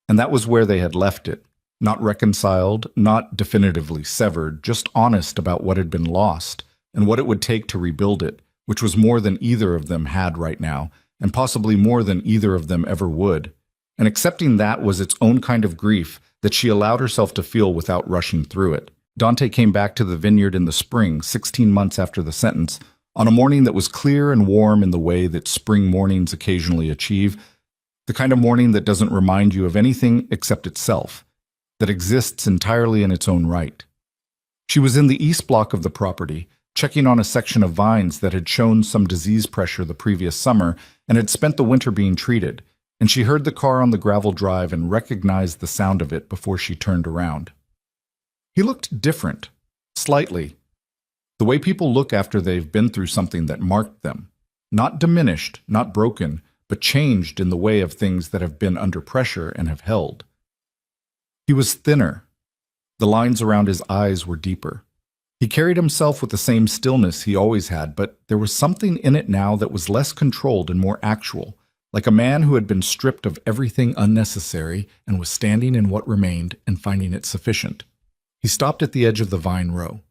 And that was where they had left it. Not reconciled, not definitively severed, just honest about what had been lost and what it would take to rebuild it, which was more than either of them had right now, and possibly more than either of them ever would. And accepting that was its own kind of grief that she allowed herself to feel without rushing through it. Dante came back to the vineyard in the spring, 16 months after the sentence, On a morning that was clear and warm in the way that spring mornings occasionally achieve, the kind of morning that doesn't remind you of anything except itself, that exists entirely in its own right. She was in the east block of the property, checking on a section of vines that had shown some disease pressure the previous summer and had spent the winter being treated, and she heard the car on the gravel drive and recognized the sound of it before she turned around. He looked different, slightly. The way people look after they've been through something that marked them. Not diminished, not broken, but changed in the way of things that have been under pressure and have held. He was thinner. The lines around his eyes were deeper. He carried himself with the same stillness he always had, but there was something in it now that was less controlled and more actual, like a man who had been stripped of everything unnecessary and was standing in what remained and finding it sufficient. He stopped at the edge of the vine row.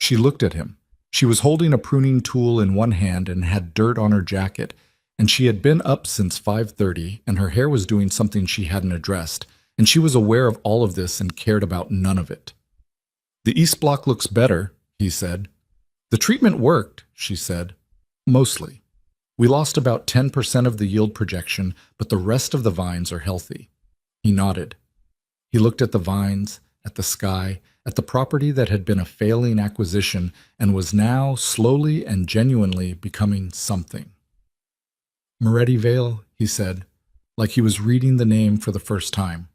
She looked at him. She was holding a pruning tool in one hand and had dirt on her jacket, and she had been up since 5:30, and her hair was doing something she hadn't addressed, and she was aware of all of this and cared about none of it. "The East Block looks better," he said. "The treatment worked," she said. "Mostly. We lost about 10% of the yield projection, but the rest of the vines are healthy." He nodded. He looked at the vines, at the sky, at the property that had been a failing acquisition and was now slowly and genuinely becoming something. "Moretti Vale," he said, like he was reading the name for the first time.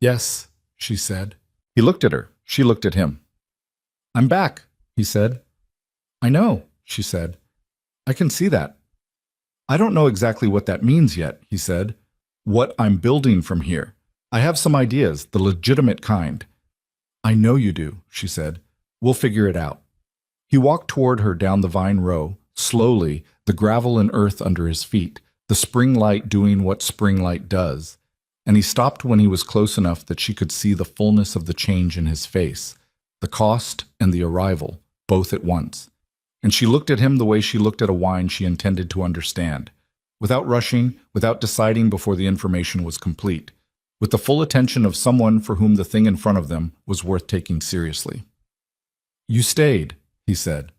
"Yes," she said. He looked at her. She looked at him. "I'm back," he said. "I know," she said. "I can see that." "I don't know exactly what that means yet," he said. "What I'm building from here. I have some ideas, the legitimate kind." "I know you do," she said. "We'll figure it out." He walked toward her down the vine row, slowly, the gravel and earth under his feet, the spring light doing what spring light does. And he stopped when he was close enough that she could see the fullness of the change in his face, the cost and the arrival, both at once. And she looked at him the way she looked at a wine she intended to understand, without rushing, without deciding before the information was complete, with the full attention of someone for whom the thing in front of them was worth taking seriously. "You stayed," he said.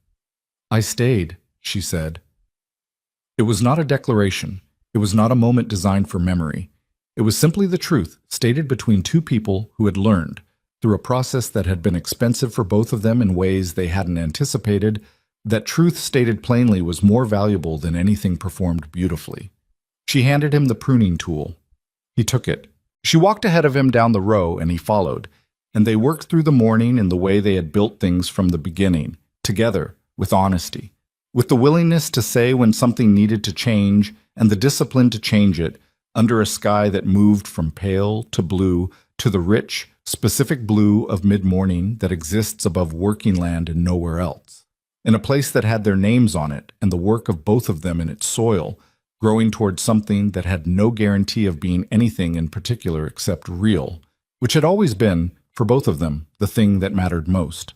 "I stayed," she said. It was not a declaration. It was not a moment designed for memory. It was simply the truth, stated between two people who had learned, through a process that had been expensive for both of them in ways they hadn't anticipated, that truth stated plainly was more valuable than anything performed beautifully. She handed him the pruning tool. He took it. She walked ahead of him down the row, and he followed, and they worked through the morning in the way they had built things from the beginning, together, with honesty, with the willingness to say when something needed to change and the discipline to change it, under a sky that moved from pale to blue to the rich, specific blue of mid-morning that exists above working land and nowhere else, in a place that had their names on it and the work of both of them in its soil, growing toward something that had no guarantee of being anything in particular except real, which had always been, for both of them, the thing that mattered most.